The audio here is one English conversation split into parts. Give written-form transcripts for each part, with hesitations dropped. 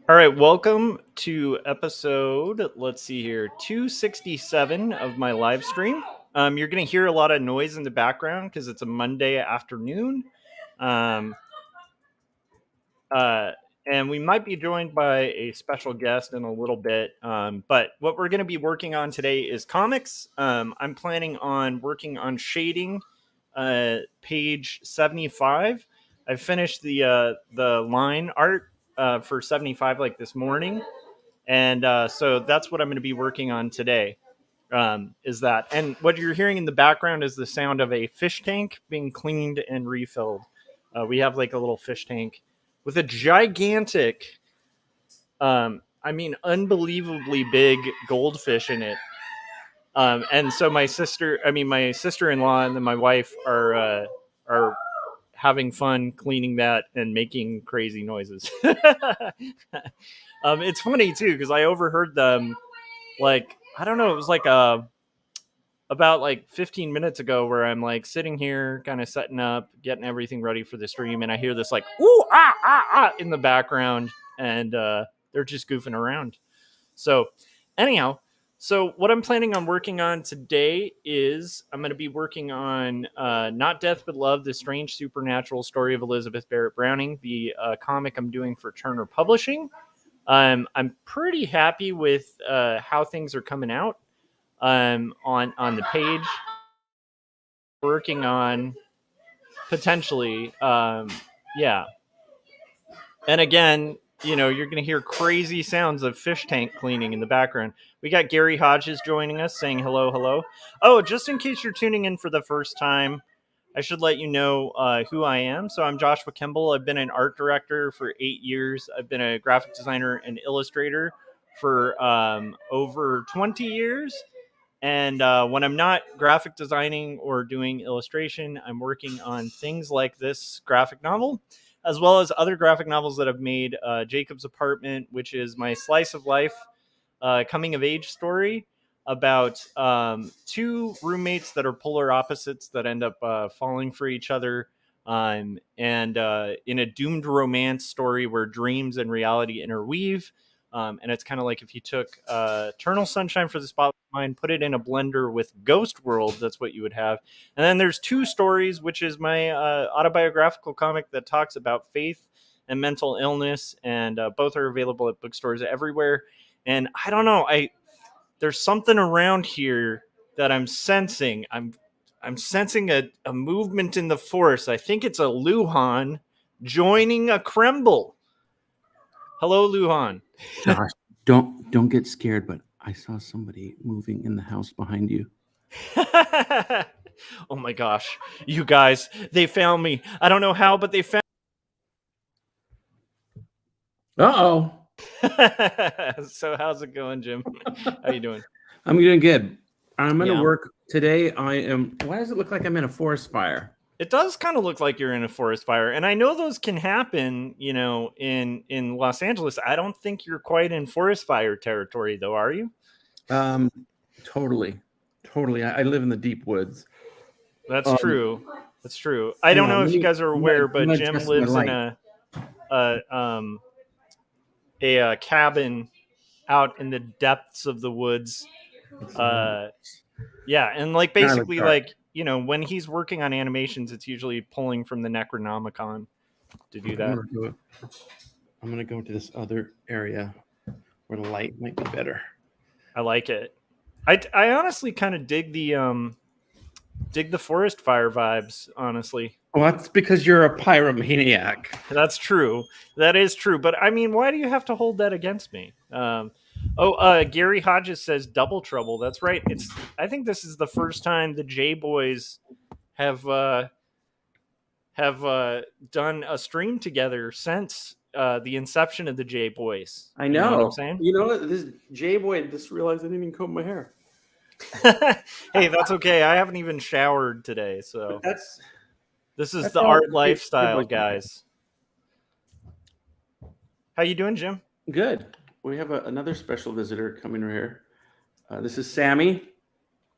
All right, welcome to episode, let's see here, 267 of my live stream. You're going to hear a lot of noise in the background because it's a Monday afternoon. Um, uh, and we might be joined by a special guest in a little bit. But what we're going to be working on today is comics. I'm planning on working on shading page 75. I finished the line art for 75 like this morning. And so that's what I'm going to be working on today. Is that, and what you're hearing in the background is the sound of a fish tank being cleaned and refilled. We have like a little fish tank with a gigantic, unbelievably big goldfish in it. And so my sister-in-law and then my wife are having fun cleaning that and making crazy noises. It's funny too because I overheard them, like, I don't know, it was like about like 15 minutes ago where I'm like sitting here kind of setting up, getting everything ready for the stream, and I hear this like ooh in the background, and they're just goofing around. So anyhow, so what I'm planning on working on today is I'm going to be working on Not Death But Love, the strange supernatural story of Elizabeth Barrett Browning, the comic I'm doing for Turner Publishing. I'm pretty happy with how things are coming out on the page. Working on potentially, yeah. And again, you're going to hear crazy sounds of fish tank cleaning in the background. We got Gary Hodges joining us saying hello, hello. Oh, just in case you're tuning in for the first time, I should let you know who I am. So I'm Joshua Kemble. I've been an art director for 8 years. I've been a graphic designer and illustrator for over 20 years. And when I'm not graphic designing or doing illustration, I'm working on things like this graphic novel, as well as other graphic novels that I've made. Jacob's Apartment, which is my slice of life coming of age story about two roommates that are polar opposites that end up falling for each other. And in a doomed romance story where dreams and reality interweave. And it's kind of like if you took Eternal Sunshine for the Spotlight Mind, put it in a blender with Ghost World, that's what you would have. And then there's Two Stories, which is my autobiographical comic that talks about faith and mental illness, and both are available at bookstores everywhere. And I don't know, there's something around here that I'm sensing. I'm sensing a movement in the force. I think it's a Luhan joining a Kremble. Hello, Luhan. Josh, don't get scared, but I saw somebody moving in the house behind you. Oh my gosh, you guys, they found me. I don't know how, but they found. Uh-oh. So how's it going, Jim? How you doing? I'm doing good. I'm going to work today. Why does it look like I'm in a forest fire? It does kind of look like you're in a forest fire, and I know those can happen, in Los Angeles. I don't think you're quite in forest fire territory, though, are you? Totally. I live in the deep woods. That's true. That's true. I don't know if you guys are aware, but Jim lives in a cabin out in the depths of the woods. Yeah, and like basically like when he's working on animations, it's usually pulling from the Necronomicon to do that. I'm gonna go to this other area where the light might be better. I like it. I honestly kind of dig the forest fire vibes, honestly. Well, that's because you're a pyromaniac. That's true. That is true. But I mean, why do you have to hold that against me? Gary Hodges says Double Trouble. That's right. I think this is the first time the J-Boys have done a stream together since the inception of the J-Boys. I know. You know what I'm saying? You know what? This J-Boy just realized I didn't even comb my hair. Hey, that's okay. I haven't even showered today, so this is the art lifestyle, guys. How you doing, Jim? Good. We have another special visitor coming right here. This is Sammy.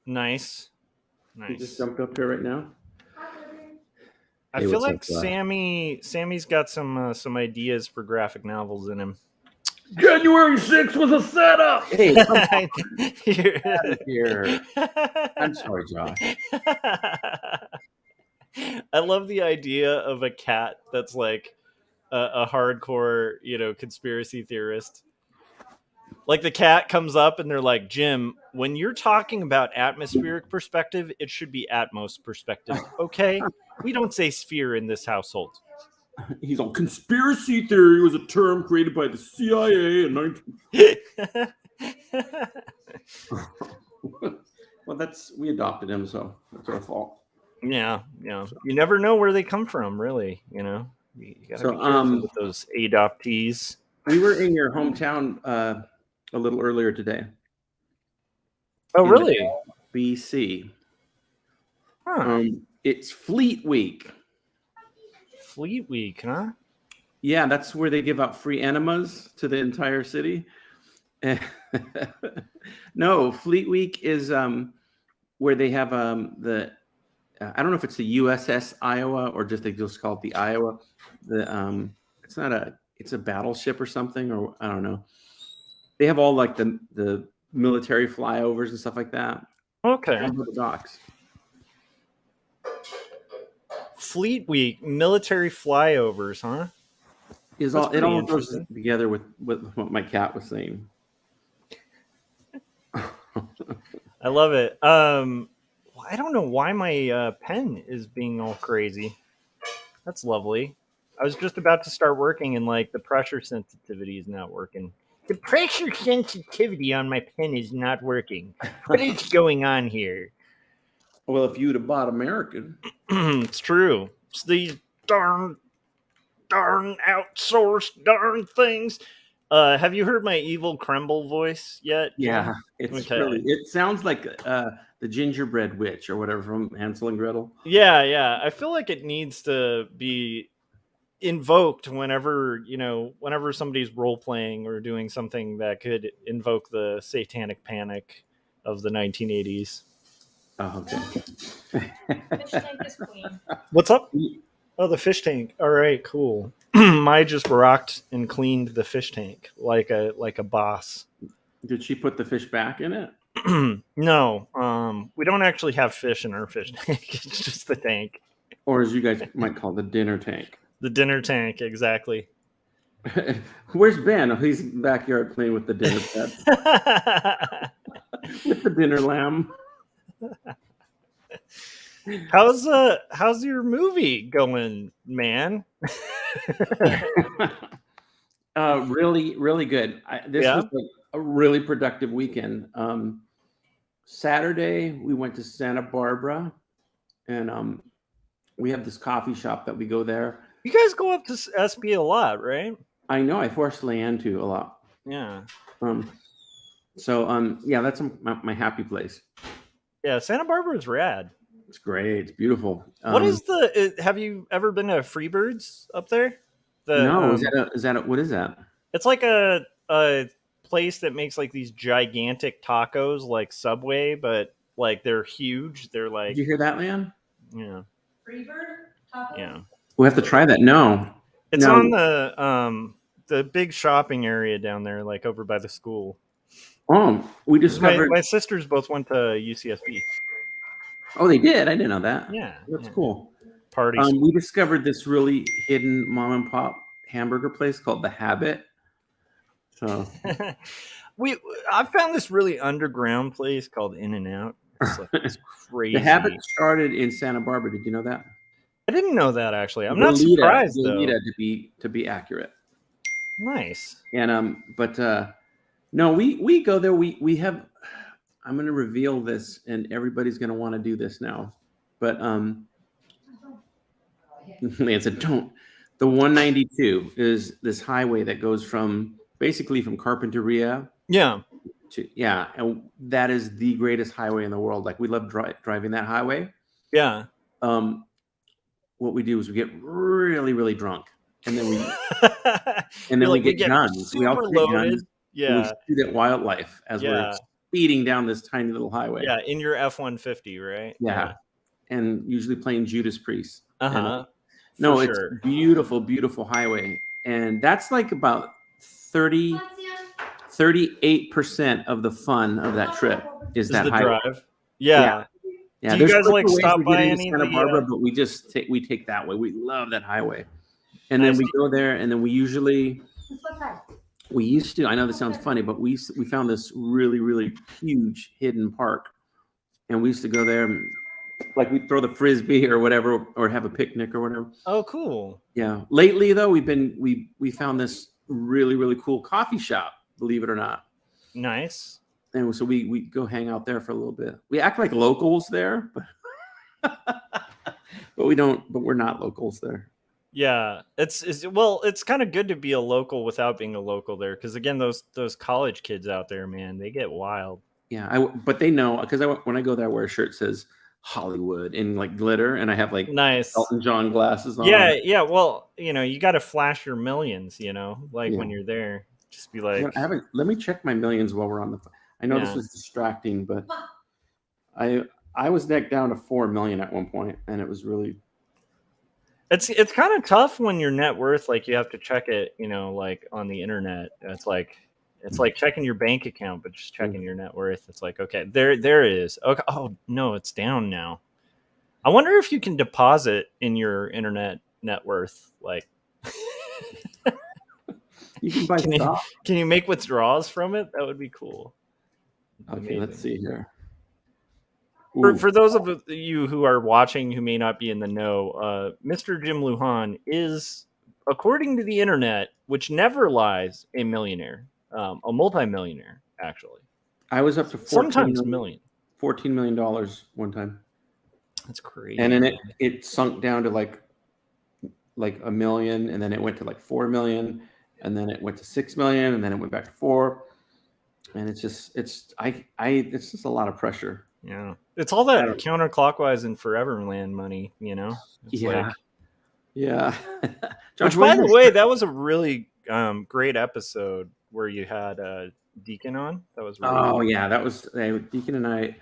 Nice. He just jumped up here right now. I feel like Sammy's got some ideas for graphic novels in him. January 6th was a setup. Hey, come on. Get out of here. I'm sorry, Josh. I love the idea of a cat that's like a hardcore, conspiracy theorist. Like the cat comes up and they're like, Jim, when you're talking about atmospheric perspective, it should be Atmos perspective. Okay? We don't say sphere in this household. He's on conspiracy theory was a term created by the CIA in 19... Well, we adopted him, so that's our fault. Yeah. You never know where they come from, really. You gotta be careful with those adoptees. We were in your hometown a little earlier today. Oh, really? BC. Huh. It's Fleet Week. Fleet Week, huh? Yeah, that's where they give out free enemas to the entire city. No, Fleet Week is where they have the I don't know if it's the USS Iowa or they just call it the Iowa. It's a battleship or something, or I don't know. They have all like the military flyovers and stuff like that. Okay. Over the docks. Fleet Week, military flyovers, huh? It all goes together with what my cat was saying. I love it. I don't know why my pen is being all crazy. That's lovely. I was just about to start working and like the pressure sensitivity is not working. The pressure sensitivity on my pen is not working. What is going on here? Well, if you'd have bought American. It's true. It's these darn outsourced darn things. Have you heard my evil Kemble voice yet? Yeah, it sounds like the gingerbread witch or whatever from Hansel and Gretel. Yeah. I feel like it needs to be invoked whenever somebody's role playing or doing something that could invoke the satanic panic of the 1980s. Oh, okay. Fish tank is clean. What's up? Oh, the fish tank. All right, cool. Mai just rocked and cleaned the fish tank like a boss. Did she put the fish back in it? No. We don't actually have fish in our fish tank. It's just the tank. Or as you guys might call the dinner tank. The dinner tank, exactly. Where's Ben? He's in the backyard playing with the dinner pet. With the dinner lamb. How's your movie going, man? Really, really good. This was like a really productive weekend. Saturday we went to Santa Barbara, and we have this coffee shop that we go there. You guys go up to SB a lot, right? I know. I forced Leanne to a lot. Yeah. Yeah, that's my happy place. Yeah, Santa Barbara is rad. It's great. It's beautiful. What is have you ever been to Freebirds up there? No. What is that? It's like a place that makes like these gigantic tacos like Subway, but like they're huge. They're like. Did you hear that, Leanne? Yeah. Freebird tacos? Yeah. We have to try that. No. It's on the big shopping area down there, like over by the school. Oh, we discovered my sisters both went to UCSB. Oh, they did? I didn't know that. Yeah. That's cool. Parties. We discovered this really hidden mom and pop hamburger place called The Habit. So I found this really underground place called In-N-Out. It's crazy. The Habit started in Santa Barbara. Did you know that? I didn't know that, actually. I'm not surprised, though. To be accurate. Nice. And no, we go there. We have. I'm going to reveal this, and everybody's going to want to do this now. But Leanne said, "Don't." The 192 is this highway that goes basically from Carpinteria. Yeah. And that is the greatest highway in the world. Like, we love driving that highway. Yeah. What we do is we get really, really drunk, and then we get guns. We all take guns. Yeah. And we shoot at wildlife as we're speeding down this tiny little highway. Yeah, in your F-150, right? Yeah. And usually playing Judas Priest. Uh-huh. No, it's beautiful, beautiful highway. And that's like about 30 38% of the fun of that trip is that the highway. drive. Yeah. Yeah, Do you there's guys like quicker ways stop to by get into any of Santa the? Barbara, but we take that way. We love that highway, and Nice. then we go there, and then we used to. I know this sounds funny, but we found this really, really huge hidden park, and we used to go there, and, like we throw the frisbee or whatever, or have a picnic or whatever. Oh, cool. Yeah. Lately, though, we found this really, really cool coffee shop. Believe it or not. Nice. And so we go hang out there for a little bit. We act like locals there, but we don't. But we're not locals there. Yeah, it's kind of good to be a local without being a local there, because again, those college kids out there, man, they get wild. Yeah, but they know, because when I go there, I wear a shirt that says Hollywood in like glitter, and I have like Nice Elton John glasses on. Yeah. Well, you got to flash your millions, like when Yeah. you're there, just be like, I haven't. Let me check my millions while we're on the phone. I know this was distracting, but I was neck down to 4 million at one point, and it was really. It's kind of tough when your net worth, like you have to check it, like on the internet. It's like checking your bank account, but just checking your net worth. It's like, okay, there it is. Okay. Oh no, it's down now. I wonder if you can deposit in your internet net worth, like. You can buy stock. Can you make withdrawals from it? That would be cool. Okay, let's see here. For those of you who are watching who may not be in the know, Mr. Jim Lujan is, according to the internet, which never lies, a millionaire, a multimillionaire, actually. I was up to $14 million one time. That's crazy. And then it sunk down to like a million, and then it went to like 4 million, and then it went to 6 million, and then it went back to 4. And it's just a lot of pressure. Yeah, it's all that counterclockwise and Foreverland money, It's yeah. Which, by the way, that was a really great episode where you had Deacon on. That was really cool. Yeah, that was Deacon and I.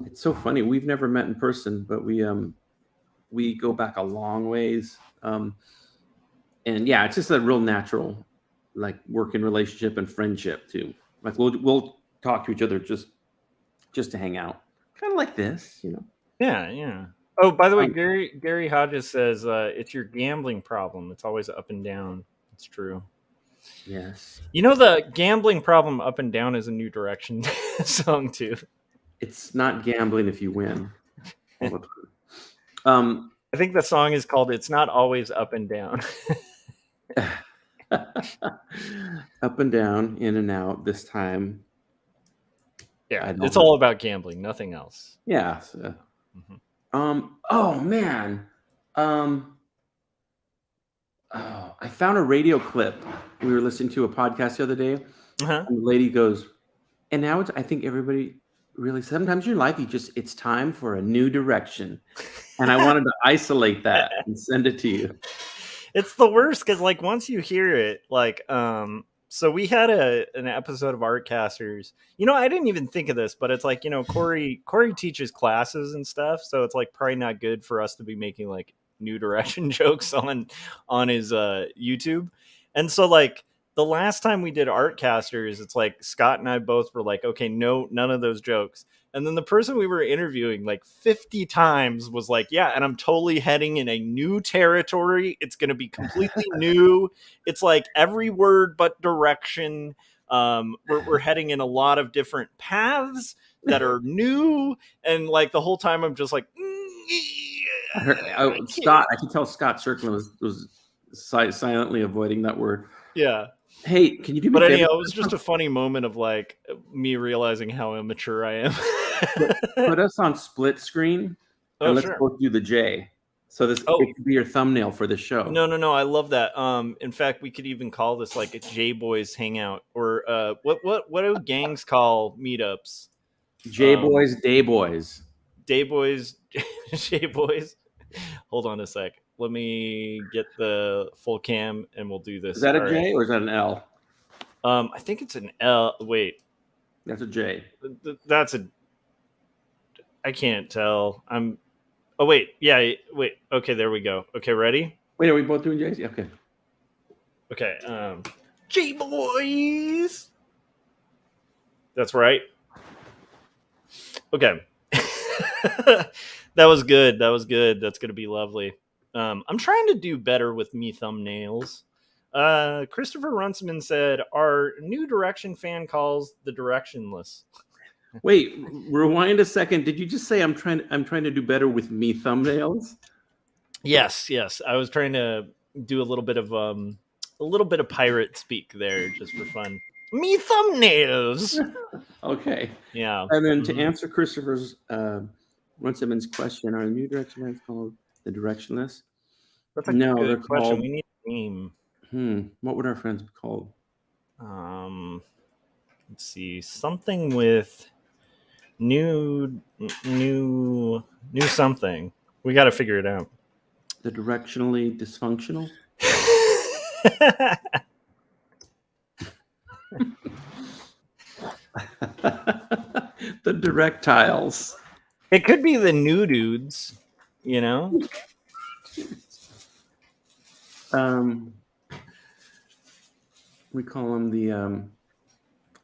It's so funny. We've never met in person, but we go back a long ways. And yeah, it's just a real natural, like, working relationship and friendship too. Like we'll talk to each other just to hang out. Kind of like this, Yeah. Oh, by the way, Gary Hodges says it's your gambling problem. It's always up and down. It's true. Yes. The gambling problem up and down is a New Direction song too. It's not gambling if you win. I think the song is called "It's Not Always Up and Down." Up and down, in and out. This time. Yeah, it's all about gambling, nothing else. Yeah. So, Oh man. I found a radio clip. We were listening to a podcast the other day, and the lady goes, "And now I think everybody really, sometimes in your life, it's time for a new direction." And I wanted to isolate that and send it to you. It's the worst because, like, once you hear it, like, so we had an episode of Artcasters. I didn't even think of this, but it's like, Corey teaches classes and stuff, so it's like probably not good for us to be making like New Direction jokes on his YouTube. And so, like, the last time we did Artcasters, it's like Scott and I both were like, okay, no, none of those jokes. And then the person we were interviewing like 50 times was like, yeah, and I'm totally heading in a new territory. It's going to be completely new. It's like every word but direction. We're heading in a lot of different paths that are new. And like the whole time I'm just like, Scott, I can tell Scott Circlin was silently avoiding that word. Yeah. Hey, can you do me But a favor? anyhow, it was just a funny moment of like me realizing how immature I am. Put us on split screen, and let's both do the J. So it could be your thumbnail for the show. No, I love that. In fact, we could even call this like a J Boys hangout, or what do gangs call meetups? J Boys, Day Boys, Day Boys, J Boys. Hold on a sec. Let me get the full cam, and we'll do this. Is that a J or is that an L? I think it's an L. Wait, that's a J. That's a. I can't tell. Oh wait, yeah, wait. Okay, there we go. Okay, ready? Wait, are we both doing J's? Yeah, okay. Okay. J Boys. That's right. Okay. That was good. That was good. That's going to be lovely. I'm trying to do better with me thumbnails. Christopher Runciman said, our New Direction fan calls the directionless. Wait, rewind a second. Did you just say I'm trying to do better with me thumbnails? Yes. I was trying to do a little bit of pirate speak there just for fun. Me thumbnails. Okay. Yeah. And then to answer Christopher's Runciman's question, are New Direction fans called the directionless? That's a No, good they're question. called. We need a name. What would our friends be called? Let's see. Something with new something. We got to figure it out. The directionally dysfunctional? The directiles. It could be the new dudes, you know? We call them the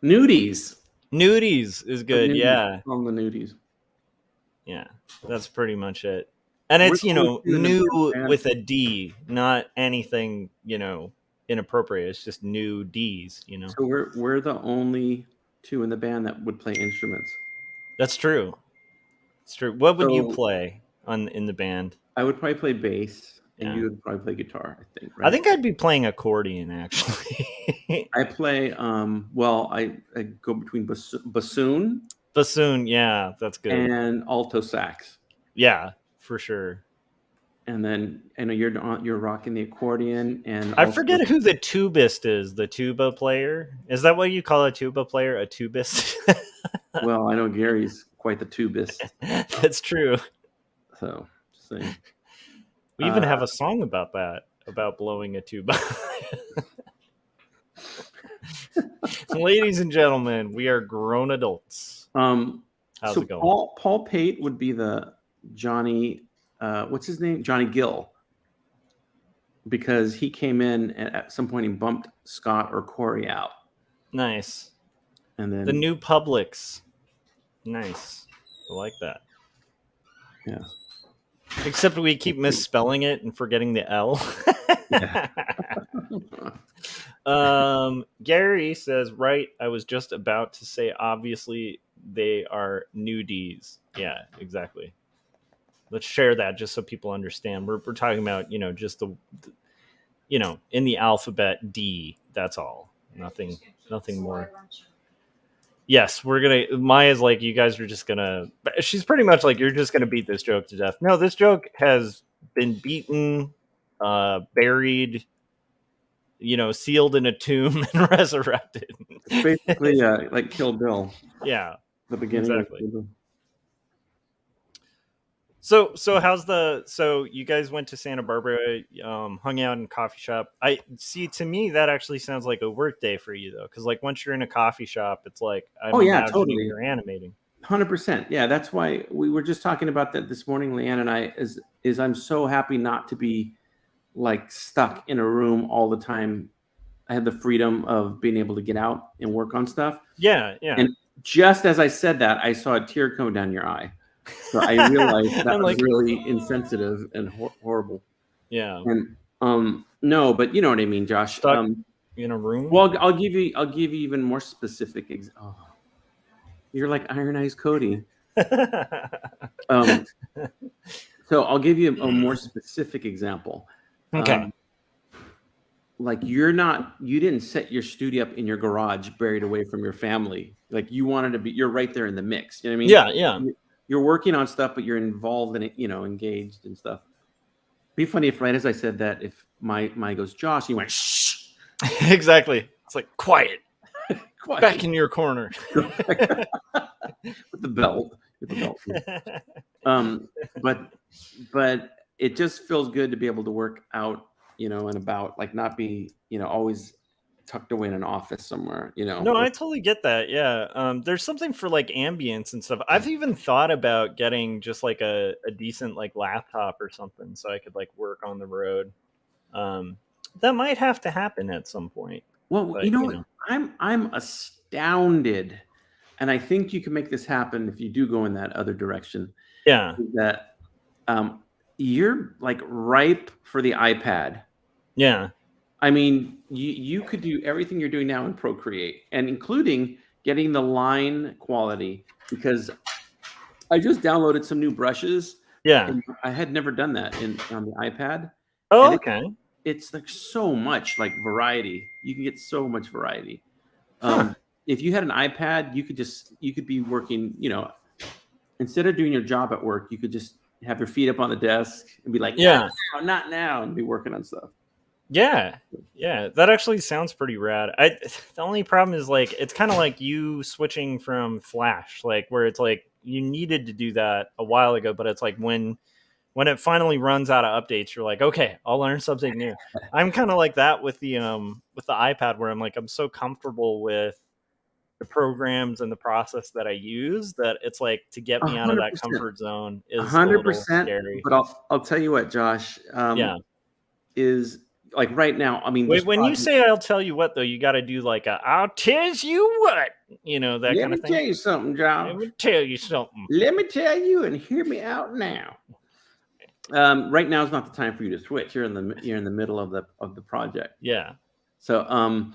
nudies. Nudies is good, Nudies. yeah. Call them the nudies. Yeah, that's pretty much it. And it's, new with a D, not anything, inappropriate. It's just new D's, So we're the only two in the band that would play instruments. That's true. It's true. What would you play in the band? I would probably play bass, and you would probably play guitar, I think. Right? I think I'd be playing accordion, actually. I play, I go between bassoon. Bassoon, yeah, that's good. And alto sax. Yeah, for sure. And then I know you're rocking the accordion, and I forget who the tubist is. The tuba player, is that what you call a tuba player? A tubist? Well, I know Gary's quite the tubist. That's true. So, just saying. We even have a song about that, about blowing a tuba. Ladies and gentlemen, we are grown adults. How's it going? Paul Pate would be the Johnny. What's his name? Johnny Gill. Because he came in at some point and bumped Scott or Corey out. Nice. And then the new Publix. Nice. I like that. Yeah. Except we keep misspelling it and forgetting the L. Gary says, right, I was just about to say, obviously, they are nudies. Yeah, exactly. Let's share that just so people understand. We're talking about, just the in the alphabet D. That's all. Nothing more. Yes, we're gonna. Maya's like, you guys are just gonna. She's pretty much like, you're just gonna beat this joke to death. No, this joke has been beaten, buried, sealed in a tomb and resurrected. It's basically like Kill Bill. Yeah, the beginning. Exactly. So so you guys went to Santa Barbara, hung out in a coffee shop. I see. To me, that actually sounds like a work day for you, though, because like once you're in a coffee shop, it's like totally. You're animating. 100%. Yeah, that's why we were just talking about that this morning, Leanne and I. Is I'm so happy not to be like stuck in a room all the time. I had the freedom of being able to get out and work on stuff. Yeah. And just as I said that, I saw a tear come down your eye. So I realized that was really insensitive and horrible. Yeah. And no, but you know what I mean, Josh. Stuck in a room. Well, I'll give you even more specific. You're like Iron Eyes Cody. So I'll give you a more specific example. Okay. Like you didn't set your studio up in your garage, buried away from your family. Like you wanted to be. You're right there in the mix. You know what I mean? Yeah. You're working on stuff, but you're involved in it, engaged and stuff. Be funny if right as I said that, if my goes, Josh, you went, shh. Exactly. It's like, quiet. Quiet. Back in your corner. With the belt. But it just feels good to be able to work out, and about, like not be, always tucked away in an office somewhere, No, I totally get that. Yeah. There's something for like ambience and stuff. I've even thought about getting just like a decent like laptop or something so I could like work on the road. That might have to happen at some point. Well, but, I'm astounded and I think you can make this happen if you do go in that other direction. Yeah. That you're like ripe for the iPad. Yeah. I mean, you could do everything you're doing now in Procreate, and including getting the line quality, because I just downloaded some new brushes. Yeah. And I had never done that on the iPad. Oh, And okay. it's like so much like variety. You can get so much variety. Huh. If you had an iPad, you could be working, instead of doing your job at work, you could just have your feet up on the desk and be like, Yeah. not now, and be working on stuff. Yeah. That actually sounds pretty rad. The only problem is like it's kind of like you switching from Flash, like where it's like you needed to do that a while ago, but it's like when it finally runs out of updates, you're like, okay, I'll learn something new. I'm kind of like that with the iPad, where I'm like, I'm so comfortable with the programs and the process that I use that it's like to get me out of that 100%. comfort zone is a little 100%. scary. But I'll tell you what, Josh. Is like right now. I mean, Wait, when you say I'll tell you what, though, you got to do like I'll tell you what, that kind of thing. Let me tell you something, Josh. Let me tell you something. Let me tell you, and hear me out now. Right now is not the time for you to switch. You're in the middle of the project. Yeah. So,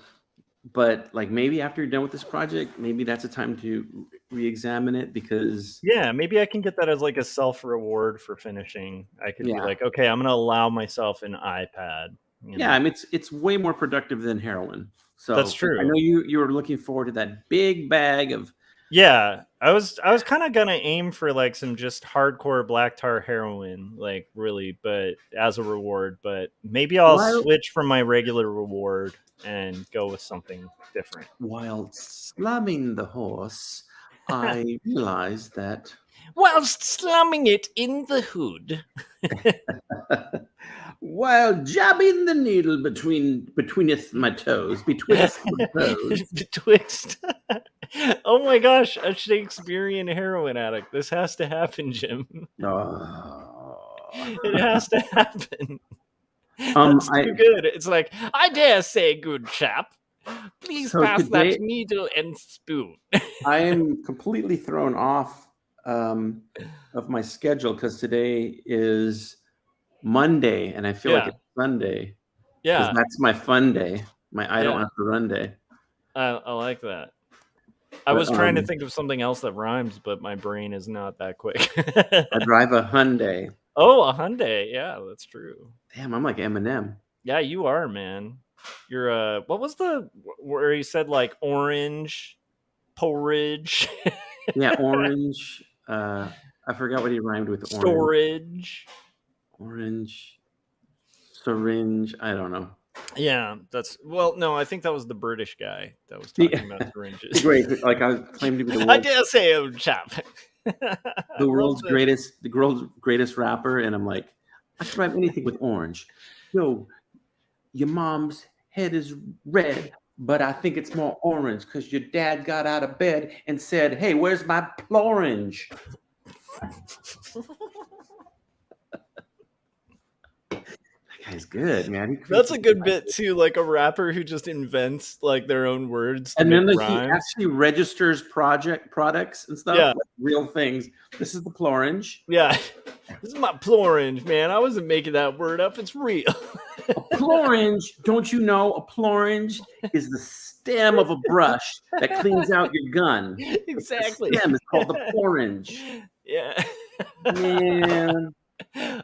but like maybe after you're done with this project, maybe that's a time to re-examine it, because maybe I can get that as like a self-reward for finishing. I could be like, okay, I'm going to allow myself an iPad. I mean, it's way more productive than heroin. So that's true. I know you were looking forward to that big bag of. Yeah, I was kind of gonna aim for like some just hardcore black tar heroin, like really, but as a reward. But maybe I'll switch from my regular reward and go with something different. While slumming the horse, I realized that whilst slumming it in the hood, while jabbing the needle betweeneth my toes, betwixt my toes, betwixt. Oh my gosh, a Shakespearean heroin addict. This has to happen, Jim. It has to happen. That's too good. It's like, I dare say, good chap, please pass that needle and spoon. I am completely thrown off of my schedule because today is Monday and I feel like it's Sunday. Yeah, that's my fun day. I don't have to run day. I like that. I was trying to think of something else that rhymes, but my brain is not that quick. I drive a Hyundai. Oh, a Hyundai. Yeah, that's true. Damn, I'm like Eminem. Yeah, you are, man. You're what was where he said like orange porridge? Yeah, orange. I forgot what he rhymed with. Storage. Orange. Syringe. I don't know. Yeah, no, I think that was the British guy that was talking about syringes. Great, like I was claiming to be the world's, I dare say, old chap. the world's greatest rapper, and I'm like, I can rap anything with orange. Yo, your mom's head is red, but I think it's more orange because your dad got out of bed and said, "Hey, where's my plorange?" Guy's good, man. That's a good bit too, like a rapper who just invents like their own words and then he actually registers products and stuff, like real things. This is the plorange. Yeah, this is my plorange, man. I wasn't making that word up. It's real. A plorange, don't you know? A plorange is the stem of a brush that cleans out your gun. Exactly. The stem is called the plorange. Yeah. Man.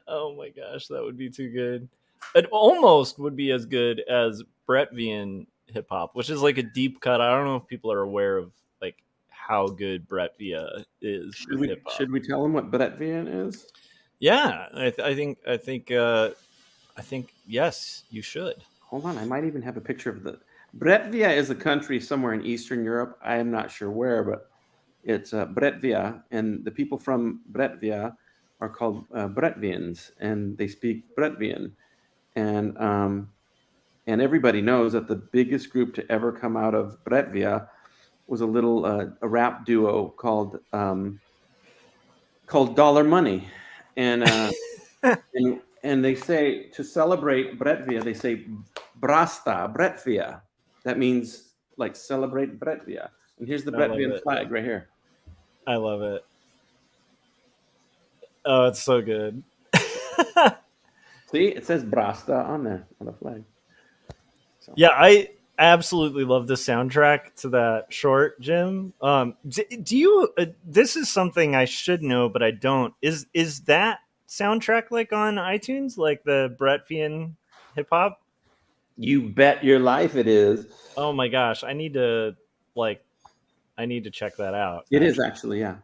Oh my gosh, that would be too good. It almost would be as good as Bretvian hip hop, which is like a deep cut. I don't know if people are aware of like how good Bretvia is. Should we tell them what Bretvian is? Yeah, I think yes, you should. Hold on, I might even have a picture of the Bretvia is a country somewhere in Eastern Europe. I am not sure where, but it's Bretvia, and the people from Bretvia are called Bretvians, and they speak Bretvian. And everybody knows that the biggest group to ever come out of Bretvia was a rap duo called Dollar Money, and and they say to celebrate Bretvia, they say Brasta Bretvia. That means like celebrate Bretvia. And here's the I Brett love Van it. flag right here. I love it. Oh, it's so good. See, it says Brasta on there on the flag. So. Yeah, I absolutely love the soundtrack to that short, Jim. Do you? This is something I should know, but I don't. Is that soundtrack like on iTunes, like the Bretvian hip hop? You bet your life it is. Oh my gosh, I need to check that out. It is actually, yeah.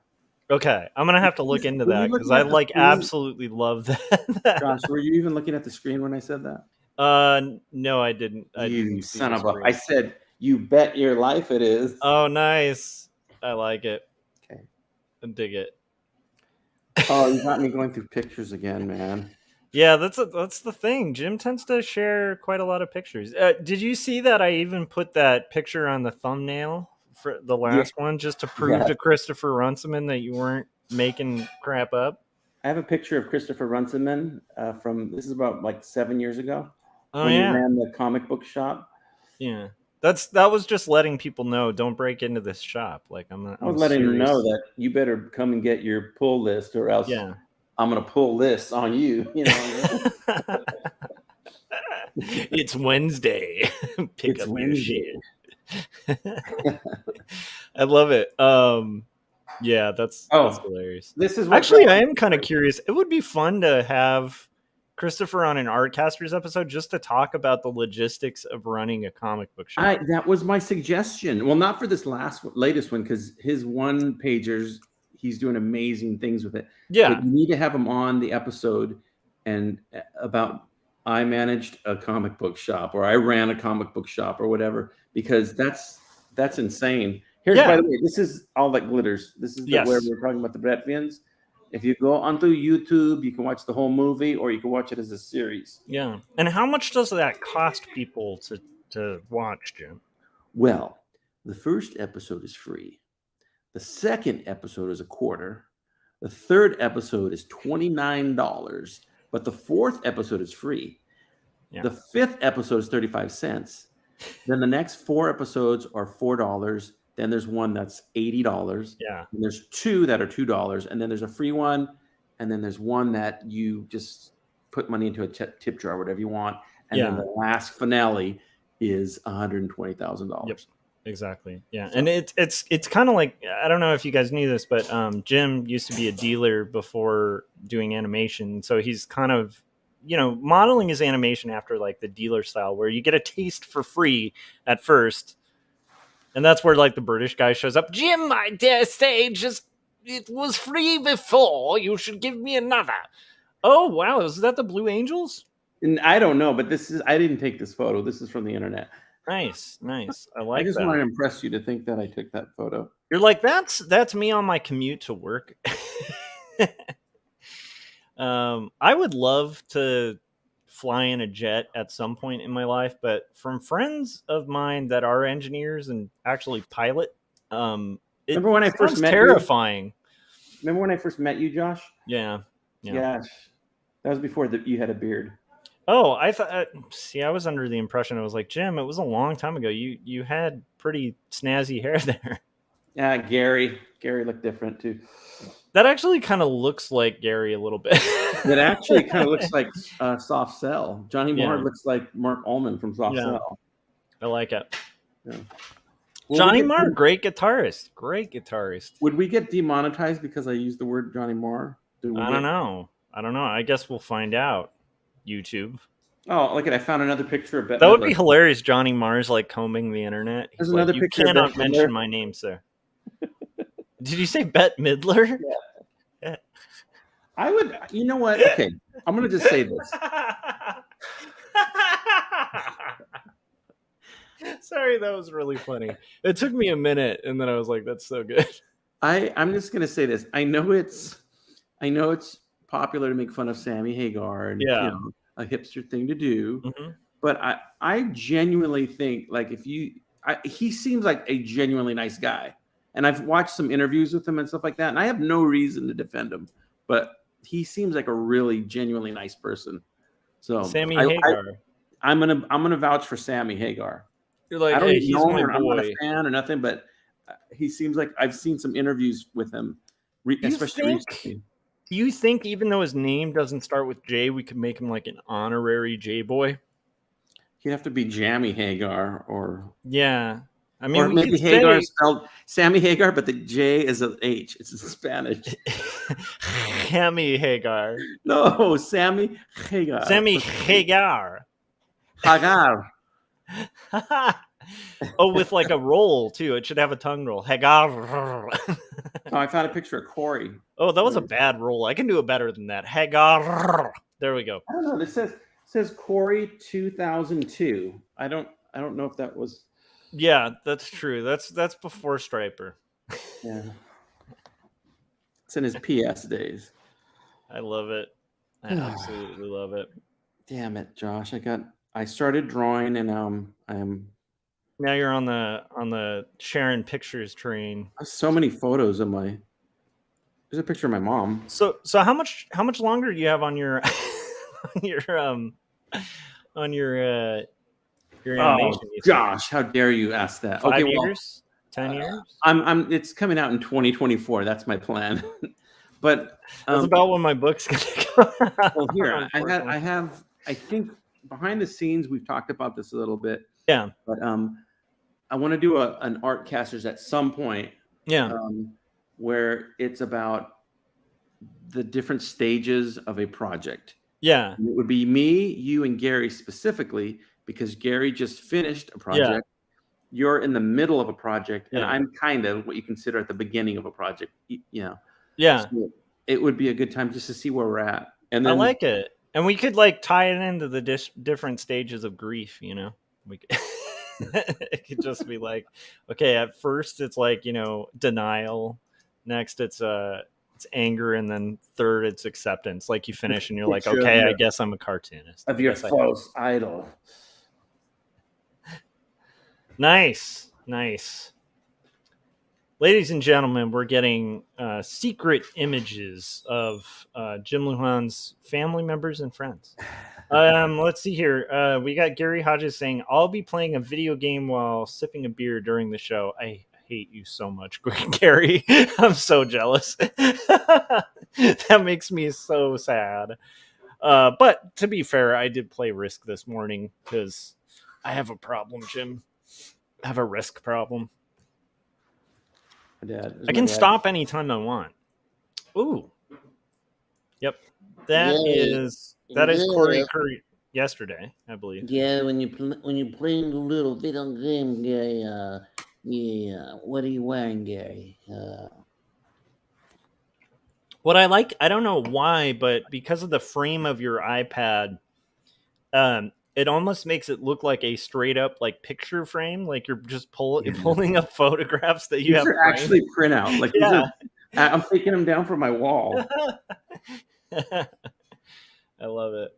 Okay, I'm gonna have to look into that because I like absolutely love that. Josh, were you even looking at the screen when I said that? No, I didn't. You son of a! I said, "You bet your life it is." Oh, nice. I like it. Okay, I dig it. Oh, you got me going through pictures again, man. Yeah, that's the thing. Jim tends to share quite a lot of pictures. Did you see that I even put that picture on the thumbnail for the last one just to prove to Christopher Runciman that you weren't making crap up? I have a picture of Christopher Runciman from this is about like 7 years ago. Oh, when yeah. he ran the comic book shop. Yeah. That was just letting people know, don't break into this shop. Like I was letting them know that you better come and get your pull list, or else I'm gonna pull lists on you. You know. It's Wednesday. Pick up Wednesday. Your shit. I love it. Yeah, that's hilarious. This is actually, I am kind of curious. It would be fun to have Christopher on an Artcasters episode just to talk about the logistics of running a comic book shop. That was my suggestion. Well, not for this latest one, because his one pagers, he's doing amazing things with it. Yeah, but you need to have him on the episode and about I managed a comic book shop, or I ran a comic book shop, or whatever, because that's insane. Here's, by the way, this is all that glitters. This is where we're talking about the Bretvians. If you go onto YouTube, you can watch the whole movie, or you can watch it as a series. Yeah. And how much does that cost people to watch, Jim? Well, the first episode is free. The second episode is $0.25. The third episode is $29, but the fourth episode is free. Yeah. The fifth episode is 35 cents. Then the next 4 episodes are $4. Then there's one that's $80. Yeah. And there's 2 that are $2. And then there's a free one. And then there's one that you just put money into a tip jar, whatever you want. And then the last finale is $120,000. Yep. Exactly. Yeah. So. And it's kind of like, I don't know if you guys knew this, but Jim used to be a dealer before doing animation. So he's kind of, modeling his animation after like the dealer style, where you get a taste for free at first. And that's where like the British guy shows up. Jim, I dare say, it was free before. You should give me another. Oh, wow. Is that the Blue Angels? And I don't know, but I didn't take this photo. This is from the internet. Nice. I like that. I just want to impress you to think that I took that photo. You're like, that's me on my commute to work. I would love to fly in a jet at some point in my life, but from friends of mine that are engineers and actually pilot, remember when I first met terrifying. Remember when I first met you, Josh? Yeah. Gosh, that was before you had a beard. Oh, I thought. See, I was under the impression, I was like, Jim, it was a long time ago. You had pretty snazzy hair there. Yeah, Gary looked different too. That actually kind of looks like Gary a little bit. It actually kind of looks like Soft Cell. Johnny Moore looks like Mark Ullman from Soft Cell. I like it. Yeah. Well, Johnny Moore, great guitarist. Would we get demonetized because I used the word Johnny Moore? I don't know. I guess we'll find out. YouTube. Oh, look at! I found another picture of Bette That would Midler. be hilarious. Johnny Marr's like combing the internet. There's another picture. You cannot mention my name, sir. Did you say Bette Midler? Yeah. I would. You know what? Okay, I'm gonna just say this. Sorry, that was really funny. It took me a minute, and then I was like, "That's so good." I'm just gonna say this. I know it's popular to make fun of Sammy Hagar and a hipster thing to do, but I genuinely think like he seems like a genuinely nice guy, and I've watched some interviews with him and stuff like that, and I have no reason to defend him, but he seems like a really genuinely nice person. So Sammy Hagar, I'm gonna vouch for Sammy Hagar. You're like, I don't hey, he's know my her, boy. I'm not a fan or nothing, but he seems like I've seen some interviews with him, especially recently. Do you think even though his name doesn't start with J, we could make him like an honorary J boy? He'd have to be Jammy Hagar, or yeah. I mean, or maybe Hagar spelled Sammy Hagar, but the J is an H. It's in Spanish. Sammy Hagar. No, Sammy Hagar. Sammy Hagar. Hagar. Oh, with like a roll too. It should have a tongue roll. Hagar. Oh, I found a picture of Corey. Oh, that was a bad roll. I can do it better than that. Hagar. There we go. I don't know. This says Corey 2002. I don't know if that was. Yeah, that's true. That's before Striper. Yeah. It's in his PS days. I love it. I absolutely love it. Damn it, Josh. I started drawing, and now you're on the sharing pictures train. So many photos of my. There's a picture of my mom. So how much longer do you have on your your animation? Josh, how dare you ask that? 5 years? 10 years? It's coming out in 2024. That's my plan. But that's about when my book's gonna come out. Well, here I think behind the scenes we've talked about this a little bit. Yeah. But I want to do an art casters at some point. Yeah. Where it's about the different stages of a project. Yeah. And it would be me, you, and Gary specifically, because Gary just finished a project. Yeah. You're in the middle of a project, and I'm kind of what you consider at the beginning of a project. Yeah. So it would be a good time just to see where we're at. And then, I like it. And we could like tie it into the different stages of grief, We could, it could just be like, okay, at first it's like, denial. Next it's anger, and then third it's acceptance. Like you finish and you're like, okay, I guess I'm a cartoonist. Of your false idol. Nice. Ladies and gentlemen, we're getting secret images of Jim Lujan's family members and friends. Let's see here. We got Gary Hodges saying, I'll be playing a video game while sipping a beer during the show. I hate you so much, Gary. I'm so jealous. That makes me so sad. But to be fair, I did play Risk this morning because I have a problem, Jim. I have a Risk problem. I can stop anytime I want. Ooh. Yep. That is Corey Curry yesterday, I believe. Yeah, when you're playing the little video game, Gary, what are you wearing, Gary? What I like, I don't know why, but because of the frame of your iPad, it almost makes it look like a straight up like picture frame, like you're just pulling up photographs that you have actually print out. Like I'm taking them down from my wall. I love it.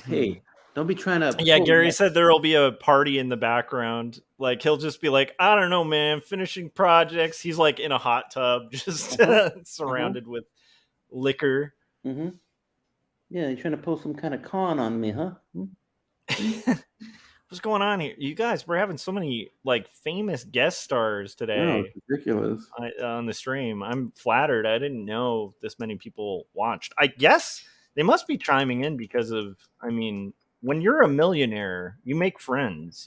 Hey, don't be trying to. Yeah, Gary said there will be a party in the background. Like he'll just be like, I don't know, man, finishing projects. He's like in a hot tub, just surrounded with liquor. Mm-hmm. Yeah, you're trying to pull some kind of con on me, huh? What's going on here? You guys, we're having so many like famous guest stars today. No, it's ridiculous. On the stream. I'm flattered. I didn't know this many people watched. I guess they must be chiming in because of, when you're a millionaire, you make friends,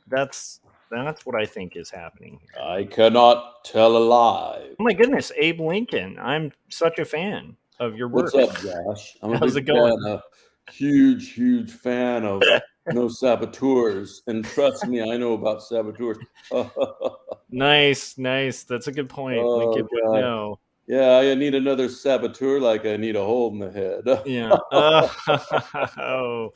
That's what I think is happening here. I cannot tell a lie. Oh my goodness, Abe Lincoln. I'm such a fan of your work. What's up, Josh? I'm How's it going? A huge fan of No Saboteurs. And trust me, I know about saboteurs. Nice. That's a good point. Lincoln would know. Yeah, I need another saboteur like I need a hole in the head. Yeah. Oh,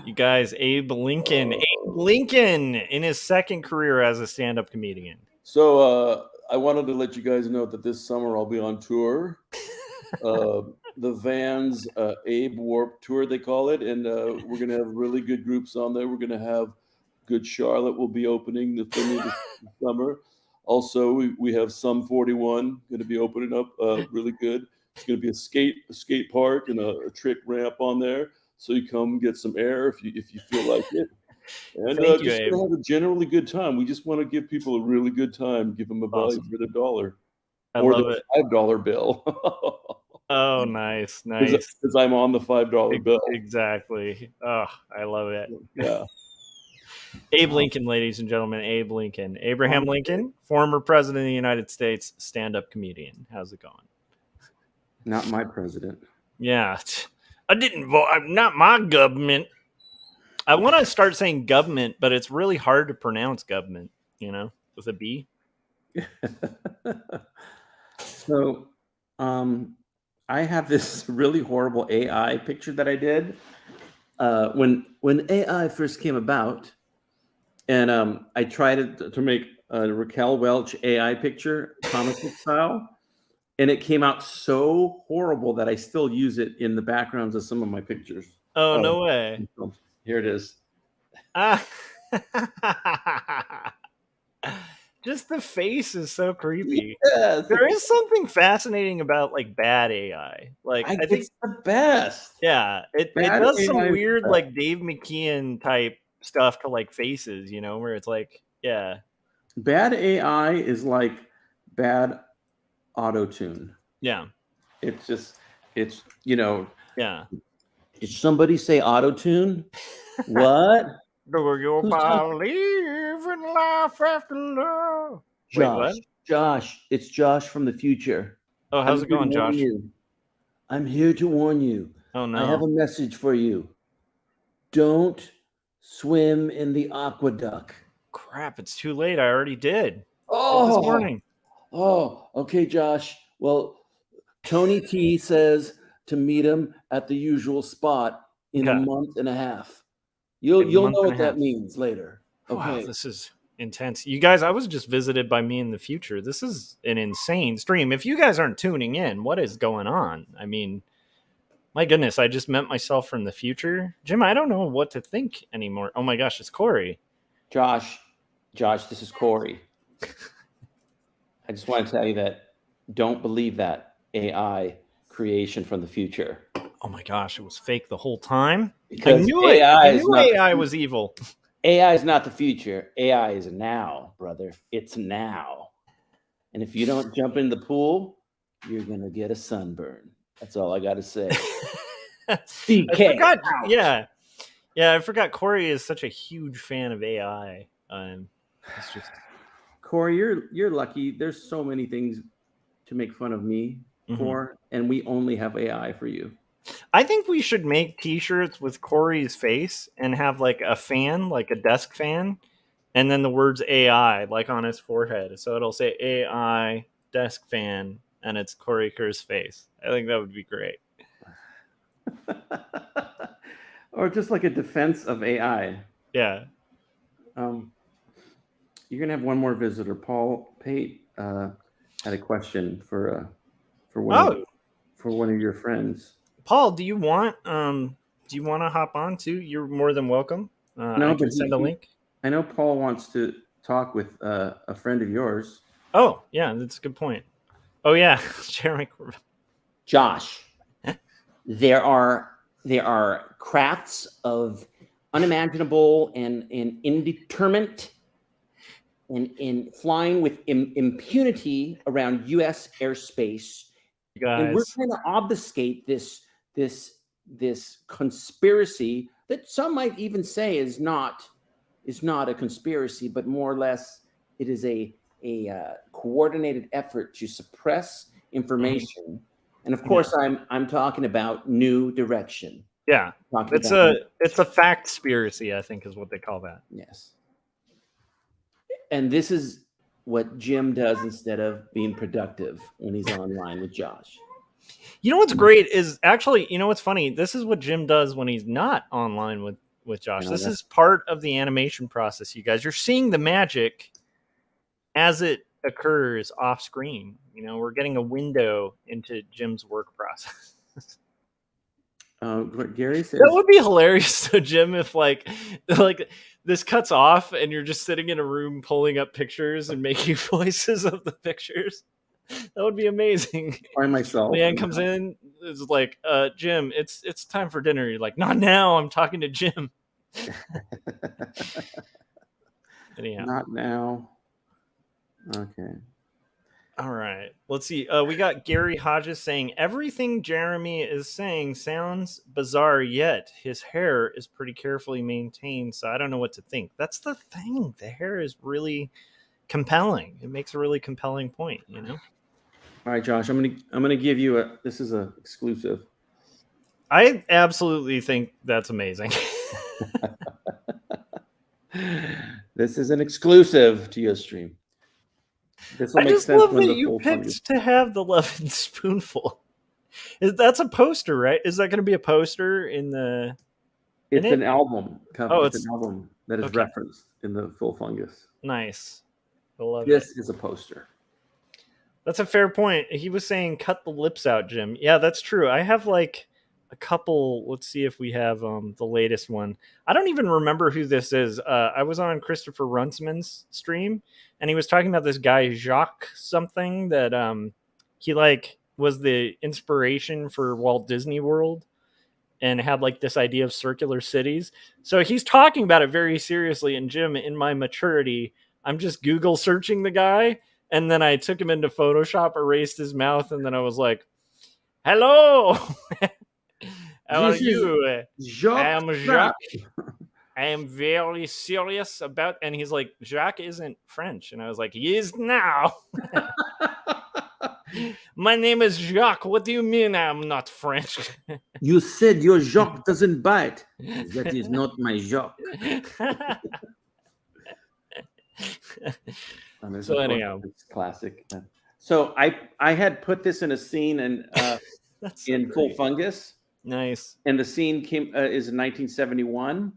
you guys, Abe Lincoln. Abe Lincoln in his second career as a stand-up comedian. So I wanted to let you guys know that this summer I'll be on tour. The Vans Abe Warp Tour, they call it. And we're going to have really good groups on there. We're going to have Good Charlotte will be opening the thing this summer. Also, we have Sum 41 going to be opening up really good. It's going to be a skate park and a trick ramp on there. So you come get some air if you feel like it. And Thank you, just Abe. to have a generally good time. We just want to give people a really good time, give them a value Awesome. for their dollar. I Or love their it. $5 bill. Oh, nice. Because I'm on the $5 bill. Exactly. Oh, I love it. Yeah. Abe Lincoln, ladies and gentlemen. Abe Lincoln. Abraham Lincoln, former president of the United States, stand-up comedian. How's it going? Not my president. Yeah. I didn't vote. I'm not my government. I want to start saying government, but it's really hard to pronounce government, with a B. So, I have this really horrible AI picture that I did when AI first came about, and I tried to make a Raquel Welch AI picture, comic book style, and it came out so horrible that I still use it in the backgrounds of some of my pictures. Oh, no way. Here it is. Ah. Just the face is so creepy. Yes. There is something fascinating about like bad AI. Like I think it's the best. yeah, it Bad does some AI is weird the like Dave McKeon type stuff to like faces, where it's like, yeah. Bad AI is like bad auto tune. Yeah. It's Yeah. Did somebody say auto tune? What? Do you Who's talking? believe in life after love? Wait, Josh. what? Josh. It's Josh from the future. Oh, how's it here to going, warn Josh? you. I'm here to warn you. Oh I have no. a message for you. Don't swim in the aqueduct. Crap, it's too late. I already did. This Oh, morning. Okay, Josh. Well, Tony T says to meet him at the usual spot in a Yeah. month and a half. You'll month know and what a that half. means later. Okay. Wow, this is intense. You guys, I was just visited by me in the future. This is an insane stream. If you guys aren't tuning in, what is going on? I mean, my goodness, I just met myself from the future. Jim, I don't know what to think anymore. Oh my gosh, it's Corey. Josh, this is Corey. I just want to tell you that don't believe that AI creation from the future. Oh my gosh, it was fake the whole time. Because I knew it. AI I is knew not the AI was evil. AI is not the future. AI is now, brother. It's now. And if you don't jump in the pool, you're going to get a sunburn. That's all I got to say. I forgot, yeah, I forgot Corey is such a huge fan of AI. It's just Corey, you're lucky. There's so many things to make fun of me for, and we only have AI for you. I think we should make t-shirts with Corey's face and have like a fan, like a desk fan, and then the words AI like on his forehead. So it'll say AI desk fan and it's Corey Kerr's face. I think that would be great. Or just like a defense of AI. Yeah. You're gonna have one more visitor. Paul Pate had a question for one of your friends. Paul, do you want to hop on too? You're more than welcome. No, I can send a link. I know Paul wants to talk with a friend of yours. Oh, yeah, that's a good point. Oh yeah, Jeremy. Josh, there are crafts of unimaginable and indeterminate and in flying with impunity around U.S. airspace. Guys. And we're trying to obfuscate this conspiracy that some might even say is not a conspiracy, but more or less it is a coordinated effort to suppress information. And of course, I'm talking about New Direction. Yeah, it's a fact-spiracy, I think, is what they call that. Yes. And this is what Jim does instead of being productive when he's online with Josh. You know what's great is actually, what's funny? This is what Jim does when he's not online with Josh. This is part of the animation process, you guys. You're seeing the magic as it occurs off screen. We're getting a window into Jim's work process. What Gary says. That would be hilarious, so Jim, if like this cuts off and you're just sitting in a room pulling up pictures and making voices of the pictures. That would be amazing. By myself. Leanne comes in, is like, Jim, it's time for dinner. You're like, not now. I'm talking to Jim. Anyhow. Not now. Okay. All right. Let's see. We got Gary Hodges saying everything Jeremy is saying sounds bizarre, yet his hair is pretty carefully maintained. So I don't know what to think. That's the thing. The hair is really compelling. It makes a really compelling point, you know? All right, Josh, I'm gonna give you this is a exclusive. I absolutely think that's amazing. This is an exclusive to your stream. This will I make just sense love when that the you full fungus. picked to have the Lovin' Spoonful. That's a poster, right? Is that going to be a poster in the? It's in an it? album. Oh, it's an album that is okay. referenced in the full fungus. Nice. I love This it. is a poster. That's a fair point. He was saying cut the lips out, Jim. Yeah, that's true. I have like a couple. Let's see if we have the latest one. I don't even remember who this is. I was on Christopher Runsman's stream, and he was talking about this guy Jacques something that he like was the inspiration for Walt Disney World and had like this idea of circular cities. So he's talking about it very seriously. And Jim, in my maturity, I'm just Google searching the guy. And then I took him into Photoshop, erased his mouth, and then I was like, hello. How are you? I am Jacques. I am very serious about, and he's like, Jacques isn't French. And I was like, he is now. My name is Jacques. What do you mean I'm not French? You said your Jacques doesn't bite. That is not my Jacques. So anyhow, it's classic. So I had put this in a scene and that's so in great. Full Fungus. Nice. And the scene is in 1971,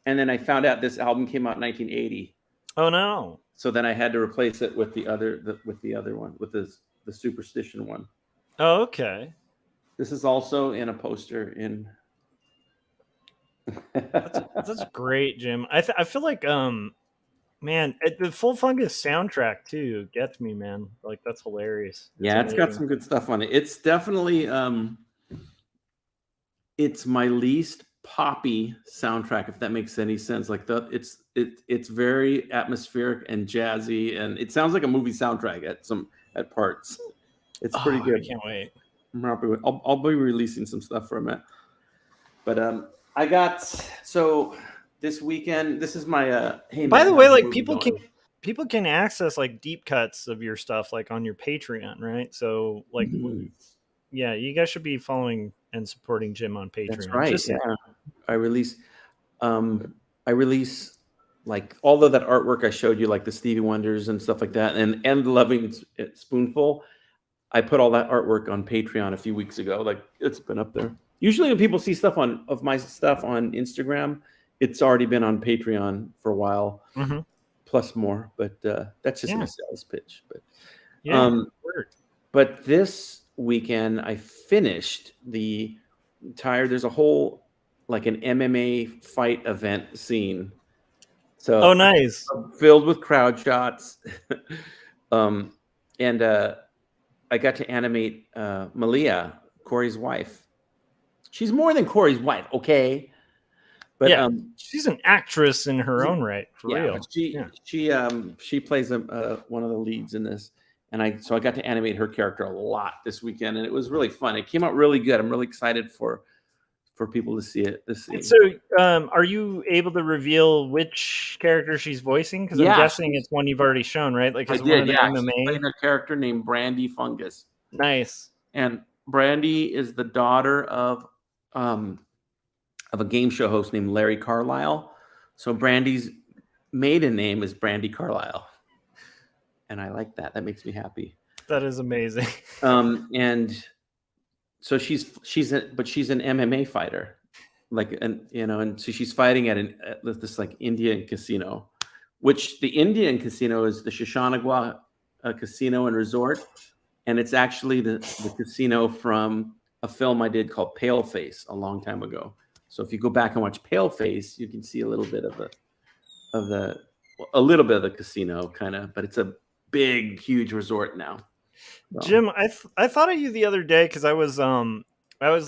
and then I found out this album came out in 1980. Oh no! So then I had to replace it with the other one, with the Superstition one. Oh, okay. This is also in a poster in. That's great, Jim. I feel like man, the Full Fungus soundtrack too gets me, man. Like that's hilarious. It's got some good stuff on it. It's definitely it's my least poppy soundtrack, if that makes any sense. Like it's very atmospheric and jazzy, and it sounds like a movie soundtrack at parts. It's pretty good. I can't wait. I'm happy with. I'll be releasing some stuff from it. But I got this weekend. This is my. Hey, by man, the way, how's the like movie people can access like deep cuts of your stuff like on your Patreon, right? So like, yeah, you guys should be following and supporting Jim on Patreon. That's right. Yeah. I release like all of that artwork I showed you, like the Stevie Wonders and stuff like that, and the Loving Spoonful. I put all that artwork on Patreon a few weeks ago. Like it's been up there. Usually when people see stuff of my stuff on Instagram, it's already been on Patreon for a while, plus more. But that's just my sales pitch. But but this weekend I finished the entire. There's a whole like an MMA fight event scene. So nice, filled with crowd shots, and I got to animate Malia, Corey's wife. She's more than Corey's wife, okay? But she's an actress in her own right, for real. She plays one of the leads in this, and I got to animate her character a lot this weekend, and it was really fun. It came out really good. I'm really excited for people to see it. So, are you able to reveal which character she's voicing? Because I'm guessing it's one you've already shown, right? Like, I one of did. the MMA. She's playing a character named Brandy Fungus. Nice. And Brandy is the daughter of a game show host named Larry Carlisle. So Brandy's maiden name is Brandy Carlisle, and I like that. That makes me happy. That is amazing. And so she's an MMA fighter, and so she's fighting at this like Indian casino, which the Indian casino is the Shoshanagua Casino and Resort, and it's actually the casino from a film I did called Paleface a long time ago. So if you go back and watch Paleface, you can see a little bit of the casino kind of, but it's a big, huge resort now. So. Jim, I thought of you the other day because I was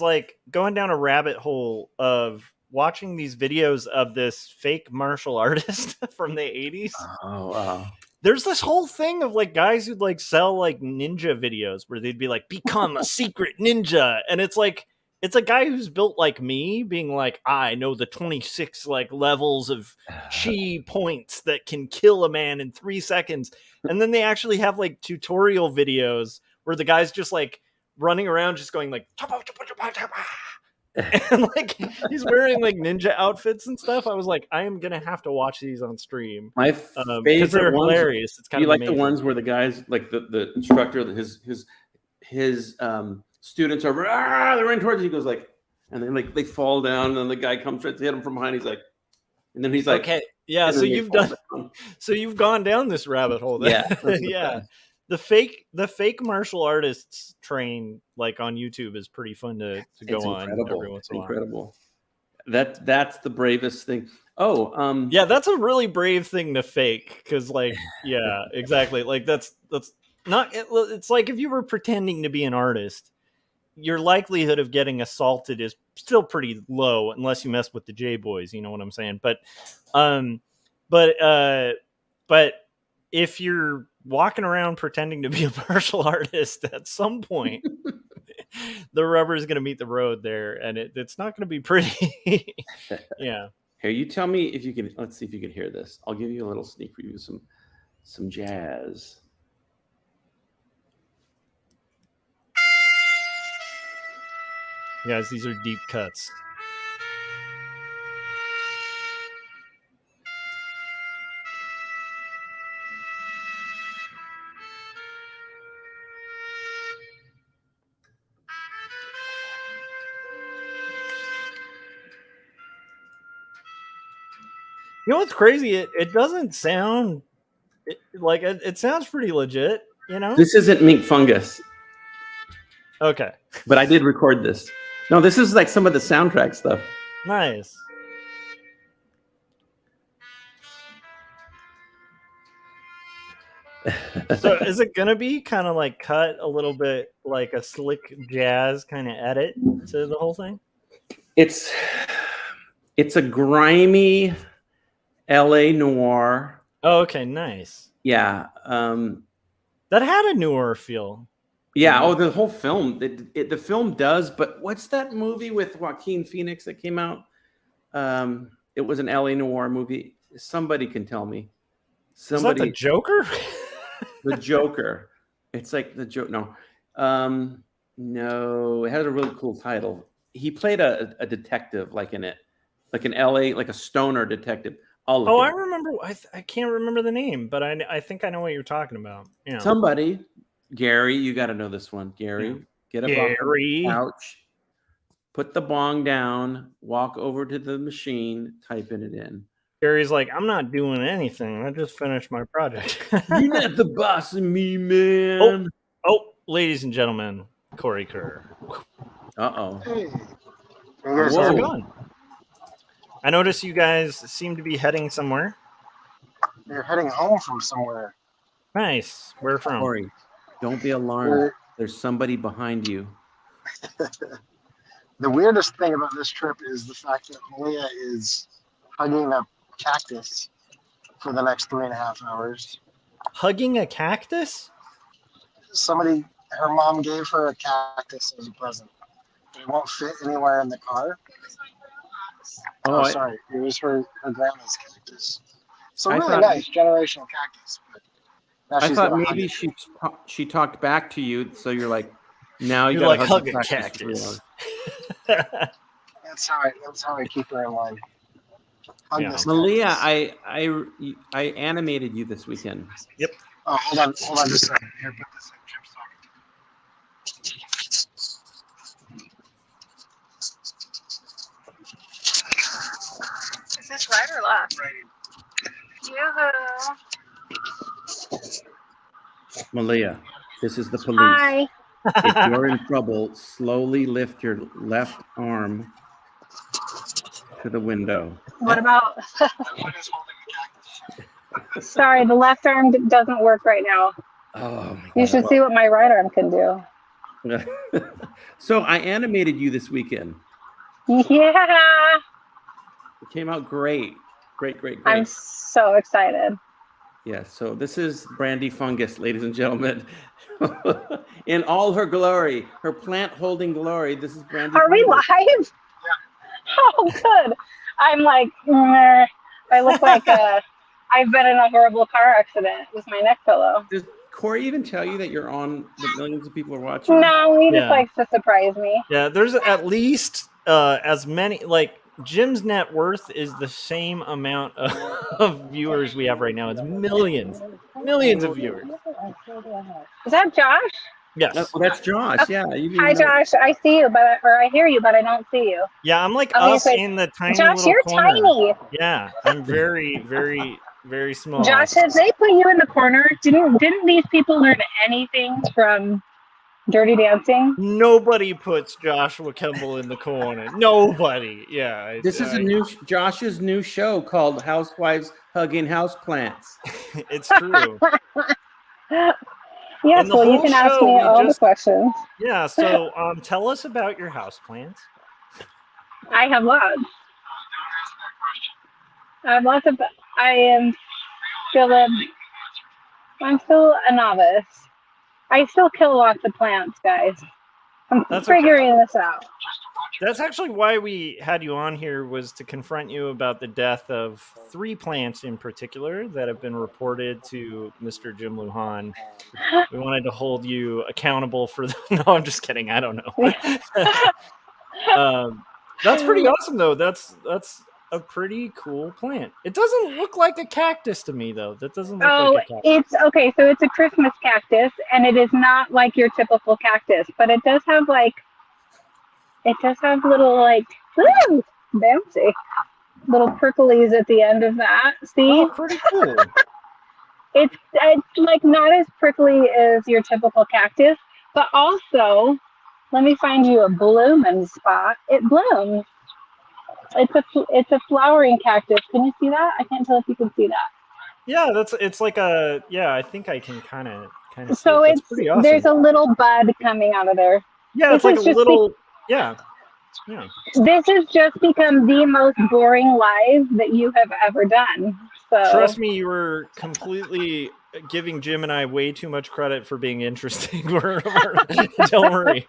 like going down a rabbit hole of watching these videos of this fake martial artist from the 80s. Oh, wow. There's this whole thing of like guys who'd like sell like ninja videos where they'd be like, become a secret ninja. And it's like, it's a guy who's built like me being like, I know the 26 like levels of chi points that can kill a man in 3 seconds. And then they actually have like tutorial videos where the guy's just like running around just going like, and like he's wearing like ninja outfits and stuff. I was like, I am gonna have to watch these on stream. My Because favorite they're ones. hilarious. It's kind You of like amazing. the ones where the guys, like the instructor, his students are they're running towards you. He goes like, and then like they fall down, and then the guy comes tries to hit him from behind. He's like, and then he's like, okay, yeah. and So then they you've fall done. down. So you've gone down this rabbit hole. Then. Yeah, that's the yeah. best. The fake martial artists train like on YouTube is pretty fun to go It's on incredible. every once in a while. Incredible. That's the bravest thing. Oh, Yeah, that's a really brave thing to fake because, like, yeah, exactly. Like that's not. It's like if you were pretending to be an artist, your likelihood of getting assaulted is still pretty low unless you mess with the J boys. You know what I'm saying? But if you're walking around pretending to be a martial artist, at some point the rubber is going to meet the road there, and it's not going to be pretty. Yeah. here, you tell me if you can. Let's see if you can hear this. I'll give you a little sneak preview, some jazz. Guys, these are deep cuts. You know what's crazy? It doesn't sound like it sounds pretty legit, you know? This isn't mink fungus, Okay. but I did record this. No, this is like some of the soundtrack stuff. Nice. So is it gonna be kind of like cut a little bit like a slick jazz kind of edit to the whole thing? It's a grimy LA noir. Oh, okay, nice. Yeah. That had a newer feel. Yeah. Oh, the whole film. The film does. But what's that movie with Joaquin Phoenix that came out? It was an LA noir movie. Somebody can tell me. Is that the Joker? The Joker. It's like the joke. No. No. It had a really cool title. He played a detective, like in it, like an LA, like a stoner detective. Oh, I remember. I can't remember the name, but I think I know what you're talking about. Yeah. Somebody, Gary, you got to know this one. Gary, get up off the couch, put the bong down, walk over to the machine, typing it in. Gary's like, I'm not doing anything. I just finished my project. You're not the boss of me, man. Oh, ladies and gentlemen, Corey Kerr. Uh-oh. Hey, How's it going? I notice you guys seem to be heading somewhere. you're heading home from somewhere. Nice. Where from? Corey, don't be alarmed. There's somebody behind you. The weirdest thing about this trip is the fact that Malia is hugging a cactus for the next 3.5 hours. Hugging a cactus? Her mom gave her a cactus as a present. But it won't fit anywhere in the car. Sorry. It was her grandma's cactus. So I really thought- nice generational cactus. But now I she's thought gonna hug maybe it. she talked back to you, so you're like, now you You're gotta like, hug hug the a cactus. That's how I keep her in line. Hug Yeah. this Malia, cactus. I animated you this weekend. Oh, hold on just a second. Here, put this in. Chip's talking. Is this right or left? Right. Yoo-hoo. Malia, this is the police. Hi. If you're in trouble, slowly lift your left arm to the window. What about? That one is holding the cactus. Sorry, the left arm doesn't work right now. Oh my You should see what my right arm can do. God. So I animated you this weekend. Yeah. It came out great. Great. I'm so excited. Yeah, so this is Brandy Fungus, ladies and gentlemen. In all her glory, her plant-holding glory, this is Brandy Are we Fungus. live? Oh, good. I'm like, meh. I look like I've been in a horrible car accident with my neck pillow. Does Corey even tell you that you're on, that millions of people are watching? No, he just Yeah. likes to surprise me. Yeah, there's at least as many, like, Jim's net worth is the same amount of viewers we have right now. It's millions of viewers. Is that Josh? Yes. That's Josh. Yeah. You Hi, Josh. I see you, or I hear you, but I don't see you. Yeah, I'm like Oh, up he's like, in the tiny Josh, little you're corner. tiny. Yeah, I'm very, very, very small. Josh, have they put you in the corner? Didn't these people learn anything from Dirty Dancing? Nobody puts Joshua Kemble in the corner. Nobody. Yeah. This is Josh's new show called Housewives Hugging Houseplants. It's true. Yes, And the well, you whole can ask show, me we all just- the questions. Yeah. So, tell us about your houseplants. I have lots. I have lots of. I'm still a novice. I still kill lots of plants, guys. I'm That's okay. figuring this out. That's actually why we had you on here, was to confront you about the death of 3 plants in particular that have been reported to Mr. Jim Lujan. We wanted to hold you accountable for them. No, I'm just kidding. I don't know. That's pretty awesome, though. That's a pretty cool plant. It doesn't look like a cactus to me, though. That doesn't look like a cactus. It's okay. So it's a Christmas cactus, and it is not like your typical cactus, but it does have little bouncy little pricklies at the end of that. See, Oh, pretty cool. it's like not as prickly as your typical cactus, but also, let me find you a blooming spot. It blooms. It's a flowering cactus. Can you see that? I can't tell if you can see that. Yeah, it's like a, yeah, I think I can kind of So see it. That's pretty awesome. there's a little bud coming out of there. Yeah, this it's like is a just little, yeah. This has just become the most boring live that you have ever done. So Trust me, you were completely giving Jim and I way too much credit for being interesting. Don't worry.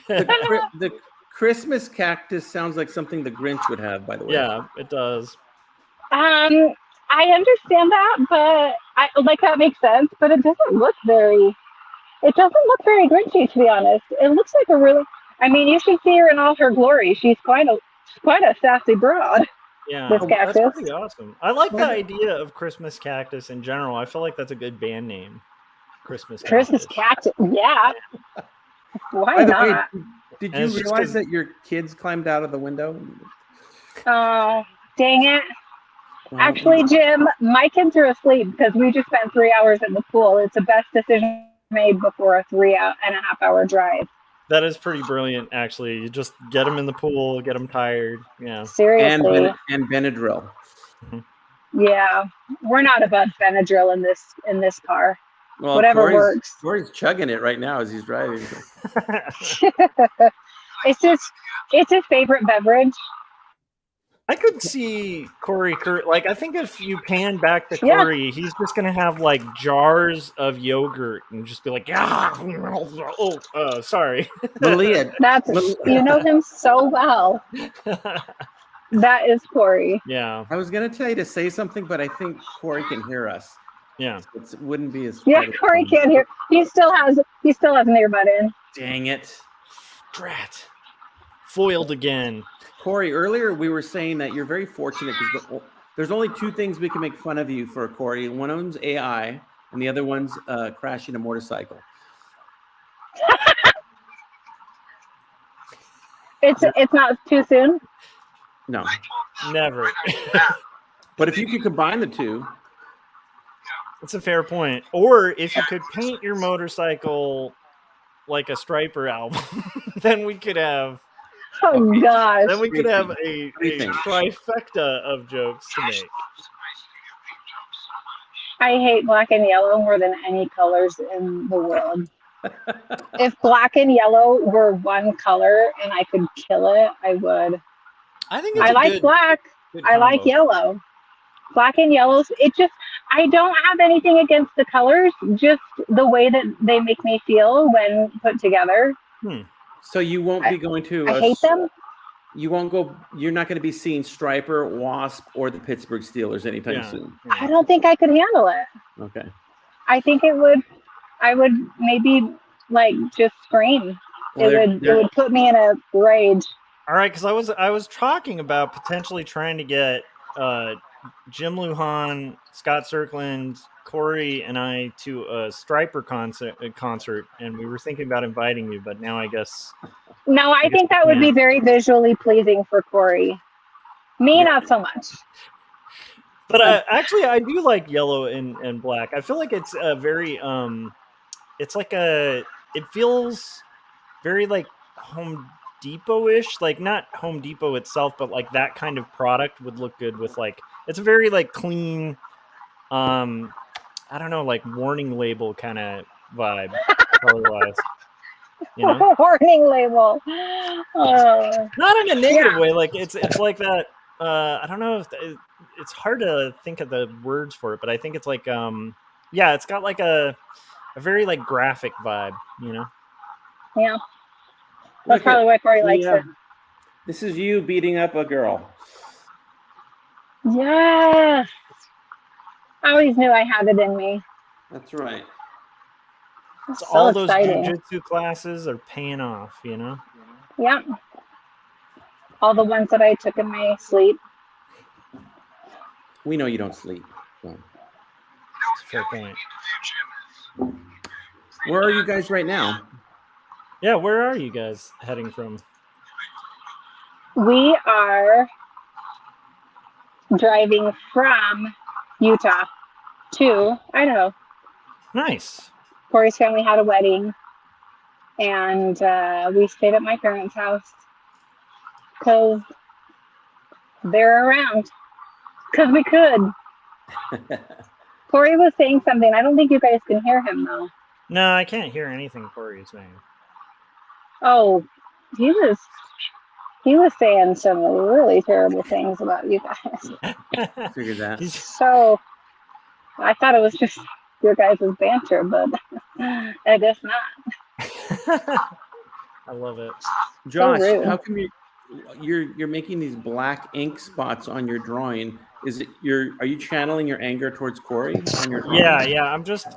The Christmas cactus sounds like something the Grinch would have, by the way. Yeah, it does. I understand that, but that makes sense, but it doesn't look very Grinchy, to be honest. It looks like you should see her in all her glory. She's quite a sassy broad. Yeah, This cactus. That's pretty awesome. I like the idea of Christmas cactus in general. I feel like that's a good band name. Christmas Cactus. Yeah. Why By the way, not? did And you it's just realize 'cause- that your kids climbed out of the window? Oh, dang it. Well, Actually, Jim, my kids are asleep because we just spent 3 hours in the pool. It's the best decision made before a 3.5 hour drive. That is pretty brilliant, actually. You just get them in the pool, get them tired. Yeah. Seriously. and Benadryl. Yeah. We're not above Benadryl in this car. Well, Whatever works. Corey's chugging it right now as he's driving. It's his favorite beverage. I could see Corey I think if you pan back to Yeah. Corey, he's just gonna have like jars of yogurt and just be like, sorry. Malia, You know him so well. That is Corey. Yeah, I was going to tell you to say something, but I think Corey can hear us. yeah. It wouldn't be as Yeah, Corey can't hear. He still has an earbud in. Dang it. Drat. Foiled again. Corey, earlier we were saying that you're very fortunate because there's only 2 things we can make fun of you for, Corey. One of them's AI, and the other one's crashing a motorcycle. It's not too soon. No. Never. But if you could combine the 2. That's a fair point. Or if you could paint your motorcycle like a Striper album, then we could have Oh gosh. then we could have a Everything. trifecta of jokes to make. I hate black and yellow more than any colors in the world. If black and yellow were one color and I could kill it, I would. I think it's I like black. Good I like combo. yellow. Black and yellows. It just, I don't have anything against the colors, just the way that they make me feel when put together. So you won't be going to. I hate them. You won't go. You're not going to be seeing Striper, Wasp, or the Pittsburgh Steelers anytime soon. I don't think I could handle it. Okay. I think it would. I would maybe like just scream. Well, It would put me in a rage. All right, because I was talking about potentially trying to get Jim Lujan, Scott Cirkland, Corey, and I to a Striper concert, and we were thinking about inviting you, but now I guess. No, I think that would be very visually pleasing for Corey. Me, not so much. But actually, I do like yellow and black. I feel like it's a very it's like it feels very like Home Depot-ish, like not Home Depot itself, but like that kind of product would look good with like, it's a very like clean, I don't know, like warning label kind of vibe, color-wise. You know? Warning label. Not in a negative way. Like it's like that. I don't know if it's hard to think of the words for it, but I think it's like yeah, it's got like a very like graphic vibe, you know. Yeah, that's probably why Corey likes it. This is you beating up a girl. Yes, I always knew I had it in me. That's right. It's so all those exciting. jiu-jitsu classes are paying off, you know. Yeah, all the ones that I took in my sleep. We know you don't sleep. So. Fair point. Where are you guys right now? Yeah, where are you guys heading from? We are driving from Utah to Idaho. Nice. Corey's family had a wedding, and we stayed at my parents' house because they're around. Because we could. Corey was saying something. I don't think you guys can hear him, though. No, I can't hear anything Corey is saying. Oh, he was saying some really terrible things about you guys. Figured that. So I thought it was just your guys' banter, but I guess not. I love it. Josh, rude. how come you're making these black ink spots on your drawing? Are you channeling your anger towards Corey on your drawing? Yeah. I'm just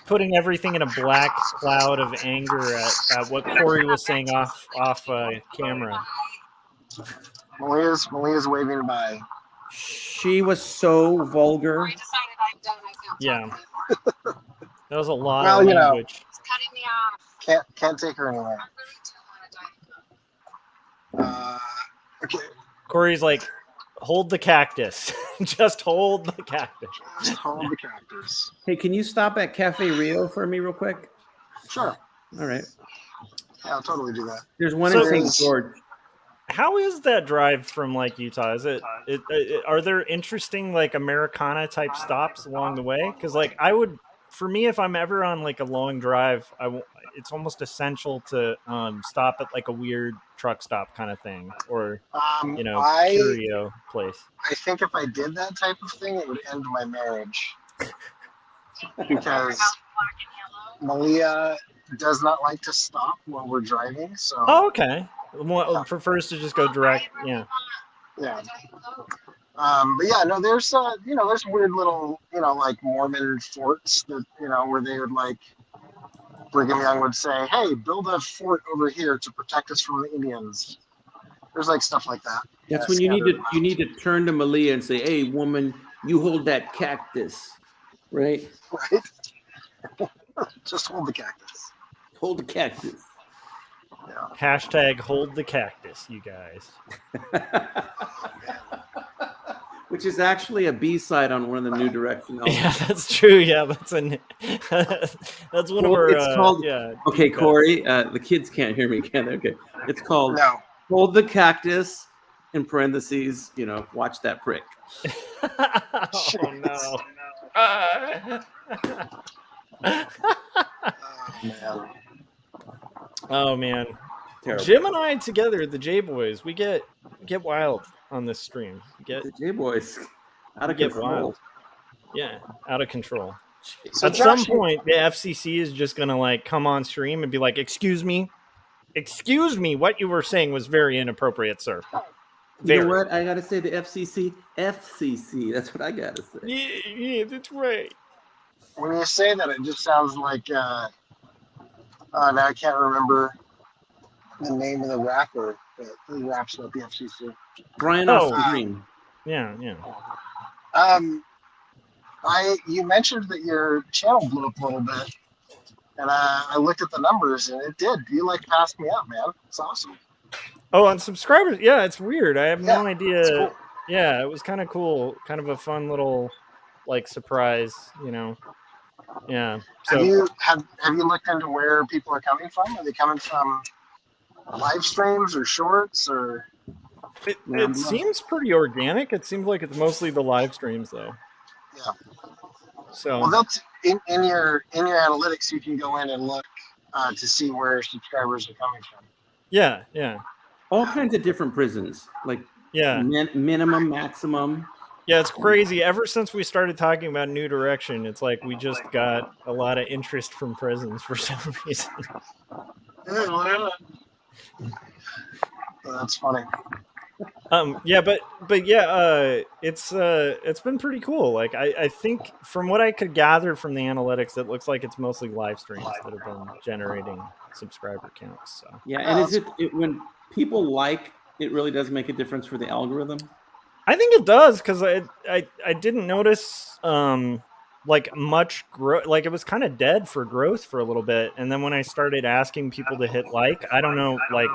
putting everything in a black cloud of anger at what Corey was saying off camera. Malia's waving by. She was so vulgar. Yeah. That was a lot Well, of you know. language. Cutting me off. Can't take her anywhere. Okay. Corey's like, hold the cactus. Just hold the cactus. Just hold the cactus. Hey, can you stop at Cafe Rio for me real quick? Sure. All right. Yeah, I'll totally do that. There's one So- in St. George. How is that drive from like Utah? Is it are there interesting like Americana type stops along the way? Because like for me, if I'm ever on like a long drive, it's almost essential to stop at like a weird truck stop kind of thing, or you know, curio place. I think if I did that type of thing, it would end my marriage. Because Malia does not like to stop while we're driving. So. Oh, okay. Prefers to just go direct. Yeah. Yeah. But yeah, no, there's there's weird little, like Mormon forts that, where they would like, Brigham Young would say, hey, build a fort over here to protect us from the Indians. There's like stuff like that. That's when you need to turn to Malia and say, hey, woman, you hold that cactus. Right? Right? Just hold the cactus. Hold the cactus. Yeah. Hashtag hold the cactus, you guys. Which is actually a B-side on one of the New Direction albums. Yeah, that's true. Yeah, that's one of our. It's called. Yeah. Okay, Corey. The kids can't hear me, can they? Okay, it's called No. "Hold the Cactus." In parentheses, watch that prick. Oh no. Man. Oh man. Terrible. Jim and I together, the J Boys, we get get wild on this stream. Get The J-Boys out of get control. wild. Yeah, out of control. So At some Josh, point, the FCC is just gonna like come on stream and be like, "Excuse me, what you were saying was very inappropriate, sir." You know what? I gotta say the FCC. That's what I gotta say. Yeah, that's right. when you say that, it just sounds like now I can't remember the name of the rapper that raps about the FCC. Brian Oh. off screen. Yeah. You mentioned that your channel blew up a little bit, and I looked at the numbers, and it did. You like passed me up, man. It's awesome. Oh, on subscribers, yeah, it's weird. I have no idea. It's cool. Yeah, it was kind of cool, kind of a fun little like surprise, you know. Yeah. So Have you looked into where people are coming from? Are they coming from live streams or shorts or? it seems pretty organic. It seems like it's mostly the live streams though. Yeah. So Well, that's in your analytics. You can go in and look to see where subscribers are coming from. yeah. All kinds of different prisons, like Yeah. minimum, maximum. Yeah, it's crazy. Ever since we started talking about New Direction, it's like we just got a lot of interest from prisons for some reason. That's funny. Yeah, but yeah, it's been pretty cool. Like I think from what I could gather from the analytics, it looks like it's mostly live streams that have been generating subscriber counts. So Yeah, and is it when people like it really does make a difference for the algorithm? I think it does because I didn't notice like much growth. Like it was kind of dead for growth for a little bit, and then when I started asking people to hit like, I don't know, like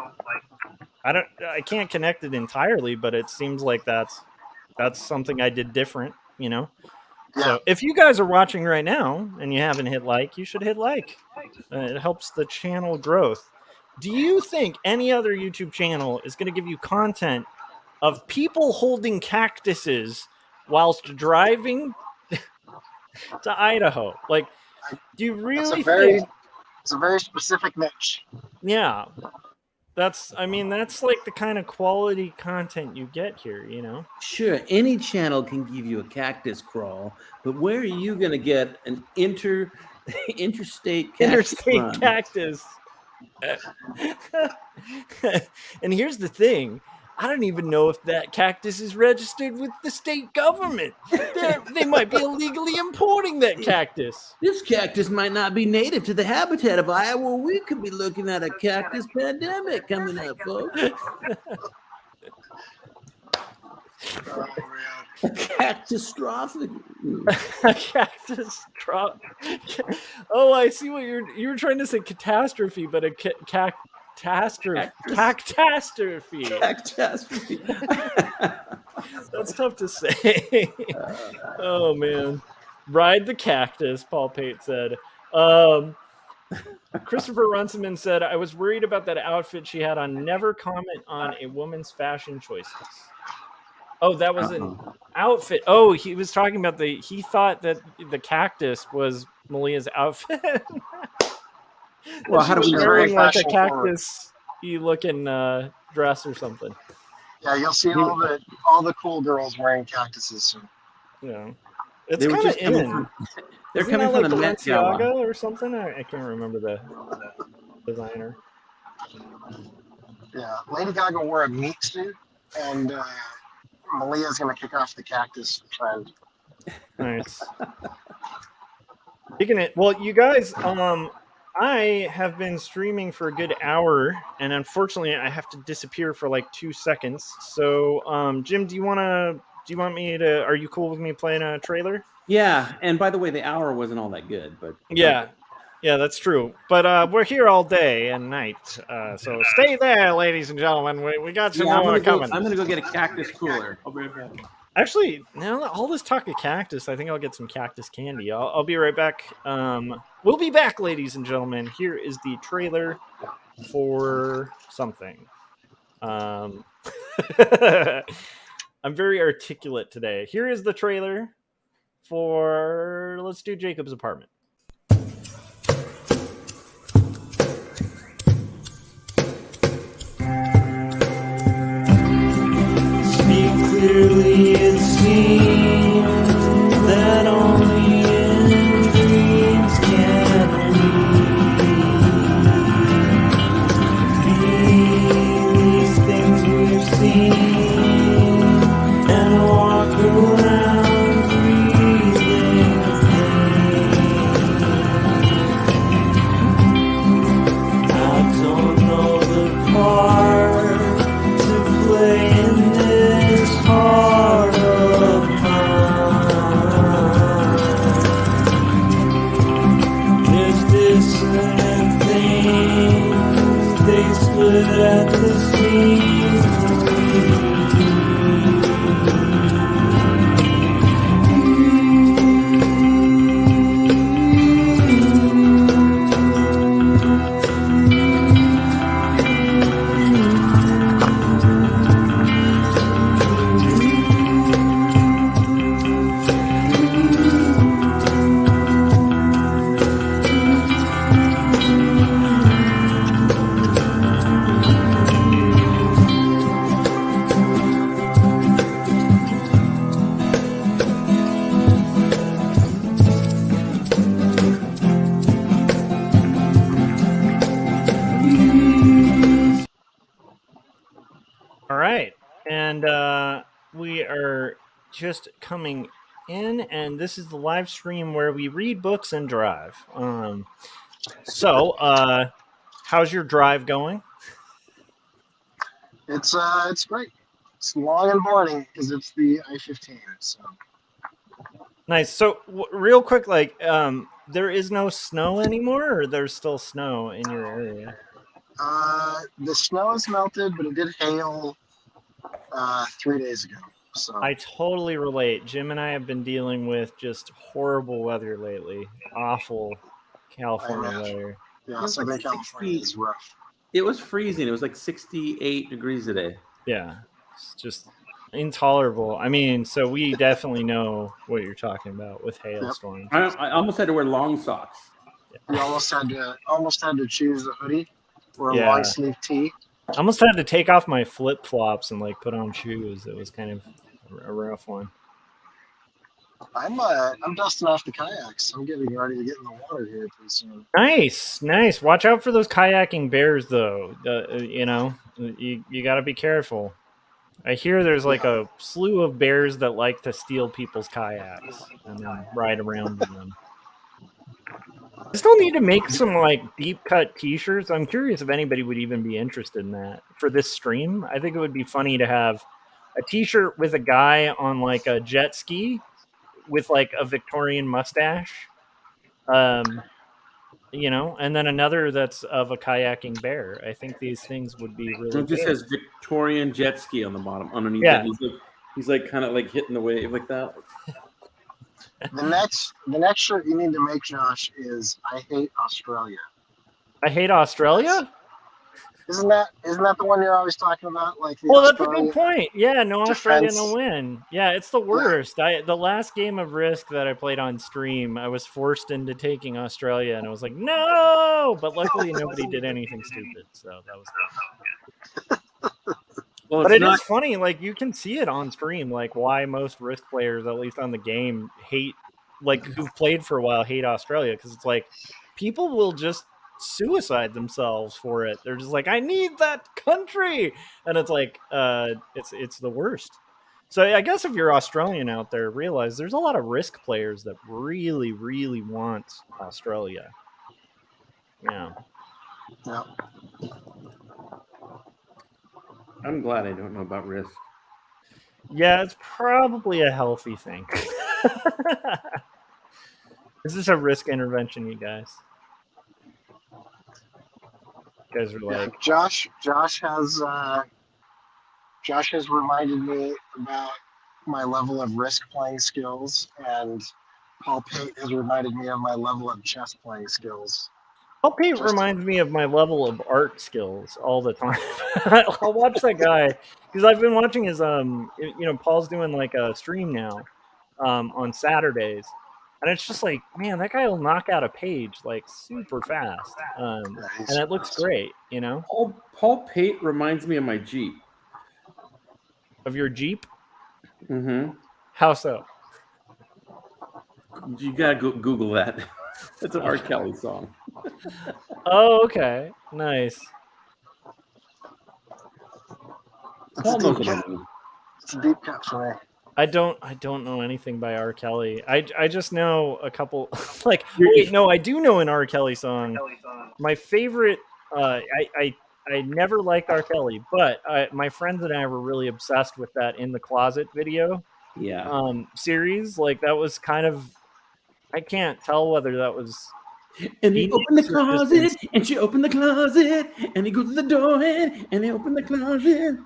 I can't connect it entirely, but it seems like that's something I did different, you know. Yeah. So if you guys are watching right now and you haven't hit like, you should hit like. It helps the channel growth. Do you think any other YouTube channel is going to give you content of people holding cactuses whilst driving to Idaho? Like, do you really think? It's a very specific niche. Yeah, that's like the kind of quality content you get here, you know. Sure, any channel can give you a cactus crawl, but where are you going to get an interstate run? Cactus? And here's the thing. I don't even know if that cactus is registered with the state government. They might be illegally importing that cactus. This cactus might not be native to the habitat of Iowa. We could be looking at a cactus pandemic coming up, folks. A cactus-trophic. A cactus drop. Oh, I see what you were trying to say catastrophe, but a catastrophe. That's tough to say. Oh man. Ride the cactus, Paul Pate said. Christopher Runciman said, I was worried about that outfit she had on. Never comment on a woman's fashion choices. Oh, that was an outfit. Oh, he was talking about he thought that the cactus was Malia's outfit. Well, how do we know? Wearing like a cactus-y looking dress or something. Yeah, you'll see all the cool girls wearing cactuses soon. Yeah, it's kind of in. They're Isn't coming that from like the Met Gala Balenciaga or something. I can't remember the designer. Yeah, Lady Gaga wore a meat suit, and Malia's gonna kick off the cactus trend. Nice. Speaking of, well, you guys, I have been streaming for a good hour, and unfortunately, I have to disappear for like 2 seconds. So, Jim, do you want me to? Are you cool with me playing a trailer? Yeah, and by the way, the hour wasn't all that good, but Yeah, that's true. But we're here all day and night, so stay there, ladies and gentlemen. We got some more coming. I'm gonna go get a cactus cooler. I'll be right back. Actually, now all this talk of cactus, I think I'll get some cactus candy. I'll be right back. We'll be back, ladies and gentlemen. Here is the trailer for something. I'm very articulate today. Here is the trailer for, let's do Jacob's apartment. clearly it seems that only in dreams can we be these things we've seen and walk around breathing pain. I don't know the part to play in this heart of mine. There's dissonant things, they split at the seams. All right, and we are just coming in, and this is the live stream where we read books and drive. So, how's your drive going? It's great. It's long and boring because it's the I-15. So Nice. So, real quick, like, there is no snow anymore, or there's still snow in your area? the snow is melted, but it did hail 3 days ago. So I totally relate. Jim and I have been dealing with just horrible weather lately. Awful California weather. yeah, Southern California is rough. It was freezing. It was like 68 degrees today. Yeah, it's just intolerable. I mean, so we definitely know what you're talking about with hailstorms. I almost had to wear long socks. We almost had to choose a hoodie or a Yeah. long sleeve tee. I almost had to take off my flip flops and like put on shoes. It was kind of a rough one. I'm dusting off the kayaks. I'm getting ready to get in the water here pretty soon. Nice. Watch out for those kayaking bears, though. You know, you got to be careful. I hear there's like a slew of bears that like to steal people's kayaks and then ride around in them. I still need to make some like deep cut t-shirts. I'm curious if anybody would even be interested in that for this stream. I think it would be funny to have a t-shirt with a guy on like a jet ski with like a Victorian mustache. You know, and then another that's of a kayaking bear. I think these things would be really It just good. says Victorian jet ski on the bottom underneath. Yeah. It. He's like kind of like hitting the wave like that. The next shirt you need to make, Josh, is I hate Australia. I hate Australia? Isn't that the one you're always talking about? Like the Well, that's a Australian good point. Yeah, no Australia, defense. no win. Yeah, it's the worst. The last game of Risk that I played on stream, I was forced into taking Australia, and I was like, no! But luckily, nobody did anything stupid, so that was good. Well, But it's it is funny, like, you can see it on stream, like, why most Risk players, at least on the game, hate, like, who've played for a while, hate Australia, because it's like, people will just suicide themselves for it. They're just like, I need that country, and it's like, it's the worst. So I guess if you're Australian out there, realize there's a lot of Risk players that really, really want Australia. Yeah. Yeah. I'm glad I don't know about Risk. Yeah, it's probably a healthy thing. Is this a Risk intervention, you guys? You guys are like, Josh has reminded me about my level of Risk playing skills, and Paul Pate has reminded me of my level of chess playing skills. Paul Pate reminds me of my level of art skills all the time. I'll watch that guy because I've been watching his Paul's doing like a stream now on Saturdays, and it's just like, man, that guy will knock out a page like super fast, and it looks great. You know, Paul Pate reminds me of my Jeep. of your Jeep. Mm-hmm. How so? You gotta Google that. It's an R. Kelly song. Oh, okay. Nice. It's Paul a knows deep what I cut. mean. It's a deep cut for me. I don't know anything by R. Kelly. I just know a couple. Like, You're- wait, no, I do know an R. Kelly song. My favorite. I never liked R. Kelly, but my friends and I were really obsessed with that In the Closet video Yeah. series. Like, that was kind of. I can't tell whether that was. And he Genius opened the or just closet, and she opened the closet, and he goes to the door, and he opened the closet.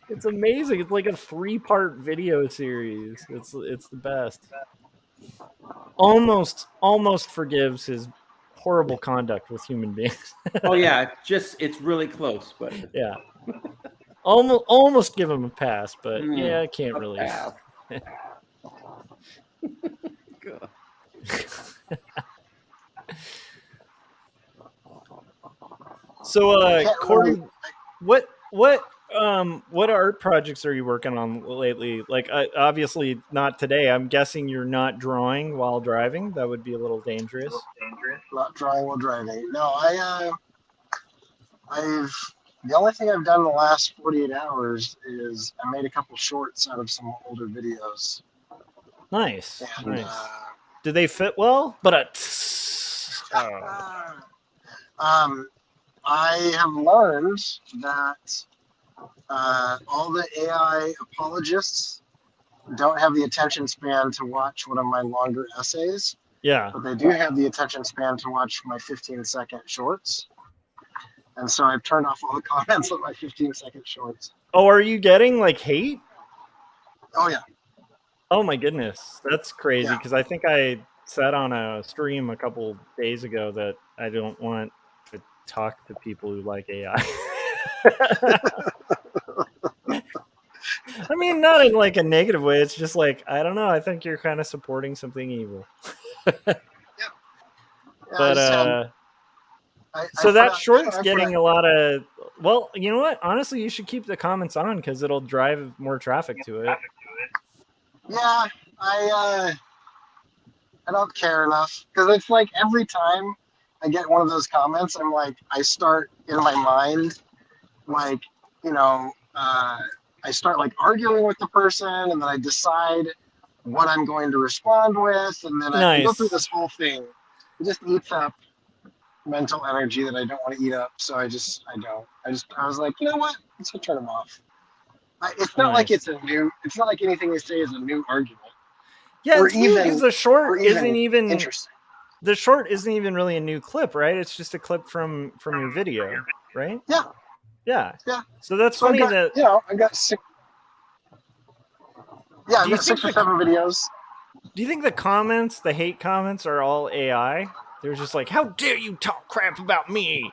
It's amazing. It's like a 3-part video series. It's the best. Almost forgives his horrible conduct with human beings. Oh yeah, it's really close, but Yeah. Almost give him a pass, but Mm, yeah, I can't a really. pass. God. So Can't Corey, really- what art projects are you working on lately? Like obviously not today. I'm guessing you're not drawing while driving. That would be a little dangerous. Not drawing while driving. No, the only thing I've done in the last 48 hours is I made a couple shorts out of some older videos. Nice. And, Nice. Do they fit well? But I have learned that all the AI apologists don't have the attention span to watch one of my longer essays, yeah. but they do have the attention span to watch my 15-second shorts. And so I've turned off all the comments on my 15-second shorts. Oh, are you getting like hate? Oh, yeah. Oh my goodness, that's crazy. Yeah. Because I think I said on a stream a couple days ago that I don't want to talk to people who like AI. I mean, not in like a negative way. It's just like, I don't know. I think you're kind of supporting something evil. Yeah, But so that short's getting a lot of. Well, you know what? Honestly, you should keep the comments on because it'll drive more traffic to it. Yeah, I don't care enough because it's like every time I get one of those comments, I'm like, I start in my mind, like, I start like arguing with the person, and then I decide what I'm going to respond with, and then I go Nice. through this whole thing. It just eats up mental energy that I don't want to eat up, so I was like, you know what? Let's turn them off. It's not like Nice. it's not like anything they say is a new argument. Yeah, Or it's weird even- because the short or even isn't even Interesting. the short isn't even really a new clip, right? It's just a clip from your video, right? Yeah. Yeah. Yeah. So that's So funny I that got, I got six. Yeah, I Do you got 6 or think 7 videos. do you think the comments, the hate comments, are all AI? They're just like, "How dare you talk crap about me?"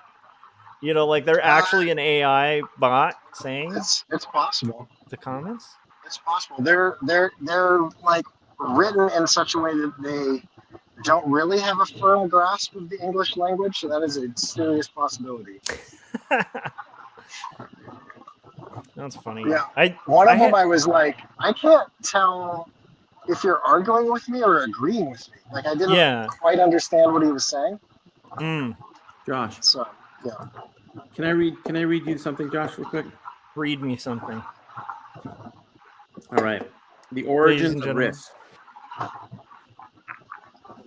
You know, like they're actually an AI bot saying It's possible. the comments. It's possible. They're like written in such a way that they don't really have a firm grasp of the English language, so that is a serious possibility. That's funny. Yeah. One of them, I was like, I can't tell if you're arguing with me or agreeing with me. Like I didn't quite understand what he was saying. Josh, So yeah. can I read you something, Josh, real quick? Read me something. All right. The origins of gentlemen. Risk.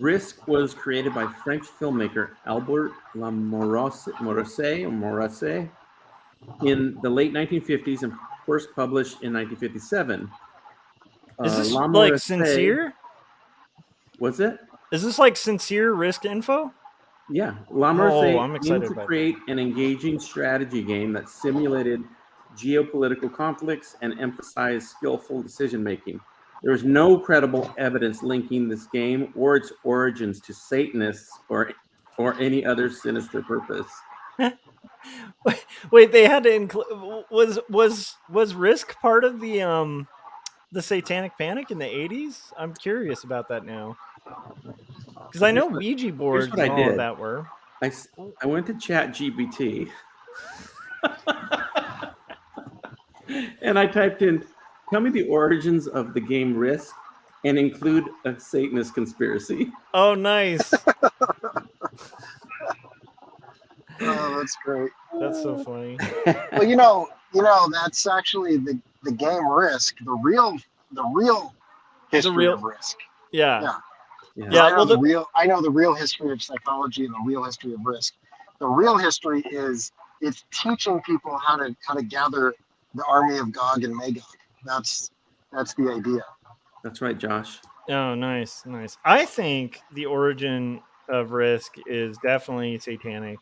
Risk was created by French filmmaker Albert Morasset in the late 1950s and first published in 1957. Is this La like Morasset- sincere? Was it? Is this like sincere Risk info? Yeah. La I'm Morasset excited aimed to about create an engaging strategy game that simulated geopolitical conflicts and emphasized skillful decision making. There is no credible evidence linking this game or its origins to Satanists or any other sinister purpose. Wait, they had to include. Was Risk part of the Satanic Panic in the 80s? I'm curious about that now. Because I know Ouija boards what I and all did. of that were. I went to ChatGPT and I typed in Tell me the origins of the game Risk, and include a Satanist conspiracy. Oh, nice. Oh, that's great. That's so funny. Well, that's actually the game Risk, the real history of Risk. Yeah. Yeah. I know the real history of psychology and the real history of Risk. The real history is it's teaching people how to gather the army of Gog and Magog. That's the idea. That's right, Josh. Oh, nice. I think the origin of Risk is definitely satanic,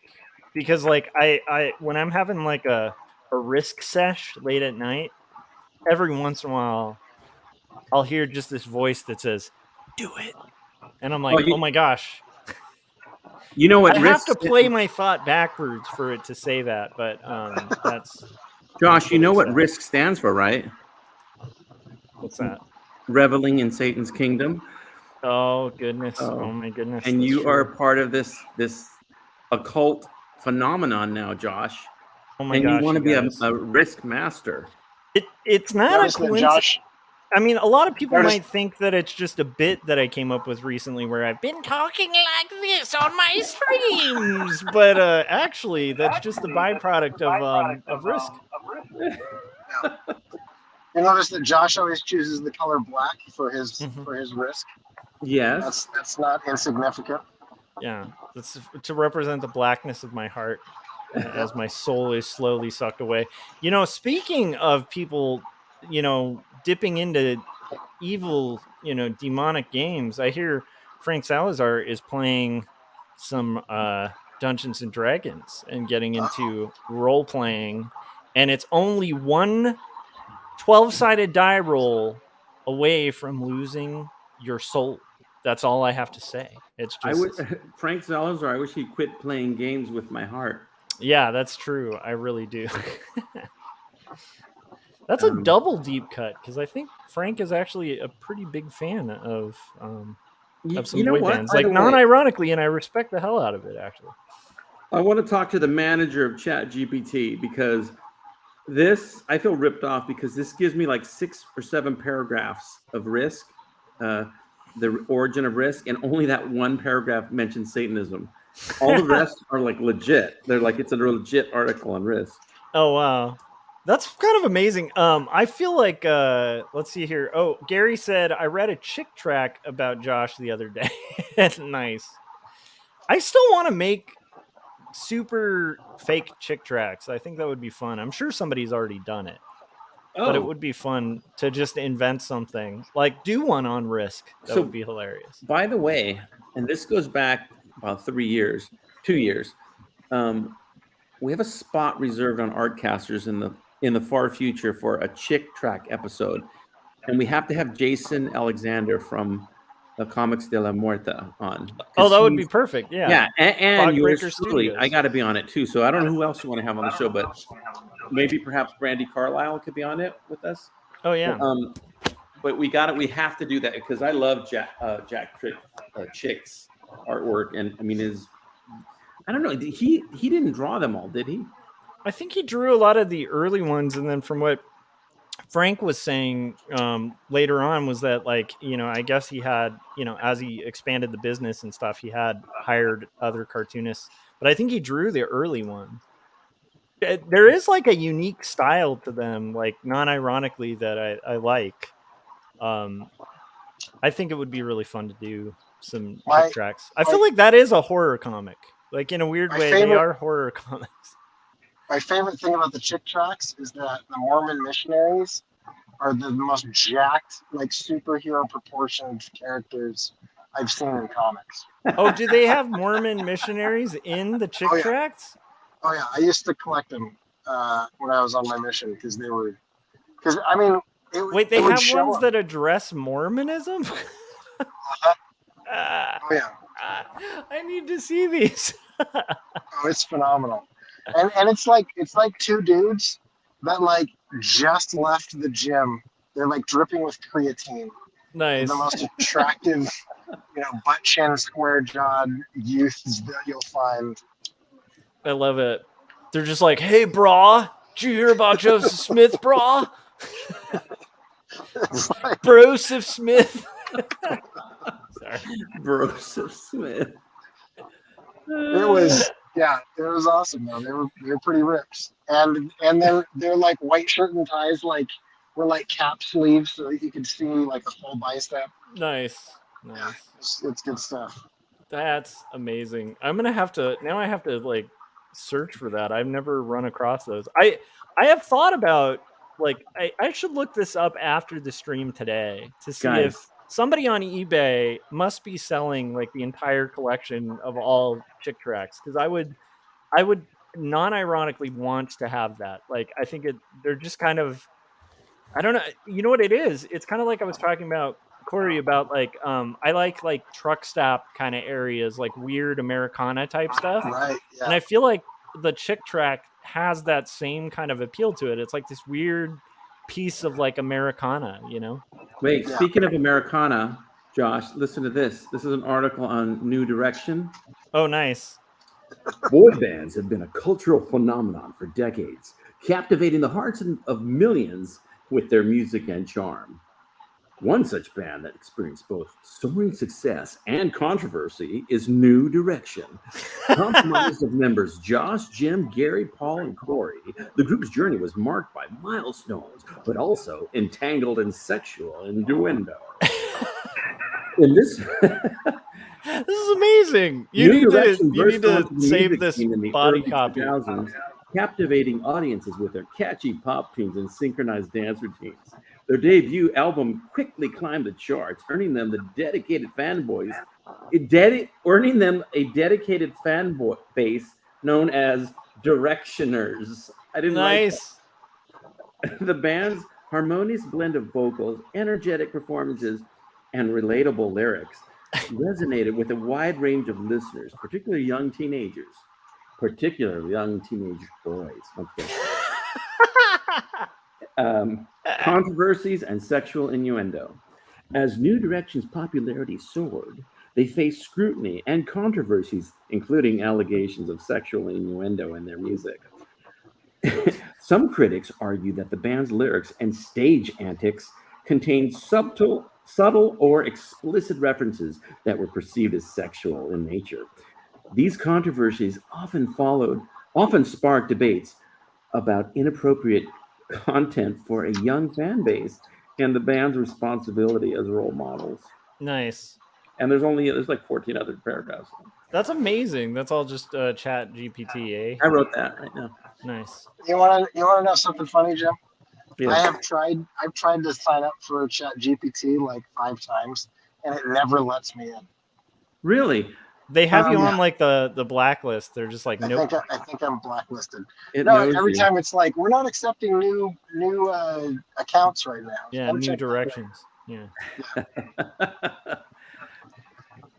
because like I when I'm having like a Risk sesh late at night, every once in a while I'll hear just this voice that says, "Do it," and I'm like, oh my gosh. You know what? I have to play my thought backwards for it to say that, but that's Josh. You know what Risk stands for, right? What's that? Reveling in Satan's kingdom. Oh goodness! Oh my goodness! And you are part of this occult phenomenon now, Josh. Oh my and gosh! You want to be a Risk master. It's not a coincidence. Josh, I mean, a lot of people might think that it's just a bit that I came up with recently where I've been talking like this on my streams, but actually, that's just the byproduct of Risk. Yeah. You notice that Josh always chooses the color black for his Risk. Yes, that's not insignificant. Yeah, that's to represent the blackness of my heart as my soul is slowly sucked away. Speaking of people, dipping into evil, demonic games, I hear Frank Salazar is playing some Dungeons and Dragons and getting into role playing, and it's only one 12-sided die roll away from losing your soul. That's all I have to say. It's just Frank Salazar, I wish he'd quit playing games with my heart. Yeah, that's true. I really do. That's a double deep cut, because I think Frank is actually a pretty big fan of some boy bands, like non-ironically, and I respect the hell out of it, actually. I want to talk to the manager of ChatGPT, because I feel ripped off, because this gives me like 6 or 7 paragraphs of Risk, the origin of Risk, and only that one paragraph mentions Satanism. All the rest are like legit. They're like, it's a legit article on Risk. Oh, wow. That's kind of amazing. I feel like, let's see here. Oh, Gary said, I read a chick track about Josh the other day. Nice. I still want to make super fake chick tracks. I think that would be fun. I'm sure somebody's already done it. But it would be fun to just invent something. Like, do one on Risk. That would be hilarious. By the way, and this goes back about 2 years. We have a spot reserved on Artcasters in the far future for a chick track episode, and we have to have Jason Alexander from the Comics de la Muerta on. Oh, that would be perfect. Yeah. And yours truly. I got to be on it too. So I don't know who else you want to have on the show, but maybe perhaps Brandy Carlisle could be on it with us. Oh yeah. But we have to do that, because I love Jack Chick's artwork, and I mean I don't know. He didn't draw them all, did he? I think he drew a lot of the early ones, and then from what Frank was saying later on was that, like, I guess he had, as he expanded the business and stuff, he had hired other cartoonists. But I think he drew the early one. There is like a unique style to them, like non-ironically, that I like. I think it would be really fun to do some chick tracks. I feel like that is a horror comic. Like, in a weird way, they are horror comics. My favorite thing about the chick tracks is that the Mormon missionaries are the most jacked, like superhero proportioned characters I've seen in comics. Oh, do they have Mormon missionaries in the chick tracks? Oh yeah, I used to collect them when I was on my mission, because they have ones that address Mormonism? Oh yeah. I need to see these. Oh, it's phenomenal. And it's like 2 dudes that like just left the gym. They're like dripping with creatine. Nice. They're the most attractive, butt chin, square jawed youths that you'll find. I love it. They're just like, hey, brah, did you hear about Joseph Smith, brah? It's like, Broseph Smith. Sorry. Broseph Smith. it was awesome though. They were pretty rips, and they're like white shirt and ties were like cap sleeves so that you could see like a full bicep. Nice. Yeah, it's good stuff. That's amazing. I have to like search for that. I've never run across those. I have thought about like I should look this up after the stream today to see Guys. if somebody on eBay must be selling like the entire collection of all Chick tracks, because I would non-ironically want to have that. Like I think they're just kind of, I don't know. You know what it is? It's kind of like I was talking about Corey about like I like truck stop kind of areas, like weird Americana type stuff. Right. Yeah. And I feel like the Chick track has that same kind of appeal to it. It's like this weird piece of like Americana, you know? Wait, Yeah. speaking of Americana, Josh, listen to this. This is an article on New Direction. Oh, nice. Boy bands have been a cultural phenomenon for decades, captivating the hearts of millions with their music and charm. One such band that experienced both soaring success and controversy is New Direction. Comprised of members Josh, Jim, Gary, Paul, and Corey, the group's journey was marked by milestones, but also entangled in sexual innuendo. In this, This is amazing. You New need Direction to burst onto the save music this scene in the body early copy. 2000s, captivating audiences with their catchy pop tunes and synchronized dance routines. Their debut album quickly climbed the charts, earning them a dedicated fan base known as Directioners. I didn't Nice. like that. The band's harmonious blend of vocals, energetic performances, and relatable lyrics resonated with a wide range of listeners, particularly young teenage boys. Controversies and sexual innuendo. As New Direction's popularity soared, they faced scrutiny and controversies, including allegations of sexual innuendo in their music. Some critics argue that the band's lyrics and stage antics contained subtle or explicit references that were perceived as sexual in nature. These controversies often sparked debates about inappropriate content for a young fan base and the band's responsibility as role models. Nice. And there's like 14 other paragraphs. That's amazing. That's all just Chat GPT, eh? I wrote that right now. Nice. You want to know something funny, Jim? Yeah. I've tried to sign up for Chat GPT like 5 times, and it never lets me in. Really? They have you Yeah. on like the blacklist. They're just like, nope. I think I'm blacklisted. It No, knows every you. time it's like, we're not accepting new accounts right now. Yeah, Come New check that out. Directions. Yeah.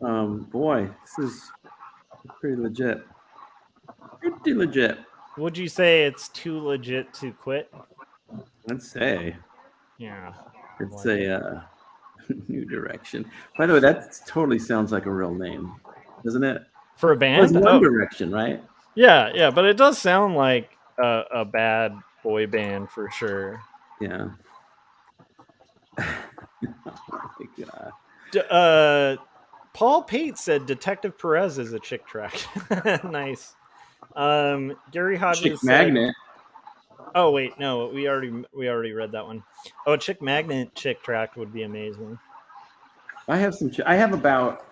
Boy, this is pretty legit. Pretty legit. Would you say it's too legit to quit? I'd say. Yeah. It's a New Direction. By the way, that totally sounds like a real name, doesn't it? For a It was band? One Oh, Direction, right? yeah, but it does sound like a bad boy band for sure. Yeah. Oh my God. Paul Pate said Detective Perez is a chick track. Nice. Gary Hodges Chick said, Magnet. oh wait, no, we already read that one. Oh, a Chick Magnet chick track would be amazing. I have I have about,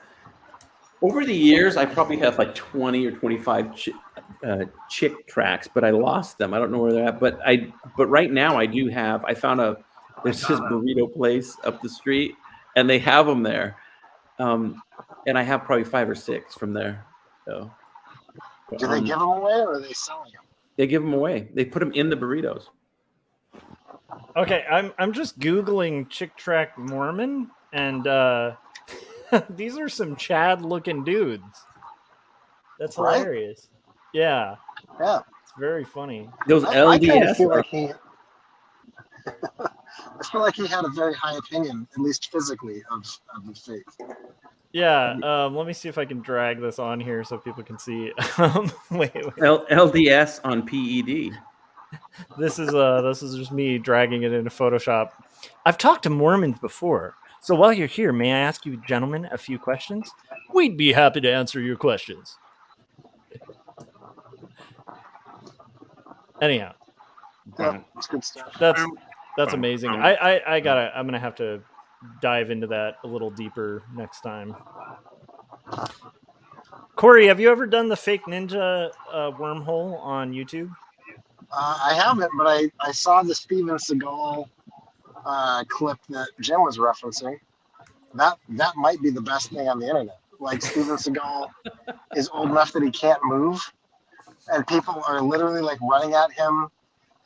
over the years, I probably have like 20 or 25 chick tracks, but I lost them. I don't know where they're at. But right now I do have. There's this burrito place up the street, and they have them there. And I have probably 5 or 6 from there. So, Do they give them away or are they selling them? They give them away. They put them in the burritos. Okay, I'm just Googling chick track Mormon, and these are some Chad looking dudes. That's Right? hilarious. Yeah, Yeah. it's very funny. Those I kind of LDS. feel like he. I feel like he had a very high opinion, at least physically, of the faith. Yeah, let me see if I can drag this on here so people can see. Wait. LDS on PED. This is just me dragging it into Photoshop. I've talked to Mormons before. So while you're here, may I ask you gentlemen a few questions? We'd be happy to answer your questions. Anyhow. Yeah, that's good stuff. That's amazing. I'm gonna have to dive into that a little deeper next time. Corey, have you ever done the fake ninja wormhole on YouTube? I haven't, but I saw the Steven Seagal clip that Jim was referencing. That might be the best thing on the internet. Like Steven Seagal is old enough that he can't move, and people are literally like running at him,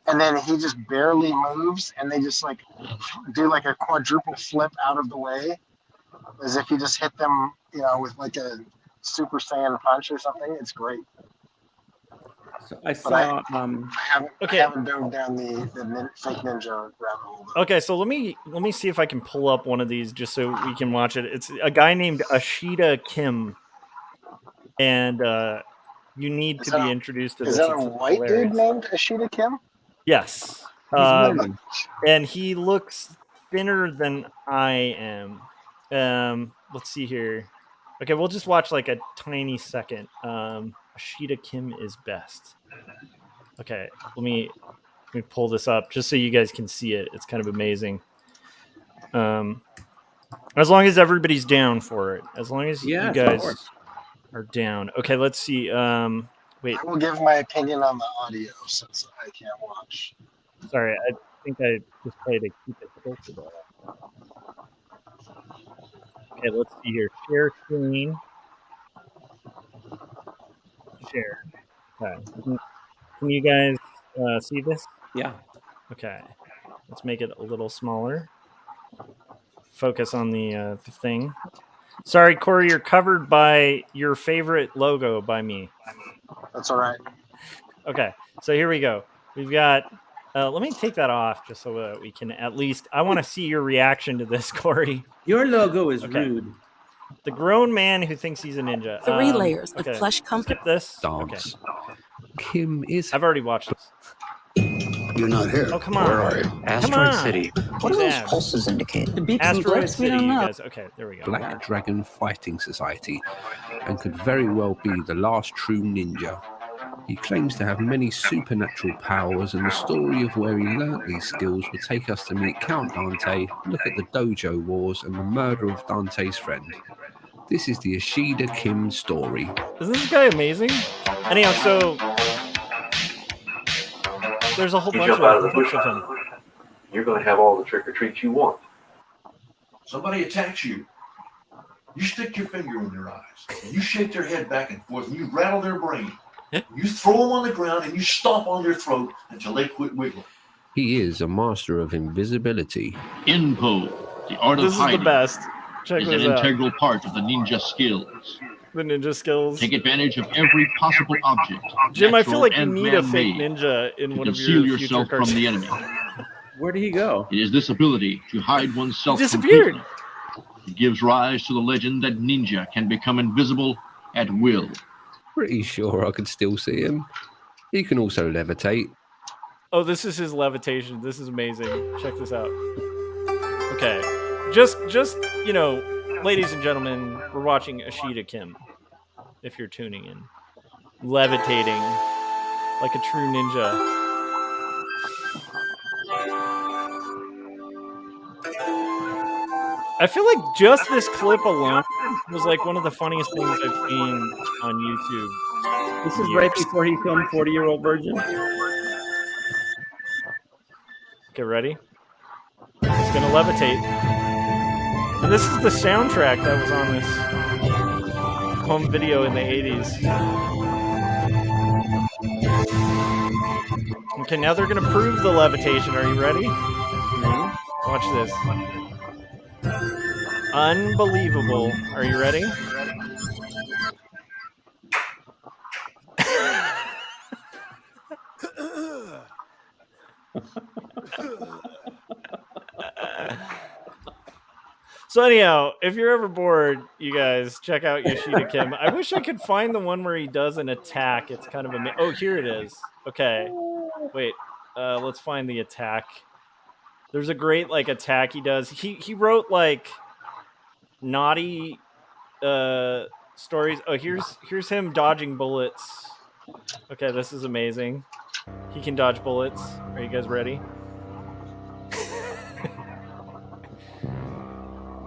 and then he just barely moves, and they just like do like a quadruple flip out of the way, as if he just hit them, with like a Super Saiyan punch or something. It's great. So I saw. I haven't dove down the fake ninja rabbit hole. Okay, so let me see if I can pull up one of these just so we can watch it. It's a guy named Ashita Kim, and you need to be introduced to this. Is that a white dude named Ashita Kim? Yes, and he looks thinner than I am. Let's see here. Okay, we'll just watch like a tiny second. Ashita Kim is best. Okay, let me pull this up just so you guys can see it. It's kind of amazing. As long as everybody's down for it. As long as you guys are down. Okay, let's see. Wait. I will give my opinion on the audio since I can't watch. Sorry, I think I just played to keep it close to that. Okay, let's see here. Share screen. Share. Okay. Can you guys see this? Yeah. Okay. Let's make it a little smaller. Focus on the thing. Sorry, Corey, you're covered by your favorite logo by me. That's all right. Okay, so here we go. We've got. Let me take that off just so that we can at least. I want to see your reaction to this, Corey. Your logo is rude. The grown man who thinks he's a ninja. 3 layers of plush comfort. Skip this. Dance. Kim is. I've already watched this. You're not here. Oh, come on. Where are you? Asteroid City. What do those pulses indicate? The beeps and Asteroid blips, we City, don't you know. guys. Okay, there we go. Black Dragon Fighting Society, and could very well be the last true ninja. He claims to have many supernatural powers, and the story of where he learnt these skills will take us to meet Count Dante, look at the Dojo Wars, and the murder of Dante's friend. This is the Ashita Kim story. Isn't this guy amazing? Anyhow, so there's a whole bunch of clips of him. You're going to have all the trick-or-treats you want. Somebody attacks you. You stick your finger in their eyes, and you shake their head back and forth, and you rattle their brain. You throw them on the ground, and you stomp on their throat until they quit wiggling. He is a master of invisibility. Inpo, the art of This is hiding, the best. Check is this an out. integral part of the ninja skills. The ninja skills. Take advantage of every possible object. Jim, I feel like you natural need a and fake man-made, ninja in to one of conceal your future yourself from cartoons. the enemy. Where did he go? It is this ability to hide oneself He disappeared. completely. It gives rise to the legend that ninja can become invisible at will. Pretty sure I can still see him. He can also levitate. Oh, this is his levitation. This is amazing. Check this out. Okay. Just ladies and gentlemen, we're watching Ashita Kim. If you're tuning in. Levitating like a true ninja. I feel like just this clip alone was like one of the funniest things I've seen on YouTube. This is right before he filmed 40-Year-Old Virgin. Okay, ready? It's gonna levitate. And this is the soundtrack that was on this home video in the 80s. Okay, now they're gonna prove the levitation. Are you ready? Watch this. Unbelievable. Are you ready? So anyhow, if you're ever bored, you guys check out Ashita Kim. I wish I could find the one where he does an attack. It's kind of amazing. Oh, here it is. Okay, wait. Let's find the attack. There's a great like attack he does. He wrote like naughty stories. Oh, here's him dodging bullets. Okay, this is amazing. He can dodge bullets. Are you guys ready?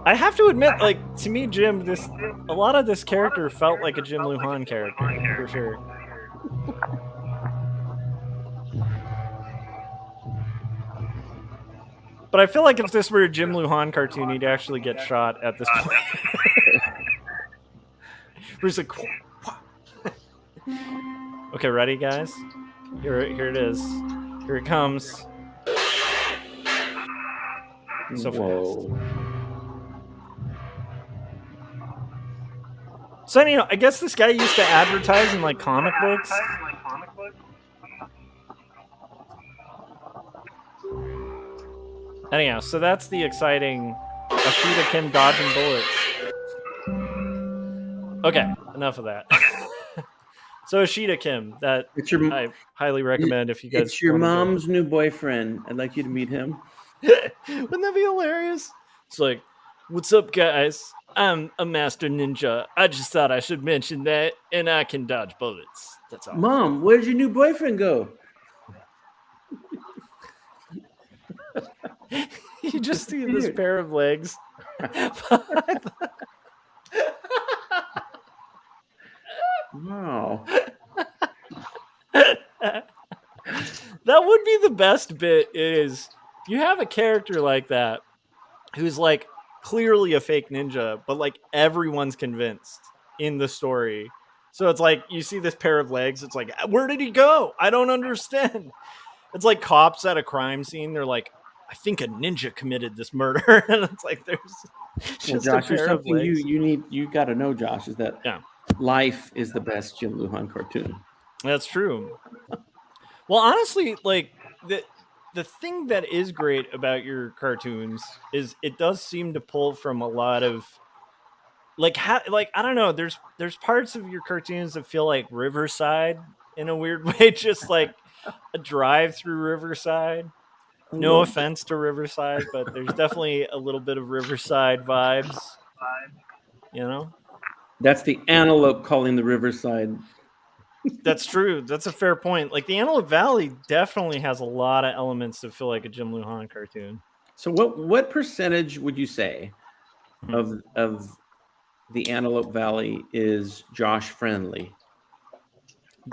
I have to admit, like, to me, Jim, a lot of this character felt like a Jim Luhan character, for sure. But I feel like if this were a Jim Luhan cartoon, he'd actually get shot at this point. Where's like, okay, ready, guys? Here it is. Here it comes. So fast. So anyhow, I guess this guy used to advertise in like comic books. Anyhow, so that's the exciting Ashita Kim dodging bullets. Okay, enough of that. So Ashita Kim, that I highly recommend if you guys. It's your mom's new boyfriend. I'd like you to meet him. Wouldn't that be hilarious? It's like, what's up, guys? I'm a master ninja. I just thought I should mention that, and I can dodge bullets. That's all. Mom, where'd your new boyfriend go? You just see this pair of legs. Wow. That would be the best bit, is you have a character like that who's like clearly a fake ninja, but like everyone's convinced in the story. So it's like you see this pair of legs, it's like, where did he go? I don't understand. It's like cops at a crime scene, they're like, I think a ninja committed this murder. And it's like there's just Josh, a pair of something legs. you got to know, Josh, is that life is the best Jim Luhan cartoon. That's true. Well, honestly, like the thing that is great about your cartoons is it does seem to pull from a lot of like I don't know, there's parts of your cartoons that feel like Riverside in a weird way, just like a drive through Riverside. No offense to Riverside, but there's definitely a little bit of Riverside vibes. You know? That's the antelope calling the Riverside. That's true. That's a fair point. Like the Antelope Valley definitely has a lot of elements that feel like a Jim Luhan cartoon. So what percentage would you say of the Antelope Valley is Josh friendly?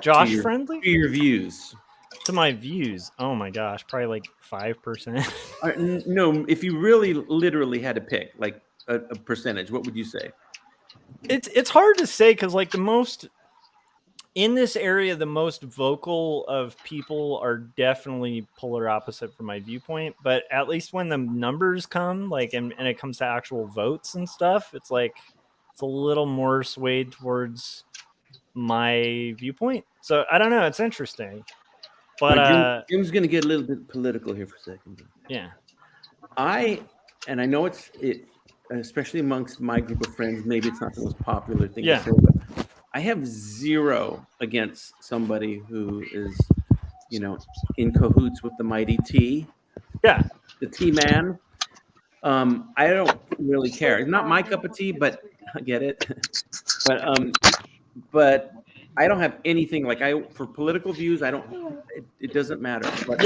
Josh friendly? To your views. To my views. Oh my gosh, probably like 5%. No, if you really literally had to pick like a percentage, what would you say? It's hard to say because like the most in this area, the most vocal of people are definitely polar opposite from my viewpoint. But at least when the numbers come, like and it comes to actual votes and stuff, it's like it's a little more swayed towards my viewpoint. So I don't know. It's interesting. But Jim's going to get a little bit political here for a second. Yeah. I know it, especially amongst my group of friends, maybe it's not the most popular thing to say, but I have zero against somebody who is, in cahoots with the mighty T. Yeah. The T-man. I don't really care. It's not my cup of tea, but I get it. But I don't have anything for political views. It doesn't matter. But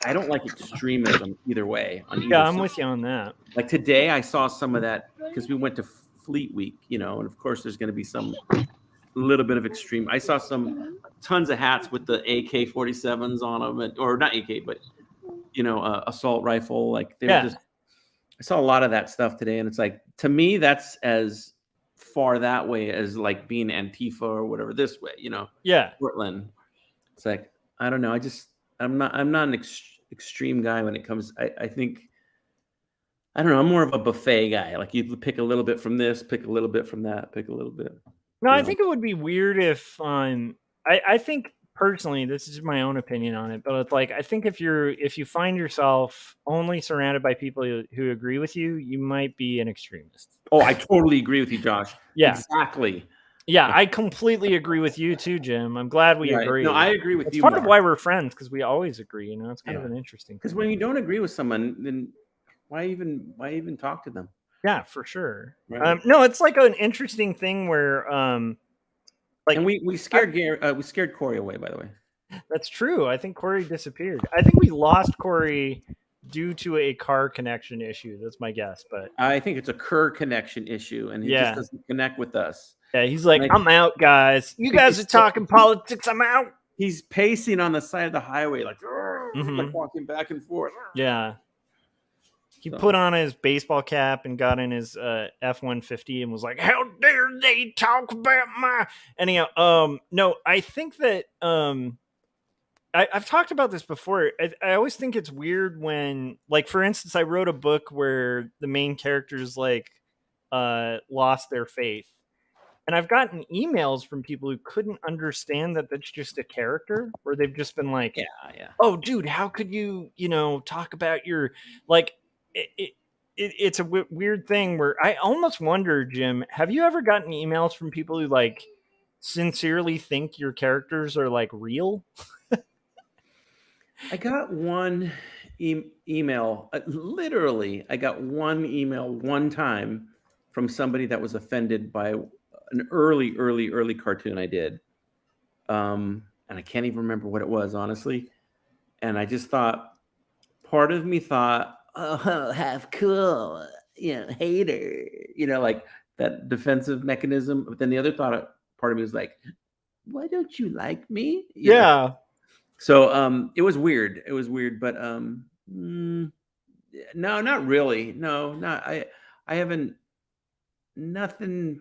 I don't like extremism either way. I'm with you on that. Like today, I saw some of that because we went to Fleet Week, and of course, there's going to be some little bit of extreme. I saw tons of hats with the AK-47s on them, or not AK, but assault rifle. Like I saw a lot of that stuff today, and it's like to me, that's as far that way as like being Antifa or whatever this way, Portland. It's like I don't know. I'm not an extreme guy when it comes. I think I don't know. I'm more of a buffet guy. Like you pick a little bit from this, pick a little bit from that, pick a little bit. No, I think it would be weird if I think personally, this is my own opinion on it, but it's like I think if you find yourself only surrounded by people who agree with you, you might be an extremist. Oh, I totally agree with you, Josh. Yeah, exactly. Yeah, I completely agree with you too, Jim. I'm glad we Right. agree. No, I agree with it's you, part of Mark. why we're friends, because we always agree. You know, it's kind of Yeah. an interesting Because thing. when you don't agree with someone, then why even talk to them? Yeah, for sure. Right. No, it's like an interesting thing where like, and we scared we scared Corey away, by the way. That's true. I think Corey disappeared. I think we lost Corey due to a car connection issue. That's my guess, but I think it's a Kerr connection issue, and he just doesn't connect with us. Yeah, he's like, I'm out, guys. You guys are talking politics. I'm out. He's pacing on the side of the highway, like walking back and forth. Yeah. He put on his baseball cap and got in his F-150 and was like, how dare they talk about my... Anyhow, no, I think that... I've talked about this before. I always think it's weird when, like, for instance, I wrote a book where the main characters, like, lost their faith. And I've gotten emails from people who couldn't understand that that's just a character, where they've just been like, oh, dude, how could you, talk about your, like, it's a weird thing where I almost wonder, Jim, have you ever gotten emails from people who, like, sincerely think your characters are, like, real? I got one email, literally, I got one email one time from somebody that was offended by an early cartoon I did. And I can't even remember what it was, honestly. And I just thought, part of me thought, oh, half cool, hater, like that defensive mechanism. But then the other part of me was like, why don't you like me? Yeah. So it was weird. It was weird, but no, not really. No, not I haven't. Nothing.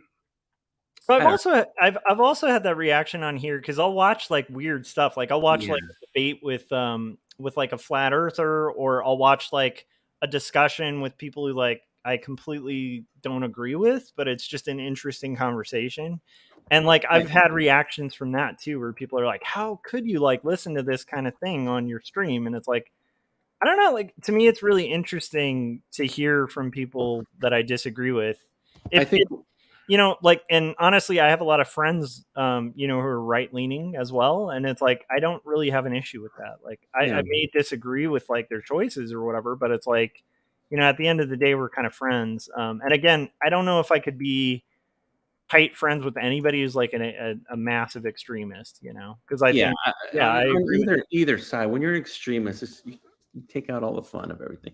But I've also had that reaction on here because I'll watch like weird stuff. Like I'll watch like a debate with like a flat earther, or I'll watch like a discussion with people who like I completely don't agree with, but it's just an interesting conversation. And like I've had reactions from that too, where people are like, how could you like listen to this kind of thing on your stream? And it's like, I don't know, like to me it's really interesting to hear from people that I disagree with. I think like, and honestly, I have a lot of friends, who are right leaning as well. And it's like, I don't really have an issue with that. Like I may disagree with like their choices or whatever, but it's like, at the end of the day, we're kind of friends. And again, I don't know if I could be tight friends with anybody who's like a massive extremist, because I think, I agree on either side. When you're an extremist, you take out all the fun of everything.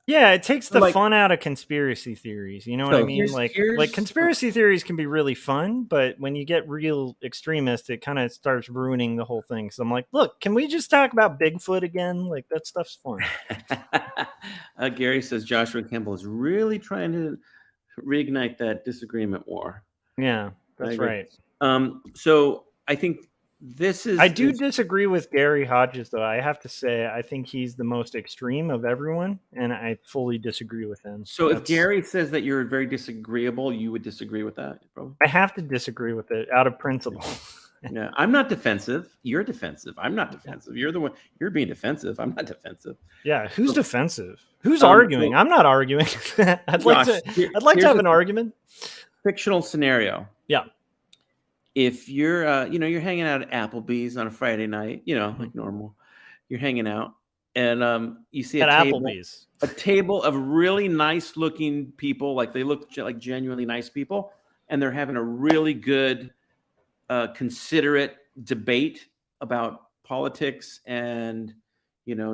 It takes the fun out of conspiracy theories. You know what I mean? Like conspiracy theories can be really fun, but when you get real extremist, it kind of starts ruining the whole thing. So I'm like, look, can we just talk about Bigfoot again? Like that stuff's fun. Gary says Joshua Kemble is really trying to reignite that disagreement war. Yeah, that's right. So I think I do disagree with Gary Hodges, though. I have to say, I think he's the most extreme of everyone, and I fully disagree with him. So if Gary says that you're very disagreeable, you would disagree with that, probably? I have to disagree with it out of principle. Yeah, I'm not defensive. You're defensive. I'm not defensive. You're the one. You're being defensive. I'm not defensive. Yeah, who's defensive? Who's arguing? I'm not arguing. I'd like to have an argument. Fictional scenario. Yeah. If you're, you're hanging out at Applebee's on a Friday night, like normal, you're hanging out, and you see a table of really nice looking people, like they look like genuinely nice people, and they're having a really good, considerate debate about politics and,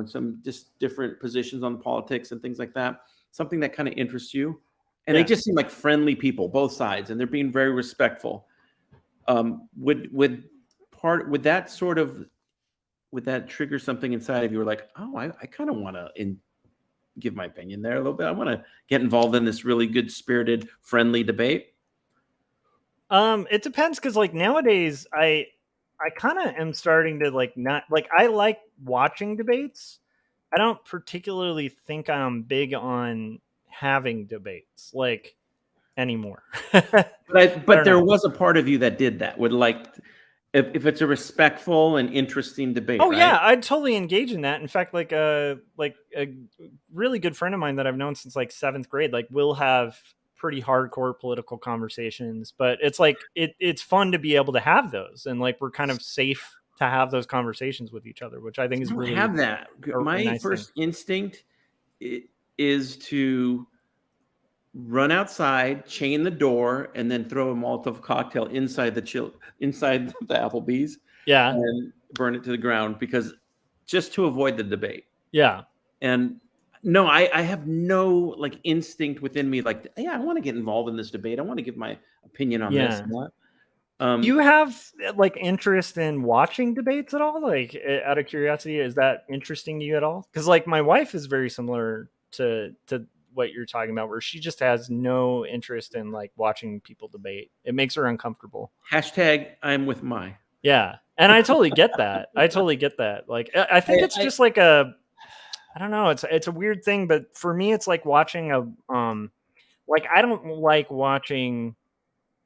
some just different positions on politics and things like that. Something that kind of interests you, and they just seem like friendly people, both sides, and they're being very respectful. Would that trigger something inside of you? Like, oh, I kind of want to give my opinion there a little bit. I want to get involved in this really good spirited, friendly debate. It depends, because like nowadays I kind of am starting to like not like I like watching debates. I don't particularly think I'm big on having debates like anymore. But there was a part of you that did that, would like if it's a respectful and interesting debate. Oh, right? Yeah, I'd totally engage in that. In fact, like a really good friend of mine that I've known since like 7th grade, like we'll have pretty hardcore political conversations, but it's like it's fun to be able to have those, and like we're kind of safe to have those conversations with each other, which I think is really have that. My nice first instinct is to run outside, chain the door, and then throw a Molotov cocktail inside the Applebee's. Yeah, and burn it to the ground, because just to avoid the debate. Yeah, and no, I have no like instinct within me like, yeah, I want to get involved in this debate. I want to give my opinion on this. Do you have like interest in watching debates at all? Like, out of curiosity, is that interesting to you at all? Because like my wife is very similar to what you're talking about, where she just has no interest in like watching people debate. It makes her uncomfortable. Hashtag I'm with my. Yeah, and I totally get that. I totally get that. Like, I think it's just like I don't know. It's a weird thing, but for me, it's like watching a like I don't like watching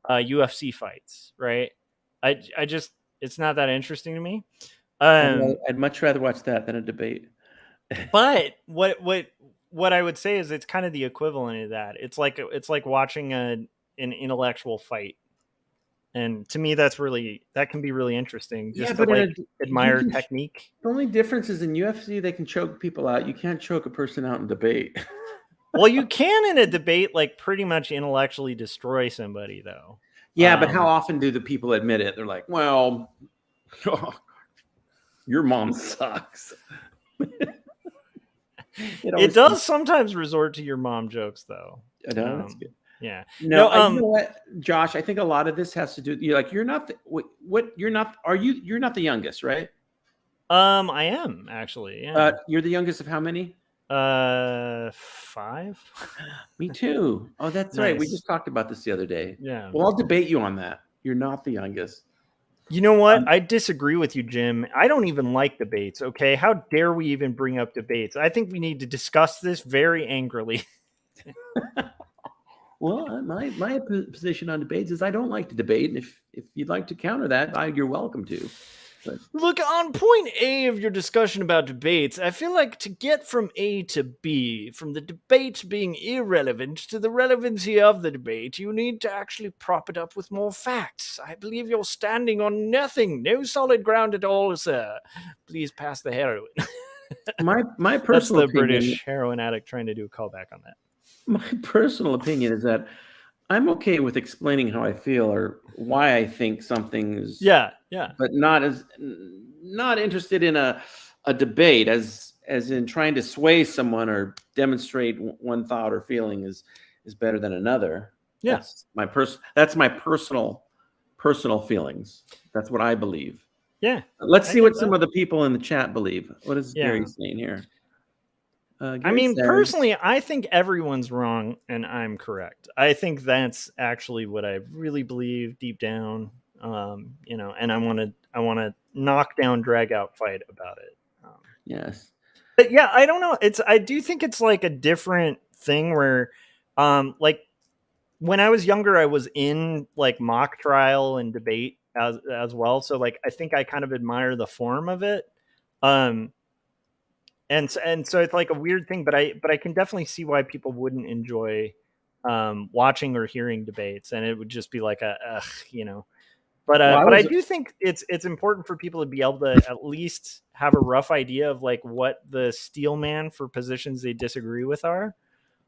UFC fights, right? I just, it's not that interesting to me. I'd much rather watch that than a debate. But what I would say is it's kind of the equivalent of that. It's like watching an intellectual fight. And to me, that can be really interesting. Just to like admire technique. The only difference is in UFC, they can choke people out. You can't choke a person out in debate. Well, you can in a debate, like pretty much intellectually destroy somebody, though. Yeah, but how often do the people admit it? They're like, "Well, your mom sucks." It does sometimes resort to your mom jokes, though. That's good. Yeah. No, you know what, Josh? I think a lot of this has to do. You're not. You're not. Are you? You're not the youngest, right? I am actually. Yeah. You're the youngest of how many? 5. Me too. Oh, that's right. We just talked about this the other day. Yeah. Well, I'll debate you on that. You're not the youngest. You know what? I disagree with you, Jim. I don't even like debates. Okay, how dare we even bring up debates? I think we need to discuss this very angrily. Well, my position on debates is I don't like to debate, and if you'd like to counter that, you're welcome to. But. Look, on point A of your discussion about debates, I feel like to get from A to B, from the debate being irrelevant to the relevancy of the debate, you need to actually prop it up with more facts. I believe you're standing on nothing, no solid ground at all, sir. Please pass the heroin. My personal That's the opinion, British heroin addict trying to do a callback on that. My personal opinion is that I'm okay with explaining how I feel or why I think something's but not interested in a debate as in trying to sway someone or demonstrate one thought or feeling is better than another. Yes, that's my personal feelings. That's what I believe. Yeah. Let's see what some of the people in the chat believe. What is Gary saying here? I mean, personally, I think everyone's wrong and I'm correct. I think that's actually what I really believe deep down. And I want to knock down, drag out fight about it. Yes. But yeah, I don't know. I do think it's like a different thing where, like when I was younger, I was in like mock trial and debate as well. So like, I think I kind of admire the form of it. And so it's like a weird thing, but I can definitely see why people wouldn't enjoy watching or hearing debates, and it would just be like But I do think it's important for people to be able to at least have a rough idea of like what the steel man for positions they disagree with are.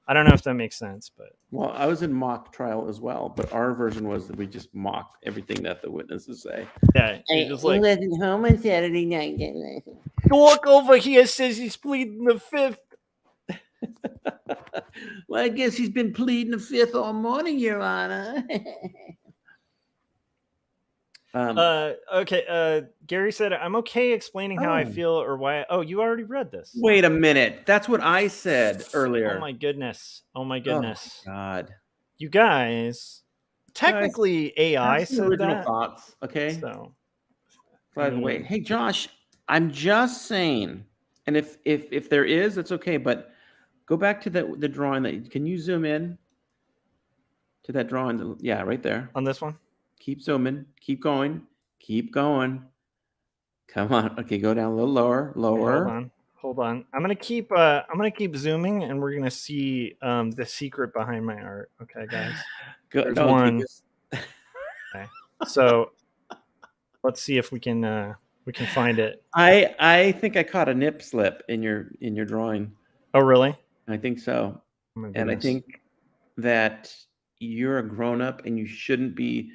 I don't know if that makes sense, but I was in mock trial as well, but our version was that we just mock everything that the witnesses say. Yeah, just like home on Saturday night. Dork over here says he's pleading the fifth. Well, I guess he's been pleading the fifth all morning, Your Honor. Okay. Gary said, I'm okay explaining how I feel or why. Oh, you already read this. Wait a minute. That's what I said earlier. Oh my goodness. Oh my goodness. Oh, God. You guys, technically AI said original that. Thoughts. Okay. So, by the way, hey Josh, I'm just saying, and if there is, it's okay. But go back to the drawing. Can you zoom in to that drawing? Yeah, right there on this one. Keep zooming. Keep going. Keep going. Come on. Okay, go down a little lower. Okay, Hold on. I'm gonna keep zooming, and we're gonna see the secret behind my art. Okay, guys. There's one. Okay. So let's see if we can find it. I think I caught a nip slip in your drawing. Oh, really? I think so. Oh, and I think that you're a grown up and you shouldn't be.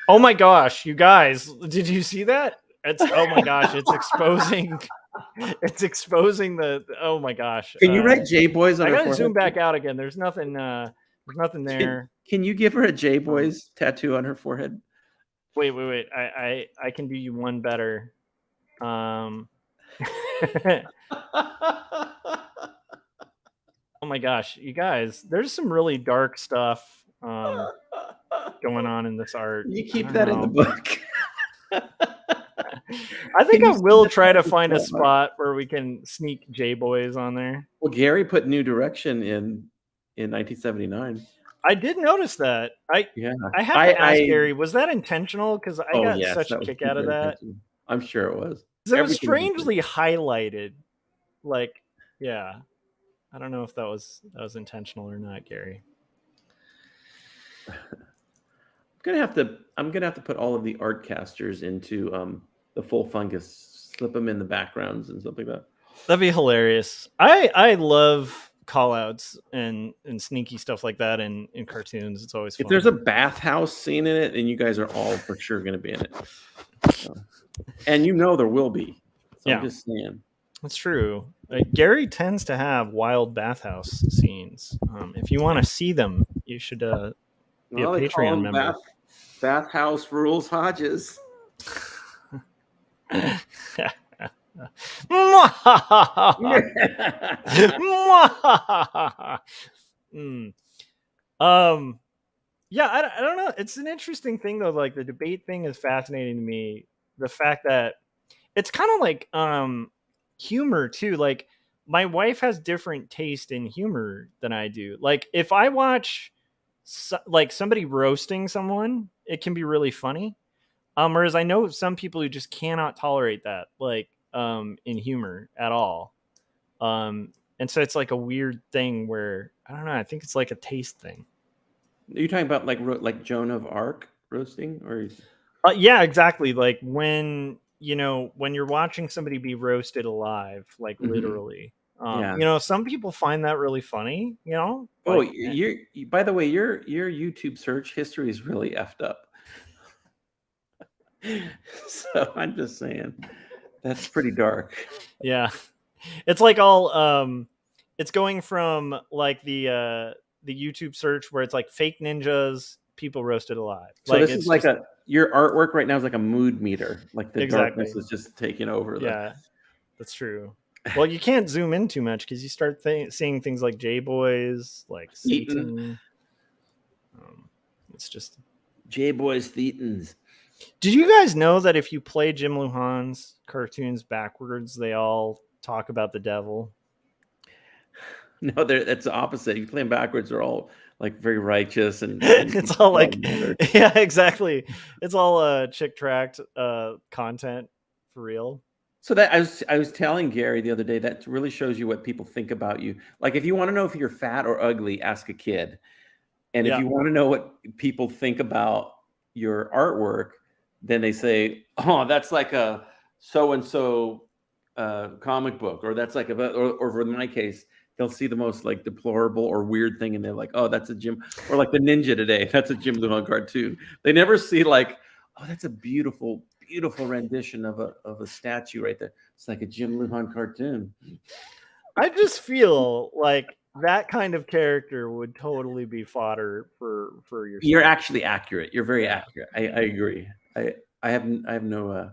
Oh my gosh, you guys, did you see that? Oh my gosh, it's exposing. It's exposing the. Oh my gosh. Can you write J Boys on I her gotta forehead? zoom back out again. There's nothing. There's nothing there. Can you give her a J Boys tattoo on her forehead? Wait. I can do you one better. Oh my gosh, you guys, there's some really dark stuff going on in this art. You keep that in the book. I think I will try to find a spot where we can sneak J Boys on there. Well, Gary put New Direction in 1979. I did notice that. I have to ask Gary, was that intentional? Because I got such a kick out of that. I'm sure it was. It was strangely highlighted. Like, yeah. I don't know if that was intentional or not, Gary. I'm gonna have to put all of the art casters into the full fungus, slip them in the backgrounds and stuff like that. That'd be hilarious. I love call outs and sneaky stuff like that in cartoons. It's always fun. If there's a bathhouse scene in it, then you guys are all for sure gonna be in it. So. And there will be. So I'm just saying. That's true. Gary tends to have wild bathhouse scenes. If you want to see them, you should be a Patreon member. Bathhouse rules Hodges. Yeah, I don't know. It's an interesting thing though. Like the debate thing is fascinating to me. The fact that it's kind of like humor too. Like my wife has different taste in humor than I do. Like if I watch like somebody roasting someone, it can be really funny. Whereas I know some people who just cannot tolerate that, like in humor at all. And so it's like a weird thing where I don't know. I think it's like a taste thing. Are you talking about like Joan of Arc roasting, or? Yeah, exactly. Like when you're watching somebody be roasted alive, like literally. Some people find that really funny. Oh, by the way, your YouTube search history is really effed up. So I'm just saying, that's pretty dark. Yeah, it's like all. It's going from like the YouTube search where it's like fake ninjas, people roasted alive. So this is like your artwork right now is like a mood meter. Like the darkness is just taking over. Yeah, that's true. Well, you can't zoom in too much because you start seeing things like J Boys, like Satan. It's just J Boys Thetans. Did you guys know that if you play Jim Lujan's cartoons backwards, they all talk about the devil? No, that's the opposite. You play them backwards, they're all like very righteous and it's all like yeah, exactly. It's all chick tracked content for real. So that I was telling Gary the other day, that really shows you what people think about you. Like if you want to know if you're fat or ugly, ask a kid. And if you want to know what people think about your artwork, then they say, "Oh, that's like a so-and-so comic book," or that's like or in my case, they'll see the most like deplorable or weird thing, and they're like, "Oh, that's a Jim," or like the ninja today, that's a Jim Lujan cartoon. They never see like, "Oh, that's a beautiful rendition of a statue right there." It's like a Jim Lujan cartoon. I just feel like that kind of character would totally be fodder for your. You're actually accurate. You're very accurate. I agree. I have no.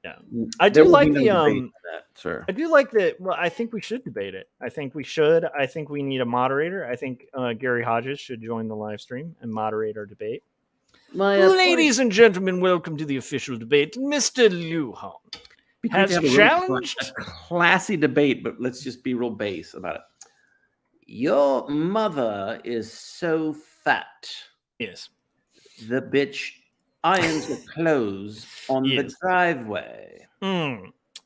Yeah, I do like the sir. I do like that. Well, I think we should debate it. I think we should. I think we need a moderator. I think Gary Hodges should join the live stream and moderate our debate. Ladies and gentlemen, welcome to the official debate. Mr. Lujan has challenged a classy debate, but let's just be real base about it. Your mother is so fat. Yes. The bitch irons her clothes on the driveway.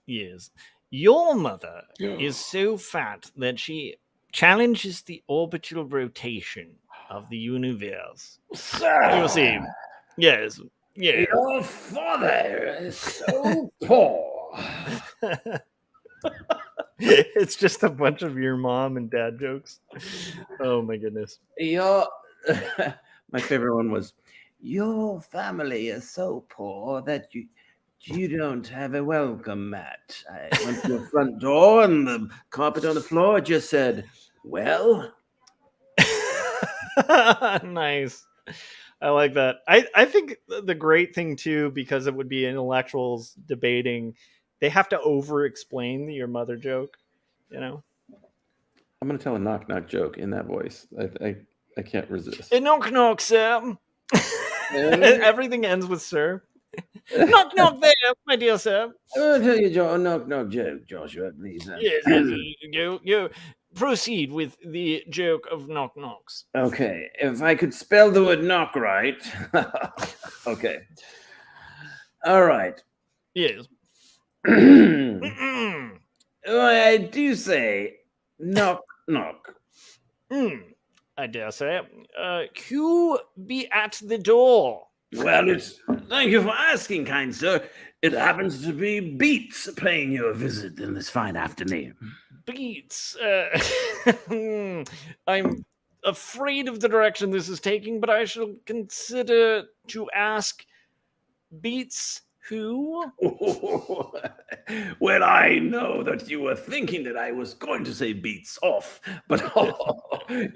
Yes. Your mother is so fat that she challenges the orbital rotation of the universe. You see, yes. Your father is so poor. It's just a bunch of your mom and dad jokes. Oh my goodness. My favorite one was, your family is so poor that you don't have a welcome mat. I went to the front door and the carpet on the floor just said, well. Nice. I like that. I think the great thing too, because it would be intellectuals debating, they have to over explain your mother joke, you know. I'm gonna tell a knock knock joke in that voice. I can't resist. A knock knock, sir. Everything ends with sir. Knock knock there, my dear sir. I'm gonna tell you a knock knock joke, Joshua, please. Yes, you proceed with the joke of knock knocks. Okay, if I could spell the word knock right. Okay. All right. Yes. I do say knock knock. I dare say. Who be at the door? Well, thank you for asking, kind sir. It happens to be Beats paying you a visit in this fine afternoon. Beats. I'm afraid of the direction this is taking, but I shall consider to ask Beats who? Well, I know that you were thinking that I was going to say Beats off, but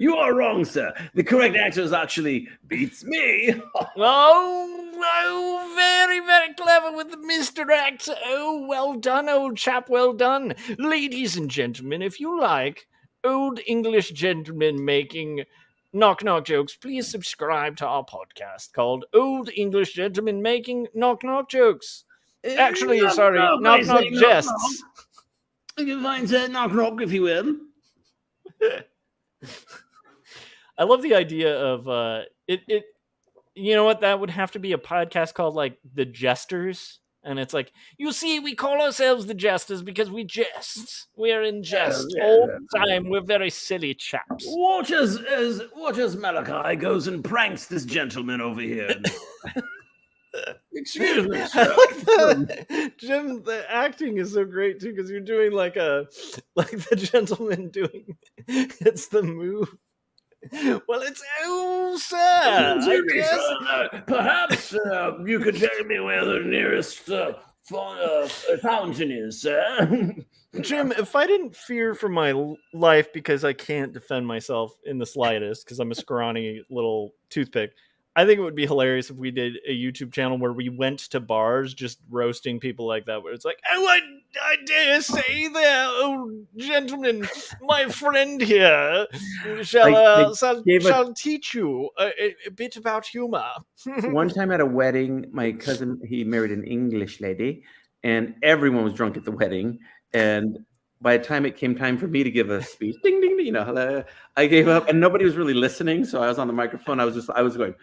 you are wrong, sir. The correct answer is actually Beats me. Oh, very, very clever with the misdirect. Oh, well done, old chap, well done. Ladies and gentlemen, if you like old English gentlemen making knock-knock jokes, please subscribe to our podcast called Old English Gentlemen Making Knock-Knock Jokes. Actually, sorry, knock-knock jests. You find that knock-knock, if you will. I love the idea of it. You know what? That would have to be a podcast called like The Jesters. And it's like, you see, we call ourselves the Jesters because we jest. We're in jest all the time. We're very silly chaps. Watch as Malachi goes and pranks this gentleman over here. Excuse me, sir. I like that. Jim, the acting is so great too, because you're doing like the gentleman doing it's the move. Well, it's sir. Perhaps you could tell me where the nearest fountain is, sir. Jim, if I didn't fear for my life because I can't defend myself in the slightest because I'm a scrawny little toothpick, I think it would be hilarious if we did a YouTube channel where we went to bars just roasting people like that, where it's like, oh, I dare say there, oh, gentlemen, my friend here shall teach you a bit about humor. One time at a wedding, my cousin, he married an English lady, and everyone was drunk at the wedding. And by the time it came time for me to give a speech, ding, ding, ding, I gave up, and nobody was really listening. So I was on the microphone. I was going,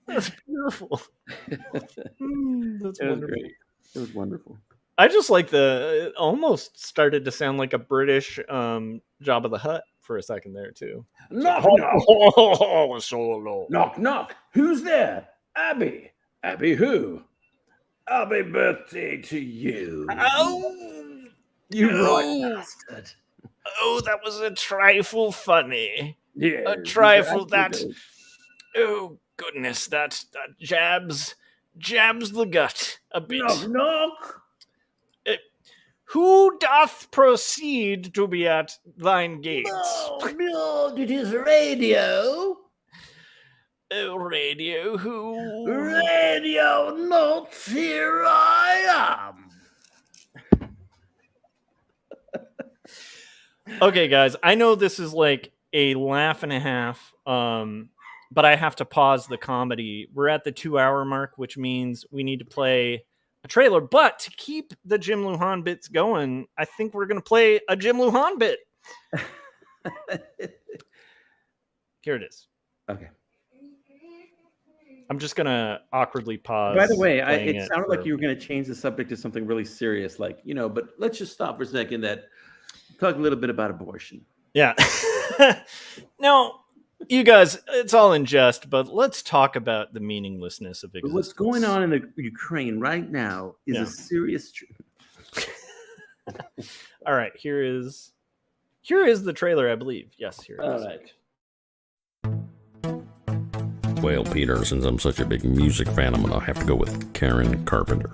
That's beautiful. That's wonderful. Great. It was wonderful. I just like it almost started to sound like a British Jabba the Hutt for a second there too. Knock, knock. Oh, so low. Knock, knock. Who's there? Abby. Abby who? Happy birthday to you. Oh, you right bastard. Oh, that was a trifle funny. Yeah, a trifle that. Oh goodness, that jabs the gut a bit. Knock, knock. Who doth proceed to be at thine gates? No, it is radio. Oh, radio, who? Radio, not here I am. Okay, guys, I know this is like a laugh and a half, but I have to pause the comedy. We're at the 2-hour mark, which means we need to play a trailer, but to keep the Jim Lujan bits going, I think we're going to play a Jim Lujan bit. Here it is. Okay. I'm just gonna awkwardly pause. By the way, playing it sounded like for- you were going to change the subject to something really serious, like, you know. But let's just stop for a second. Talk a little bit about abortion. Yeah. Now, you guys, it's all in jest, but let's talk about the meaninglessness of existence. What's going on in the Ukraine right now is a serious. All right, here is the trailer, I believe. Yes, here it is. All right. Well, Peter, since I'm such a big music fan, I'm going to have to go with Karen Carpenter.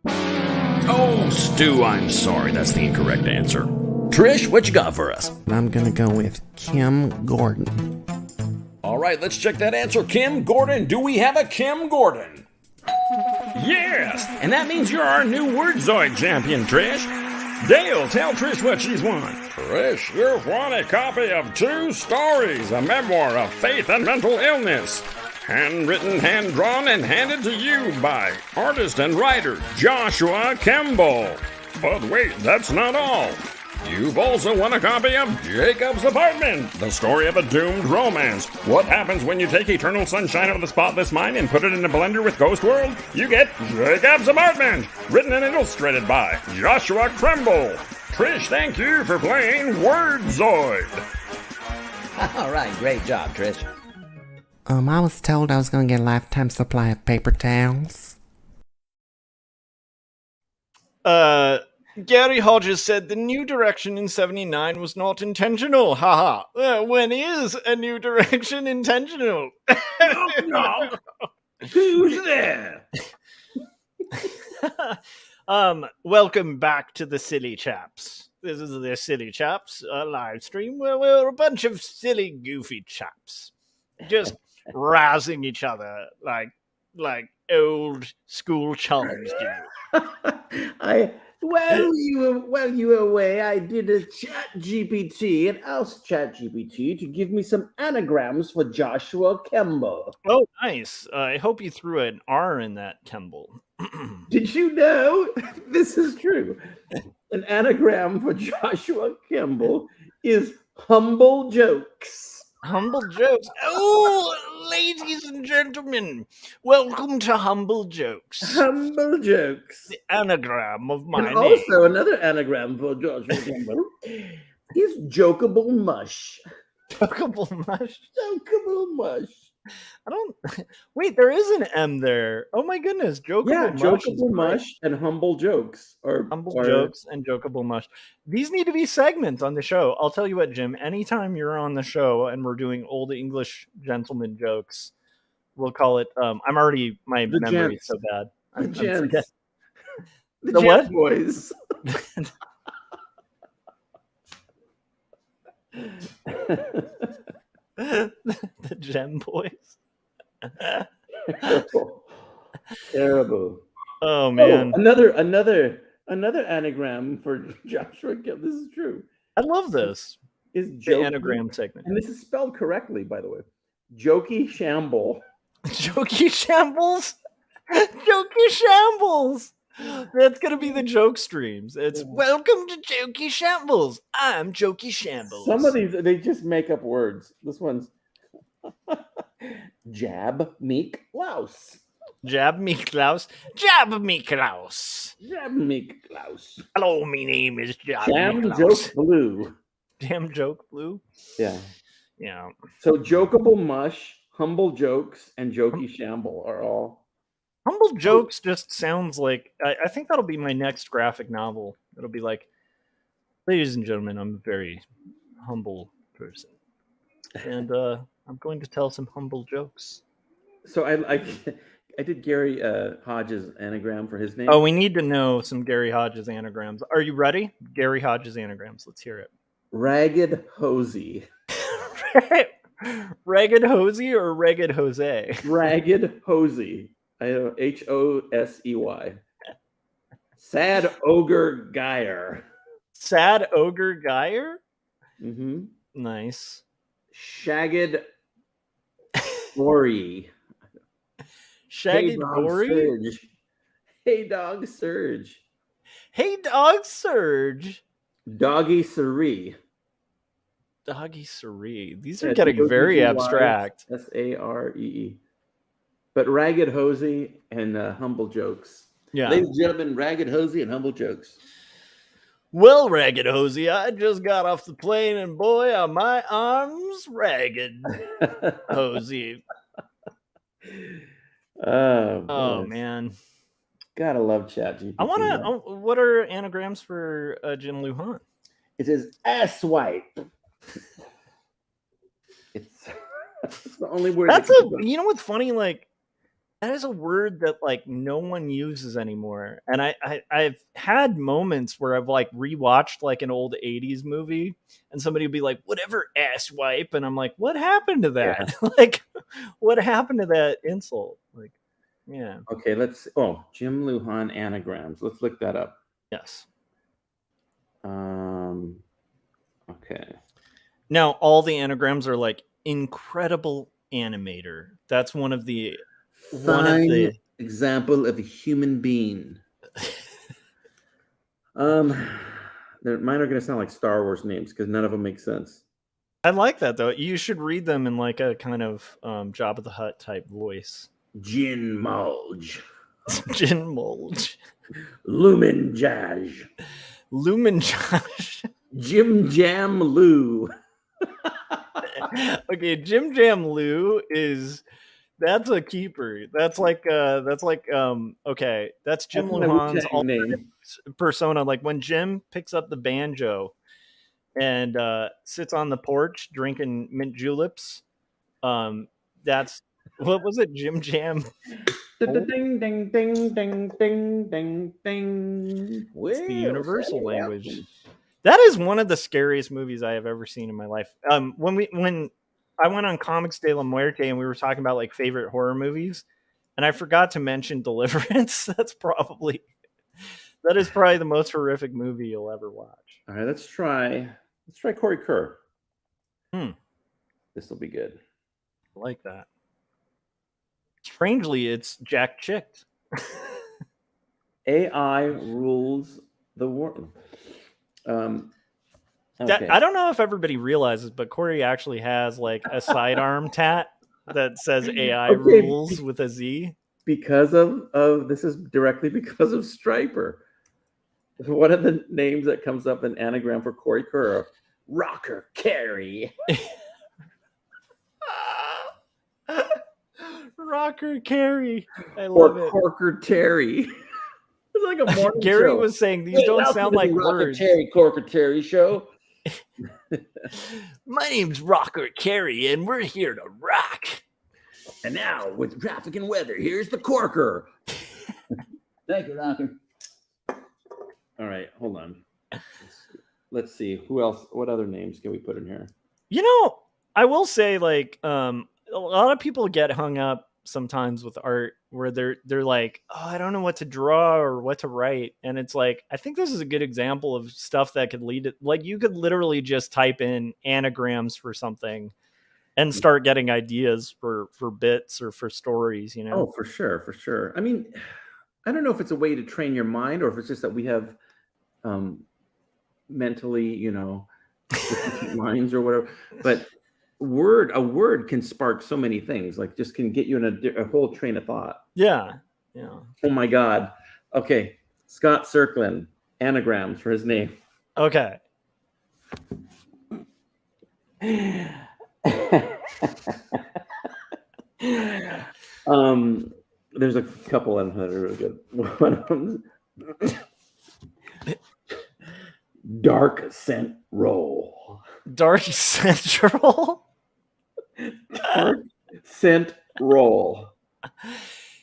Oh, Stu, I'm sorry. That's the incorrect answer. Trish, what you got for us? I'm going to go with Kim Gordon. All right, let's check that answer. Kim Gordon. Do we have a Kim Gordon? Yes, and that means you're our new Wordzoid champion, Trish. Dale, tell Trish what she's won. Trish, you've won a copy of 2 stories, a memoir of faith and mental illness. Handwritten, hand-drawn, and handed to you by artist and writer Joshua Kemble. But wait, that's not all. You've also won a copy of Jacob's Apartment, the story of a doomed romance. What happens when you take Eternal Sunshine of the Spotless Mind and put it in a blender with Ghost World? You get Jacob's Apartment, written and illustrated by Joshua Kemble. Trish, thank you for playing Wordzoid. All right, great job, Trish. I was told I was going to get a lifetime supply of paper towels. Gary Hodges said the new direction in 79 was not intentional. Haha. When is a new direction intentional? No. Who's there? Welcome back to the Silly Chaps. This is the Silly Chaps live stream where we're a bunch of silly, goofy chaps. Just rousing each other like old school chums do. While you were away, I did a chat GPT and asked chat GPT to give me some anagrams for Joshua Kemble. Oh, nice. I hope you threw an R in that, Kemble. Did you know this is true? An anagram for Joshua Kemble is humble jokes. Humble jokes. Oh, ladies and gentlemen, welcome to Humble Jokes. Humble jokes. The anagram of my And name. also another anagram for Joshua Kemble is jokeable mush. Jokeable mush? Jokeable mush. I don't... Wait, there is an M there. Oh my goodness. Jokeable mush. Jokeable mush and humble jokes. Humble jokes and jokeable mush. These need to be segments on the show. I'll tell you what, Jim, anytime you're on the show and we're doing old English gentleman jokes, we'll call it, my memory is so bad. The Gents. The what? Boys. The Gem Boys. Terrible. Oh man. Another anagram for Joshua Kemble. This is true. I love this. Is the anagram segment. And this is spelled correctly, by the way. Jokey Shamble. Jokey Shambles? Jokey Shambles! That's gonna be the joke streams. It's welcome to Jokey Shambles. I'm Jokey Shambles. Some of these they just make up words. This one's Jab Meek Louse. Jab me Klaus. Jab me Klaus. Jab Meek Louse. Hello, my name is Jab Jam me Klaus. Joke Blue. Damn joke blue. Yeah. Yeah. So jokeable mush, humble jokes, and jokey shamble are all. Humble jokes just sounds like I think that'll be my next graphic novel. It'll be like, ladies and gentlemen, I'm a very humble person, and I'm going to tell some humble jokes. So I did Gary Hodges' anagram for his name. Oh, we need to know some Gary Hodges anagrams. Are you ready? Gary Hodges anagrams. Let's hear it. Ragged Hosey. Ragged Hosey or Ragged Jose? Ragged Hosey. Hosey. Sad Ogre Geyer. Sad Ogre Geyer? Mm-hmm. Nice. Shagged Gory. Shagged Gory? Hey Dog Surge. Hey Dog Surge. Doggy Siree. Doggy Saree. These are getting very abstract. Saree. But Ragged Hosey and Humble Jokes. Yeah. Ladies and gentlemen, Ragged Hosey and Humble Jokes. Well, Ragged Hosey, I just got off the plane and boy, are my arms ragged. Hosey. Oh man. Gotta love ChatGPT. I want to. What are anagrams for Jim Lujan? It says asswipe. It's the only word. You know what's funny? Like, that is a word that like no one uses anymore. And I've had moments where I've like rewatched like an old 80s movie and somebody would be like, whatever, asswipe. And I'm like, what happened to that? Yeah. Like, what happened to that insult? Like, yeah. Okay, Jim Lujan anagrams. Let's look that up. Yes. Okay. Now all the anagrams are like incredible animator. That's one of the example of a human being. Mine are going to sound like Star Wars names because none of them make sense. I like that though. You should read them in like a kind of Jabba the Hutt type voice. Jin Mulge. Jin Mulge. Lumen Jaj. Lumen Jaj. Jim Jam Lou. Okay, Jim Jam Lou that's a keeper. That's like okay, that's Jim Lujan's alternate persona. Like when Jim picks up the banjo and sits on the porch drinking mint juleps, that's what was it? Jim Jam. Ding ding ding ding ding ding ding. It's the universal language. That is one of the scariest movies I have ever seen in my life. When I went on Comics de la Muerte and we were talking about like favorite horror movies, and I forgot to mention Deliverance. That is probably the most horrific movie you'll ever watch. All right, let's try Corey Kerr. This will be good. I like that. Strangely, it's Jack Chicked. AI rules the world. Okay. I don't know if everybody realizes, but Corey actually has like a sidearm tat that says AI rules with a Z. Because of this is directly because of Striper. One of the names that comes up in anagram for Corey Kerr, Rocker Carey. Rocker Carey. I love it. Corker Terry. It's like a morning Gary show. was saying these don't sound like words. Corker Terry show. My name's Rocker Carey, and we're here to rock. And now, with traffic and weather, here's the Corker. Thank you, Rocker. All right, hold on. Let's see. Who else? What other names can we put in here? You know, I will say, like, a lot of people get hung up sometimes with art where they're like, oh, I don't know what to draw or what to write. And it's like, I think this is a good example of stuff that could lead it. Like you could literally just type in anagrams for something and start getting ideas for bits or for stories, you know? Oh, for sure. I mean, I don't know if it's a way to train your mind or if it's just that we have mentally, you know, different minds or whatever, but a word can spark so many things, like just can get you in a whole train of thought. Yeah. Oh my God. Okay. Scott Circlin, anagrams for his name. Okay. There's a couple of them that are really good. One of them, Dark Scent Roll. Dark Central. Dark Scent Roll.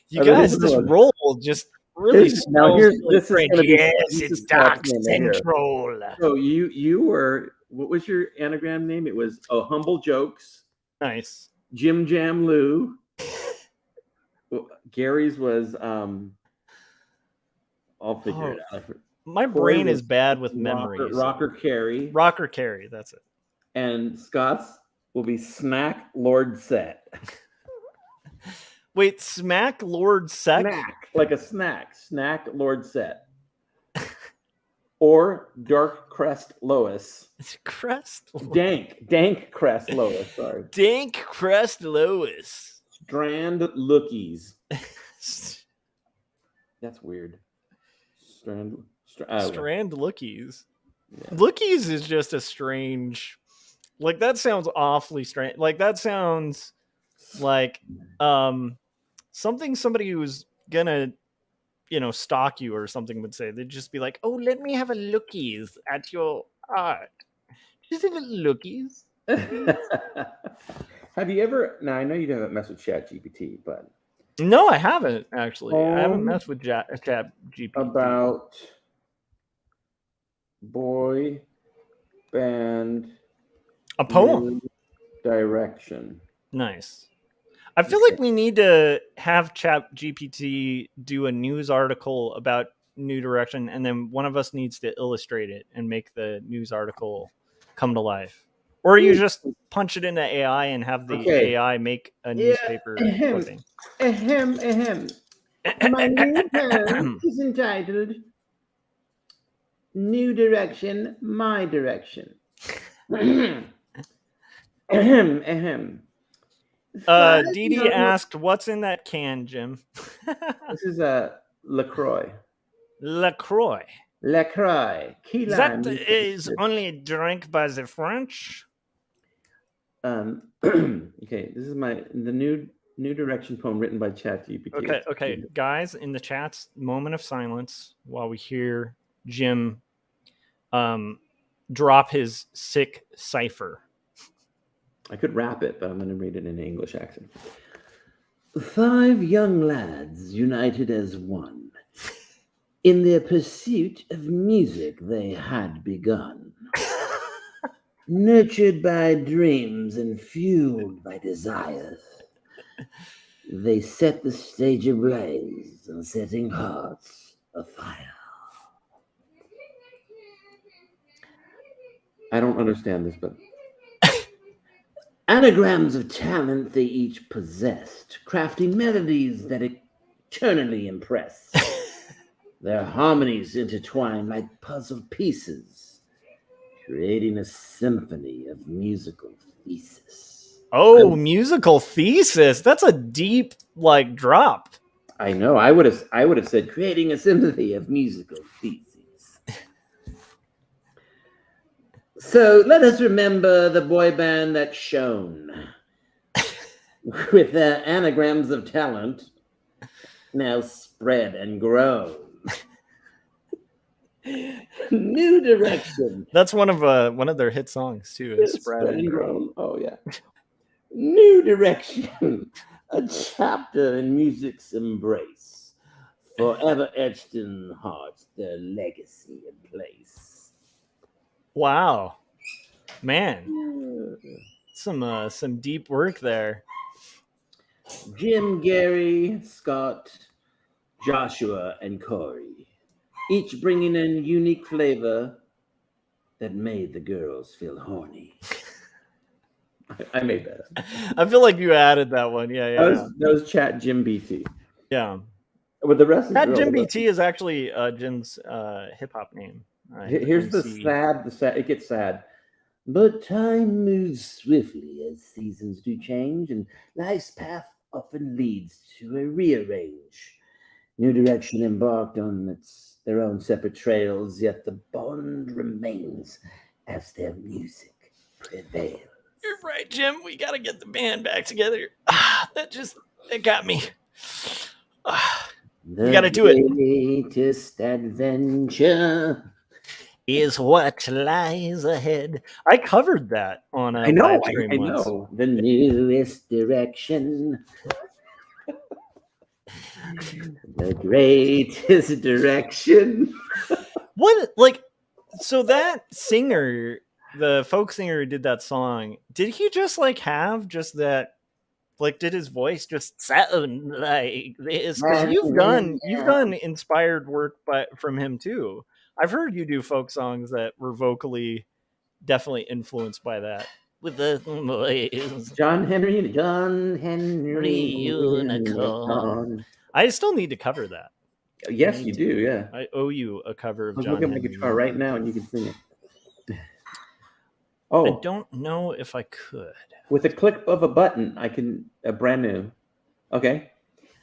You guys, this roll just really now here's this is French. Be, yes, it's Dark Central. So you were, what was your anagram name? It was Humble Jokes. Nice. Jim Jam Lou. Gary's was I'll figure it out. My brain is bad with memories. Rocker Carey. Rocker Carey, that's it. And Scott's will be Snack Lord Set. Wait, Smack Lord Set? Snack, like a snack. Snack Lord Set. or Dark Crest Lois. Crest? Dank Crest Lois, sorry. Dank Crest Lois. Strand Lookies. That's weird. Strand Lookies. Yeah. Lookies is just a strange, like that sounds awfully strange. Like that sounds like something somebody who's gonna, stalk you or something would say. They'd just be like, "Oh, let me have a lookies at your art. Just a little lookies." Have you ever? Now I know you haven't messed with ChatGPT, but no, I haven't actually. I haven't messed with ChatGPT about boy band a poem direction. Nice. I feel like we need to have ChatGPT do a news article about New Direction, and then one of us needs to illustrate it and make the news article come to life. Or you just punch it into AI and have the AI make a newspaper clipping. My new poem is entitled New Direction, My Direction. Dee Dee asked, "What's in that can, Jim?" This is a LaCroix. LaCroix. Key that is only drank by the French. Okay, this is the New Direction poem written by ChatGPT. Okay, guys, in the chats, moment of silence while we hear Jim drop his sick cipher. I could rap it, but I'm going to read it in an English accent. 5 young lads united as one. In their pursuit of music they had begun. Nurtured by dreams and fueled by desires, they set the stage ablaze and setting hearts afire. I don't understand this, but anagrams of talent they each possessed, crafting melodies that eternally impress. Their harmonies intertwine like puzzle pieces, creating a symphony of musical thesis. Oh, musical thesis. That's a deep drop. I know. I would have said creating a symphony of musical thesis. So let us remember the boy band that shone with their anagrams of talent now spread and grown. New Direction. That's one of their hit songs too. Is Spread and Grown. Oh yeah. New Direction, a chapter in music's embrace, forever etched in hearts, their legacy in place. Wow, man, some deep work there. Jim, Gary, Scott, Joshua, and Corey, each bringing in unique flavor that made the girls feel horny. I made that. I feel like you added that one. Yeah. That was Chat Jim BT. Yeah. But the rest Chat Jim BT is actually Jim's hip hop name. Here's the sad. It gets sad. But time moves swiftly as seasons do change, and life's path often leads to a rearrange. New Direction embarked on their own separate trails, yet the bond remains as their music prevails. You're right, Jim. We got to get the band back together. That got me. We got to do it. The greatest adventure is what lies ahead. I covered that on a Livestream once. Know. The newest direction. The greatest direction. So that singer, the folk singer who did that song, did he just have just that, did his voice just sound like this? Because you've done inspired work from him too. I've heard you do folk songs that were vocally definitely influenced by that. With the boys. John Henry Unicorn. I still need to cover that. Yes, you do. Yeah. I owe you a cover of I'll John look at my Henry guitar Newman. right now, and you can sing it. I Oh, don't know if I could. with a click of a button, I can brand new. Okay.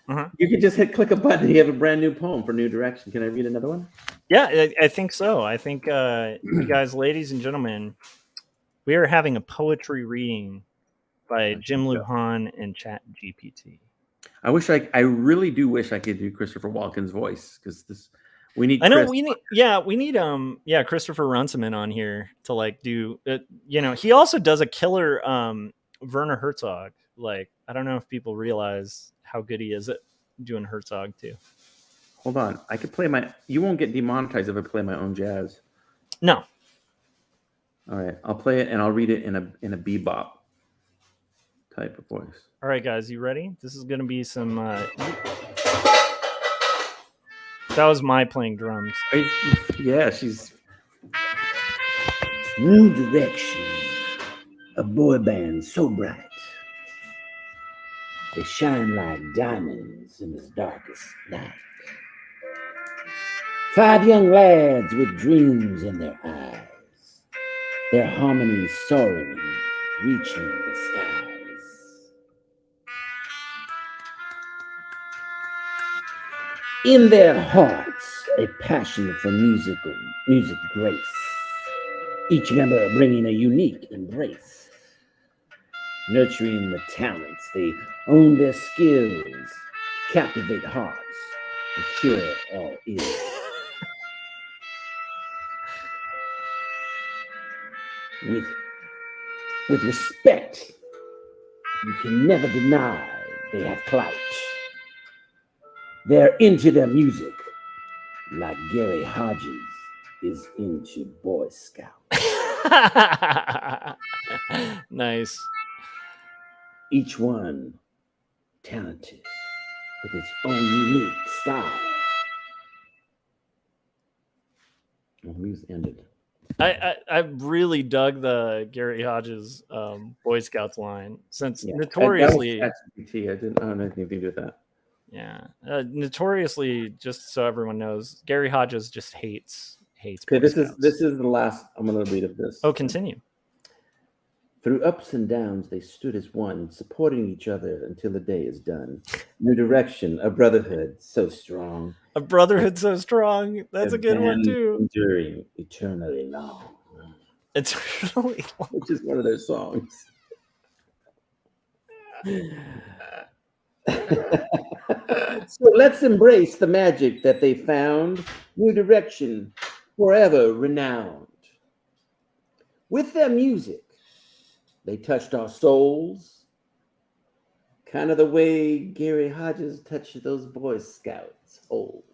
Uh-huh. You can just click a button. And you have a brand new poem for New Direction. Can I read another one? Yeah, I think so. I think you guys, ladies and gentlemen, we are having a poetry reading by Jim Lujan and Chat GPT. I really do wish I could do Christopher Walken's voice, because we need. I know Chris. we need Christopher Runciman on here to like do it. He also does a killer Werner Herzog. Like, I don't know if people realize how good he is at doing Herzog too. Hold on, I could play my. You won't get demonetized if I play my own jazz. No. All right, I'll play it and I'll read it in a bebop type of voice. All right, guys, you ready? This is going to be some. That was my playing drums. Yeah, she's. New Direction, a boy band so bright. They shine like diamonds in the darkest night. 5 young lads with dreams in their eyes. Their harmony soaring, reaching the skies. In their hearts, a passion for music grace. Each member bringing a unique embrace. Nurturing the talents, they own their skills, captivate hearts, and cure all ills. With respect, you can never deny they have clout. They're into their music, like Gary Hodges is into Boy Scout. Nice. Each one talented with its own unique style. Oh, music ended. I really dug the Gary Hodges Boy Scouts line, since notoriously I don't know anything to do with that. Yeah, notoriously, just so everyone knows, Gary Hodges just hates. Okay, this is the last I'm going to read of this. Oh, continue. Through ups and downs, they stood as one, supporting each other until the day is done. New Direction, a brotherhood so strong. A brotherhood so strong. That's a good one too. Enduring eternally long. Eternally long. Which is one of their songs. So let's embrace the magic that they found. New Direction, forever renowned. With their music, they touched our souls, kind of the way Gary Hodges touched those Boy Scouts' holes.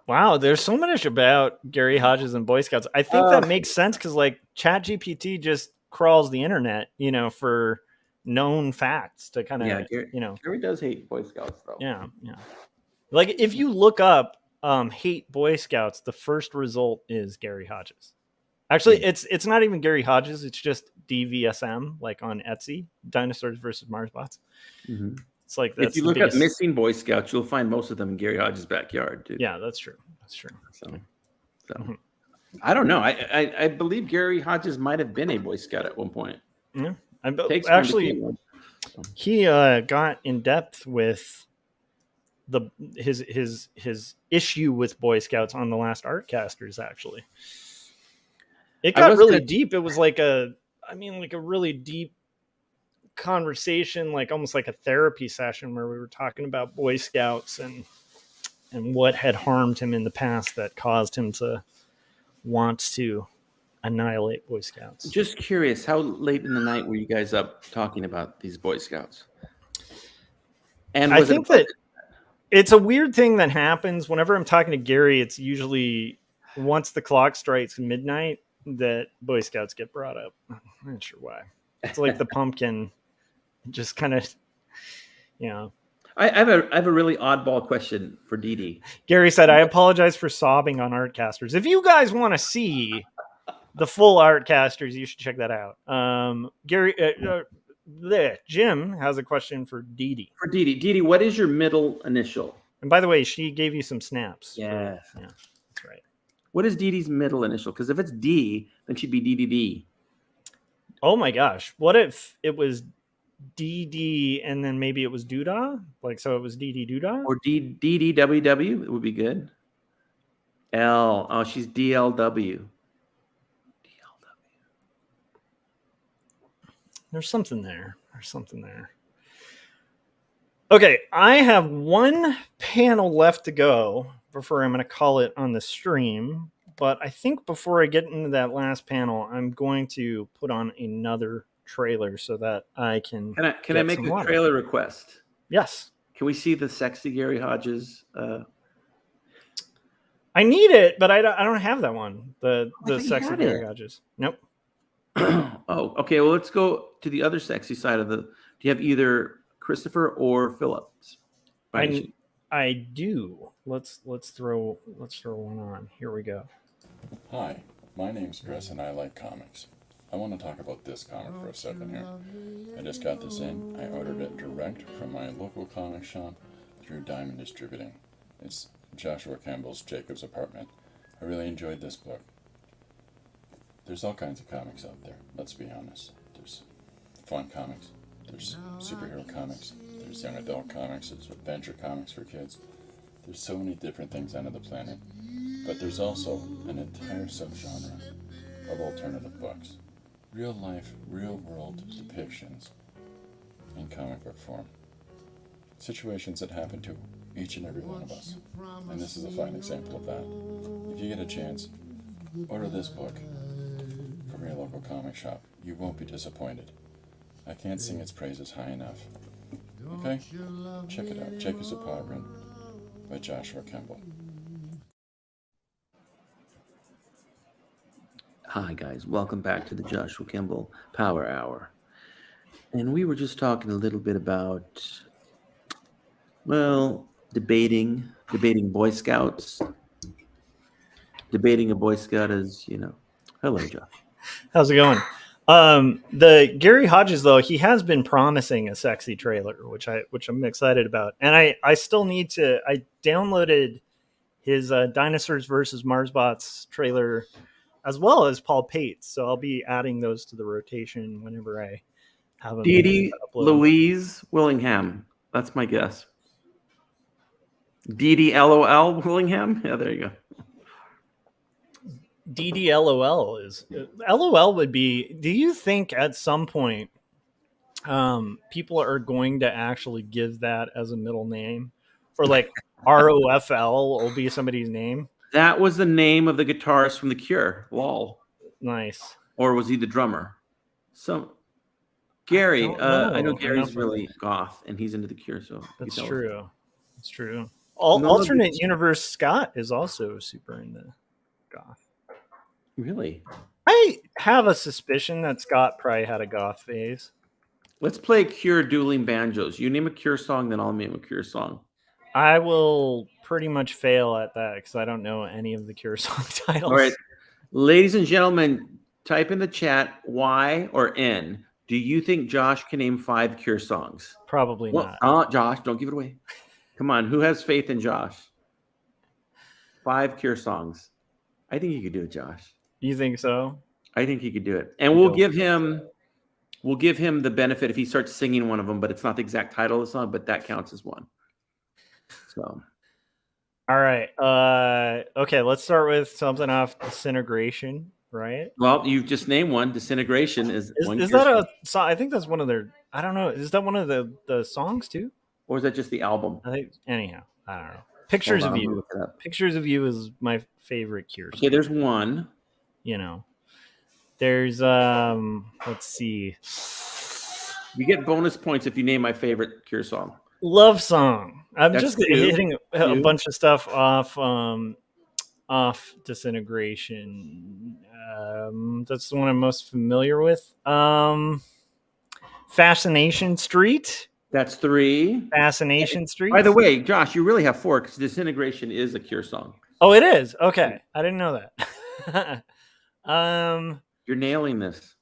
Wow, there's so much about Gary Hodges and Boy Scouts. I think that makes sense because, like, ChatGPT just crawls the internet, for known facts to kind of, Gary does hate Boy Scouts, though. Yeah. Like, if you look up hate Boy Scouts, the first result is Gary Hodges. Actually, it's not even Gary Hodges. It's just DVSM, like on Etsy, Dinosaurs versus Marsbots. Mm-hmm. It's like if you look at missing Boy Scouts, you'll find most of them in Gary Hodges' backyard, dude. Yeah, that's true. So I don't know. I believe Gary Hodges might have been a Boy Scout at one point. Yeah, actually, he got in depth with his issue with Boy Scouts on the last Artcasters. Actually, it got really deep. It was like a really deep conversation, like almost like a therapy session, where we were talking about Boy Scouts and what had harmed him in the past that caused him to want to annihilate Boy Scouts. Just curious, how late in the night were you guys up talking about these Boy Scouts? And I think that it's a weird thing that happens whenever I'm talking to Gary. It's usually once the clock strikes midnight that Boy Scouts get brought up. I'm not sure why. It's like the pumpkin, just kind of, I have a really oddball question for Dee Dee. Gary said, "I apologize for sobbing on Artcasters. If you guys want to see the full Artcasters, you should check that out." Gary, Jim has a question for Dee Dee. For Dee Dee. Dee Dee, what is your middle initial? And by the way, she gave you some snaps. Yes. Yeah, that's right. What is Dee Dee's middle initial? Because if it's D, then she'd be DDD. Oh my gosh. What if it was DD and then maybe it was Doodah? Like, so it was DD Doodah? Or DDWW? It would be good. L. Oh, she's DLW. There's something there. Okay, I have one panel left to go before I'm going to call it on the stream. But I think before I get into that last panel, I'm going to put on another trailer so that I can. Can I make a trailer request? Yes. Can we see the sexy Gary Hodges? I need it, but I don't have that one. The sexy Gary Hodges. Nope. Oh, okay. Well, let's go to the other sexy side of the. Do you have either Christopher or Phillips? I do. Let's throw one on. Here we go. Hi, my name's Chris and I like comics. I want to talk about this comic for a second here. I just got this in. I ordered it direct from my local comic shop through Diamond Distributing. It's Joshua Kemble's Jacob's Apartment. I really enjoyed this book. There's all kinds of comics out there, let's be honest. There's fun comics, there's superhero comics, there's young adult comics, there's adventure comics for kids. There's so many different things under the planet. But there's also an entire subgenre of alternative books. Real life, real world depictions in comic book form. Situations that happen to each and every one of us. And this is a fine example of that. If you get a chance, order this book from your local comic shop. You won't be disappointed. I can't sing its praises high enough. Okay? Check it out. Jacob's Apartment by Joshua Kemble. Hi, guys. Welcome back to the Joshua Kemble Power Hour. And we were just talking a little bit about, well, debating Boy Scouts. Debating a Boy Scout is, hello, Josh. How's it going? The Gary Hodges, though, he has been promising a sexy trailer, which I'm excited about. And I still need to. I downloaded his Dinosaurs versus Marsbots trailer, as well as Paul Pate's. So I'll be adding those to the rotation whenever I have them. Dee Dee Louise Willingham. That's my guess. Dee Dee LOL Willingham. Yeah, there you go. DDLOL is LOL would be. Do you think at some point people are going to actually give that as a middle name, or like ROFL will be somebody's name? That was the name of the guitarist from The Cure. Lol. Nice. Or was he the drummer? So Gary, I know Gary's really goth, and he's into The Cure. So that's true. That's true. Alternate universe Scott is also super into goth. Really? I have a suspicion that Scott probably had a goth phase. Let's play Cure Dueling Banjos. You name a Cure song, then I'll name a Cure song. I will pretty much fail at that because I don't know any of the Cure song titles. All right. Ladies and gentlemen, type in the chat Y or N. Do you think Josh can name 5 Cure songs? Probably not. Josh, don't give it away. Come on. Who has faith in Josh? 5 Cure songs. I think you could do it, Josh. You think so? I think he could do it. And we'll give him the benefit if he starts singing one of them, but it's not the exact title of the song, but that counts as one. So. All right. Okay, let's start with something off Disintegration, right? Well, you just named one. Disintegration is one. Is that a song? I think that's one of their, I don't know. Is that one of the songs too? Or is that just the album? I think, anyhow, I don't know. Pictures of You. Pictures of You is my favorite Cure song. Okay, there's one. There's let's see. You get bonus points if you name my favorite Cure song. Love Song. I'm That's just 2. hitting a bunch of stuff off Disintegration. That's the one I'm most familiar with. Fascination Street. That's 3. Fascination Street. By the way, Josh, you really have 4 because Disintegration is a Cure song. Oh, it is? Okay. I didn't know that. You're nailing this.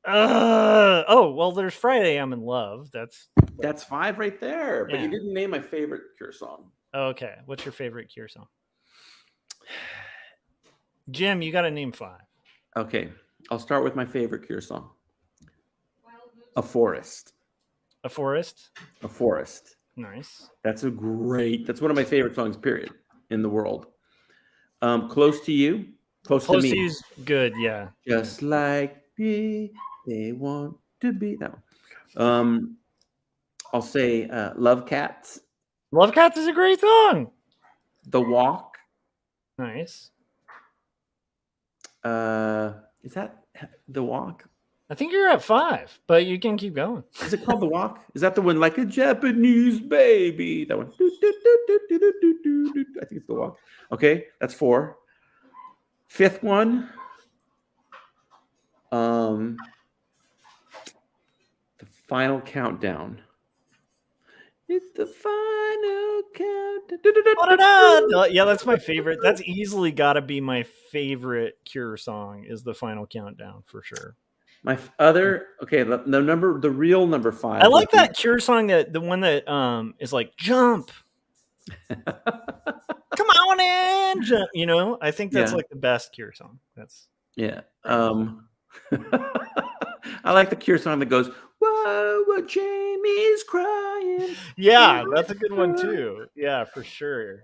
Oh, well, there's Friday I'm in Love. That's 5 right there. But Yeah. you didn't name my favorite Cure song. Okay. What's your favorite Cure song? Jim, you got to name 5. Okay. I'll start with my favorite Cure song. A Forest. A Forest? A Forest. Nice. That's one of my favorite songs, period, in the world. Close to You. Close to Me. to You's good, yeah. Just like me, they want to be. That one. I'll say Love Cats. Love Cats is a great song. The Walk. Nice. Is that The Walk? I think you're at 5, but you can keep going. Is it called The Walk? Is that the one like a Japanese baby? That one. I think it's The Walk. Okay, that's 4. 5th one. The Final Countdown. It's the final countdown. Yeah, that's my favorite. That's easily got to be my favorite Cure song. Is the Final Countdown for sure. My other the real number 5. I like that Cure song, the one that is like jump. Come on in, jump. You know, I think that's like the best Cure song. That's I like the Cure song that goes, "Whoa, Jamie's crying." Yeah, that's a good one too. Yeah, for sure.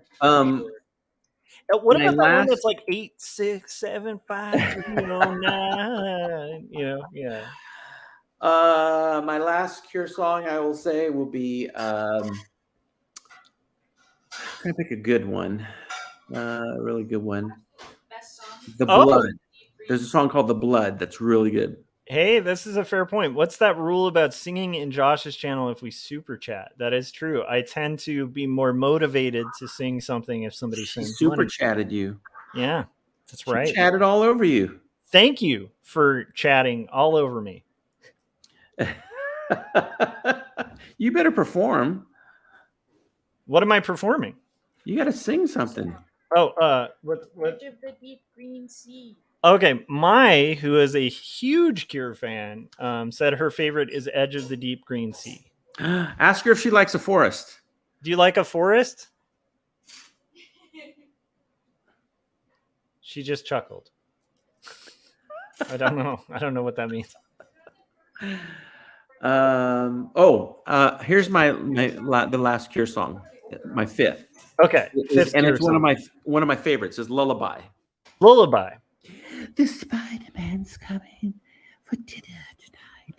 What about that one that's like 8, 6, 7, 5, 3, 9? You know, yeah. My last Cure song I will say will be I'm gonna pick a good one. A really good one. The Blood. There's a song called The Blood that's really good. Hey, this is a fair point. What's that rule about singing in Josh's channel if we super chat? That is true. I tend to be more motivated to sing something if somebody sings. Super chatted you. Yeah, that's right. She chatted all over you. Thank you for chatting all over me. You better perform. What am I performing? You got to sing something. Oh, what? Edge of the Deep Green Sea. Okay, Mai, who is a huge Cure fan, said her favorite is Edge of the Deep Green Sea. Ask her if she likes A Forest. Do you like A Forest? She just chuckled. I don't know. I don't know what that means. Here's the last Cure song, my 5th. Okay, and it's one of my favorites. Is Lullaby. Lullaby. The Spider-Man's coming for dinner tonight.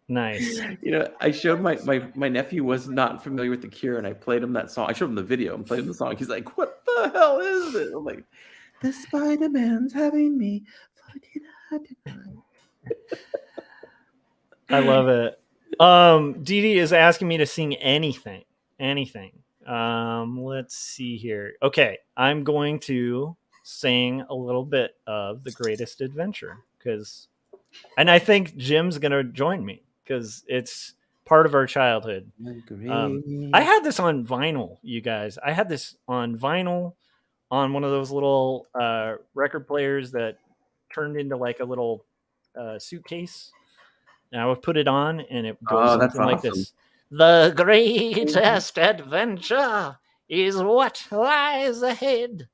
Nice. You know, I showed my nephew was not familiar with the Cure, and I played him that song. I showed him the video and played him the song. He's like, "What the hell is it?" I'm like, "The Spider-Man's having me for dinner tonight." I love it. Dee Dee is asking me to sing anything. Let's see here. Okay, I'm going to sing a little bit of The Greatest Adventure and I think Jim's gonna join me because it's part of our childhood. I had this on vinyl, you guys. I had this on vinyl on one of those little record players that turned into like a little suitcase. And I would put it on, and it goes something like this. The greatest adventure is what lies ahead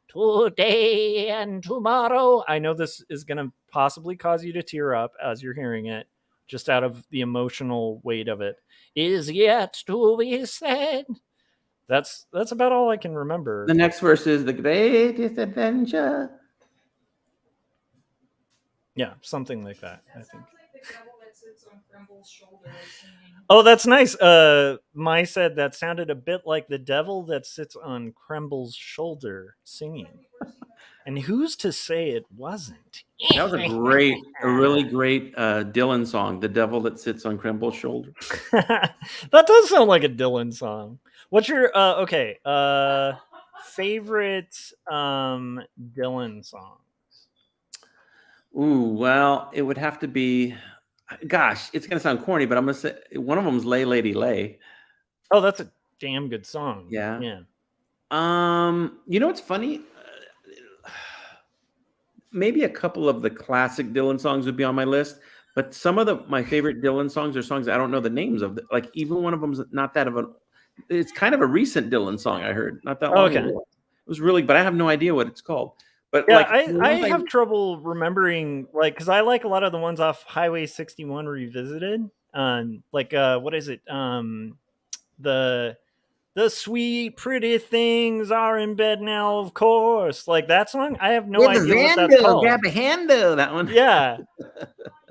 today and tomorrow. I know this is going to possibly cause you to tear up as you're hearing it, just out of the emotional weight of it. Is yet to be said. That's about all I can remember. The next verse is the greatest adventure. Yeah, something like that, I think. Oh, that's nice. Mai said that sounded a bit like the devil that sits on Kremble's shoulder singing. And who's to say it wasn't? That was a really great Dylan song, "The Devil That Sits on Kremble's Shoulder." That does sound like a Dylan song. What's your favorite Dylan song? Ooh, well, it would have to be. Gosh, it's gonna sound corny, but I'm gonna say one of them is "Lay Lady Lay." Oh, that's a damn good song. Yeah. Yeah. You know what's funny? maybe a couple of the classic Dylan songs would be on my list, but some of my favorite Dylan songs are songs I don't know the names of. Like even one of them's not that of a. It's kind of a recent Dylan song I heard not that long ago. It was really, but I have no idea what it's called. But yeah, like I have trouble remembering, like, because I like a lot of the ones off Highway 61 Revisited. Like what is it? The sweet pretty things are in bed now, of course. Like that song, I have no idea what that's called. Grab a handle, that one. Yeah.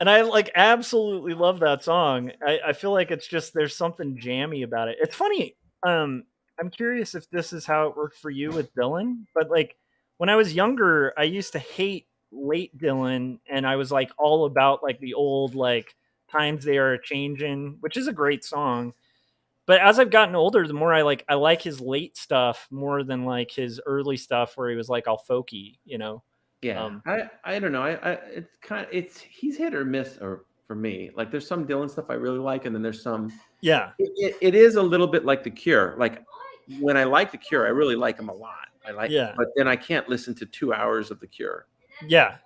And I like absolutely love that song. I feel like it's just there's something jammy about it. It's funny. I'm curious if this is how it worked for you with Dylan, but like when I was younger, I used to hate late Dylan, and I was like all about like the old like Times They Are Changing, which is a great song. But as I've gotten older, the more I like his late stuff more than like his early stuff where he was like all folky, you know. Yeah, I don't know. It's he's hit or miss, or for me, like there's some Dylan stuff I really like, and then there's some. Yeah, it is a little bit like The Cure. Like when I like The Cure, I really like them a lot. But then I can't listen to 2 hours of The Cure. Yeah,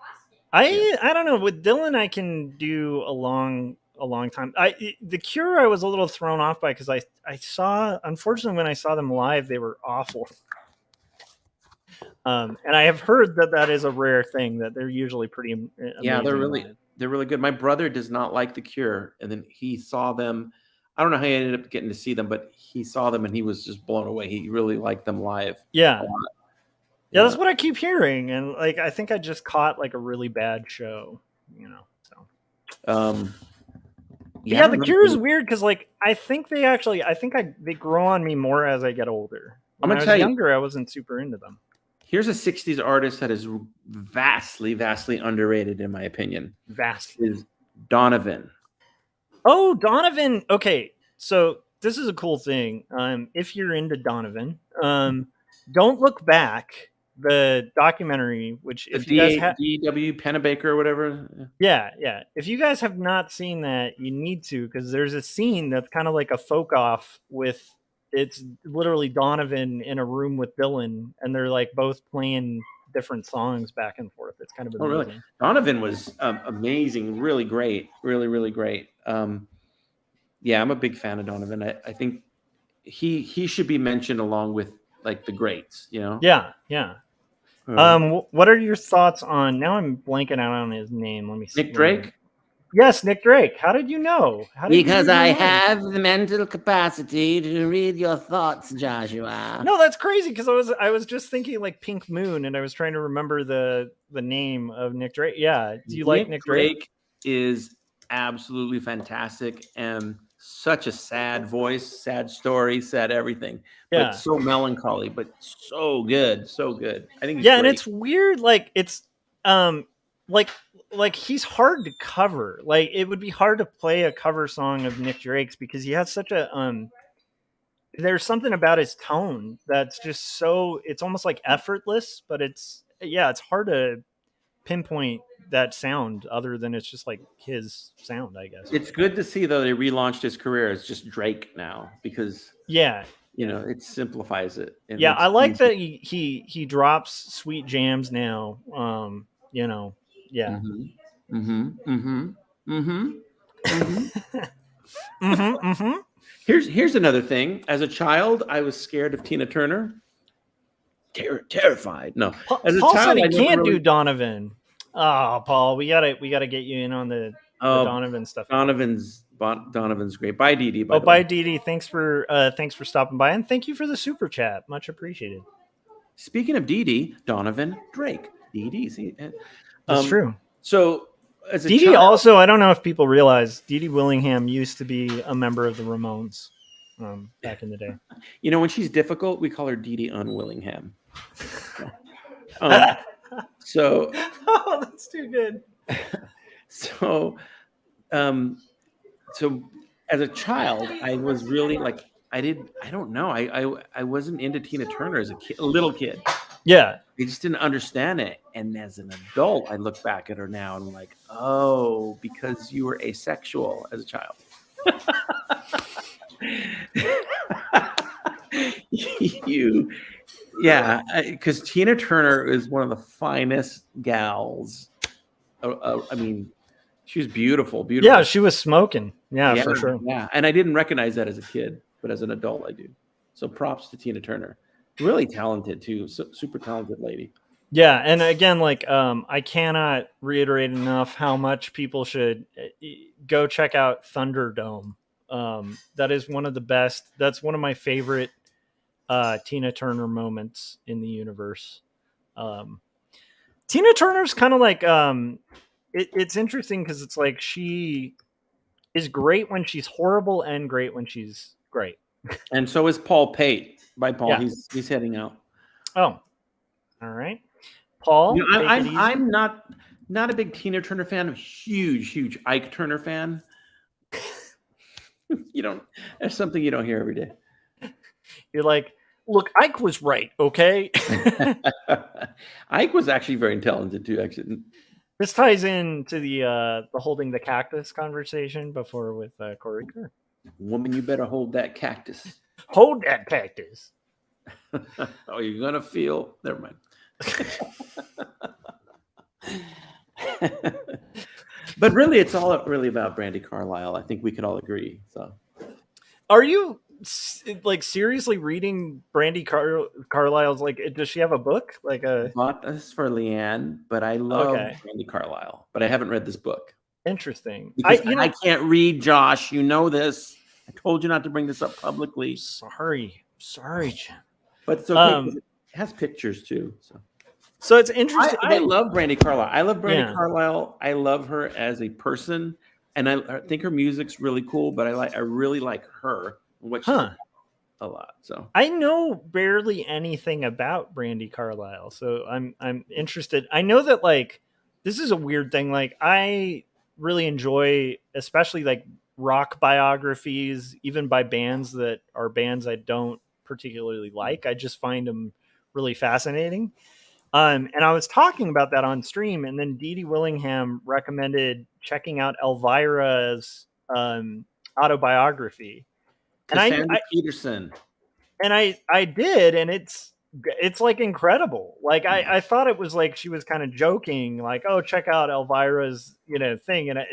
I don't know. With Dylan, I can do a long time. The Cure, I was a little thrown off by because I saw, unfortunately, when I saw them live, they were awful. And I have heard that is a rare thing, that they're usually pretty amazing. Yeah, they're really good. My brother does not like The Cure, and then he saw them. I don't know how he ended up getting to see them, but he saw them and he was just blown away. He really liked them live. Yeah. Yeah, that's what I keep hearing, and like I think I just caught like a really bad show, you know. So. Yeah, The Cure is weird because like I think they grow on me more as I get older. When I was younger, I wasn't super into them. Here's a 60s artist that is vastly, vastly underrated, in my opinion. Vastly. Is Donovan. Oh, Donovan. Okay, so this is a cool thing. If you're into Donovan, Don't Look Back, the documentary, which if you guys have D.W. Pennebaker or whatever. Yeah. If you guys have not seen that, you need to, because there's a scene that's kind of like a folk off with. It's literally Donovan in a room with Dylan, and they're like both playing different songs back and forth. It's kind of amazing. Oh, really? Donovan was amazing, really great, really, really great. Yeah, I'm a big fan of Donovan. I think he should be mentioned along with like the greats, you know? Yeah. What are your thoughts on? Now I'm blanking out on his name. Let me see. Nick Drake. Yes, Nick Drake. How did you know? Because I have the mental capacity to read your thoughts, Joshua. No, that's crazy, because I was just thinking like Pink Moon, and I was trying to remember the name of Nick Drake. Yeah. Do you like Nick Drake? Drake is absolutely fantastic, and such a sad voice, sad story, sad everything. Yeah. But so melancholy, but so good. I think he's great. And it's weird, like it's like he's hard to cover. Like it would be hard to play a cover song of Nick Drake's because he has such a there's something about his tone that's just so, it's almost like effortless, but it's hard to pinpoint that sound other than it's just like his sound, I guess. It's good to see though they relaunched his career as just Drake now, because you know, it simplifies it. Yeah, I like that he drops sweet jams now. You know, yeah. Here's another thing. As a child, I was scared of Tina Turner. Terrified. No, as a Paul child, said he can't do Donovan. Oh, Paul, we gotta get you in on the Donovan stuff. Donovan's great. Bye, Dee Dee. Bye, Dee Dee. Thanks for stopping by, and thank you for the super chat. Much appreciated. Speaking of Dee Dee, Donovan, Drake, Dee Dee. See, that's true. So, as a Dee Dee also, I don't know if people realize, Dee Dee Willingham used to be a member of the Ramones back in the day. You know, when she's difficult, we call her Dee Dee Unwillingham. So, oh, that's too good. So as a child, I was really like, I don't know. I wasn't into Tina Turner as a little kid. Yeah. I just didn't understand it. And as an adult, I look back at her now and I'm like, oh, because you were asexual as a child. because Tina Turner is one of the finest gals. I mean, she was beautiful. Yeah, she was smoking. Yeah, for sure. Yeah, and I didn't recognize that as a kid, but as an adult, I do. So props to Tina Turner. Really talented too. Super talented lady. Yeah, and again, like I cannot reiterate enough how much people should go check out Thunderdome. That is one of the best. That's one of my favorite Tina Turner moments in the universe. Tina Turner's kind of like it's interesting because it's like she is great when she's horrible and great when she's great. And so is Paul Pate. By Paul, Yeah. he's heading out. Oh, all right. Paul, You know, take it easy. I'm not a big Tina Turner fan. I'm a huge Ike Turner fan. That's something you don't hear every day. You're like, look, Ike was right, okay? Ike was actually very talented too. Actually, this ties into the holding the cactus conversation before with Corey Kerr. Woman, you better hold that cactus. Hold that cactus. Oh, you're gonna feel. Never mind. But really, it's all really about Brandi Carlile. I think we could all agree. So, are you like seriously reading Brandi Carlile's? Like, does she have a book? Like a bought this for Leanne, but I love Brandi Carlile, but I haven't read this book. Interesting. Because I can't read, Josh. You know this. I told you not to bring this up publicly. Sorry, Jim. But it's okay. It has pictures too. So it's interesting. I love Brandi Carlile. I love Brandi Carlile. I love her as a person, and I think her music's really cool. But I really like her and what she's a lot. So I know barely anything about Brandi Carlile, so I'm interested. I know that like this is a weird thing. Like I really enjoy, especially like rock biographies, even by bands that are bands I don't particularly like. I just find them really fascinating. And I was talking about that on stream, and then Dee Dee Willingham recommended checking out Elvira's autobiography. Cassandra Peterson. And I did, and it's like incredible. Like I thought it was like she was kind of joking, like, oh, check out Elvira's thing, and I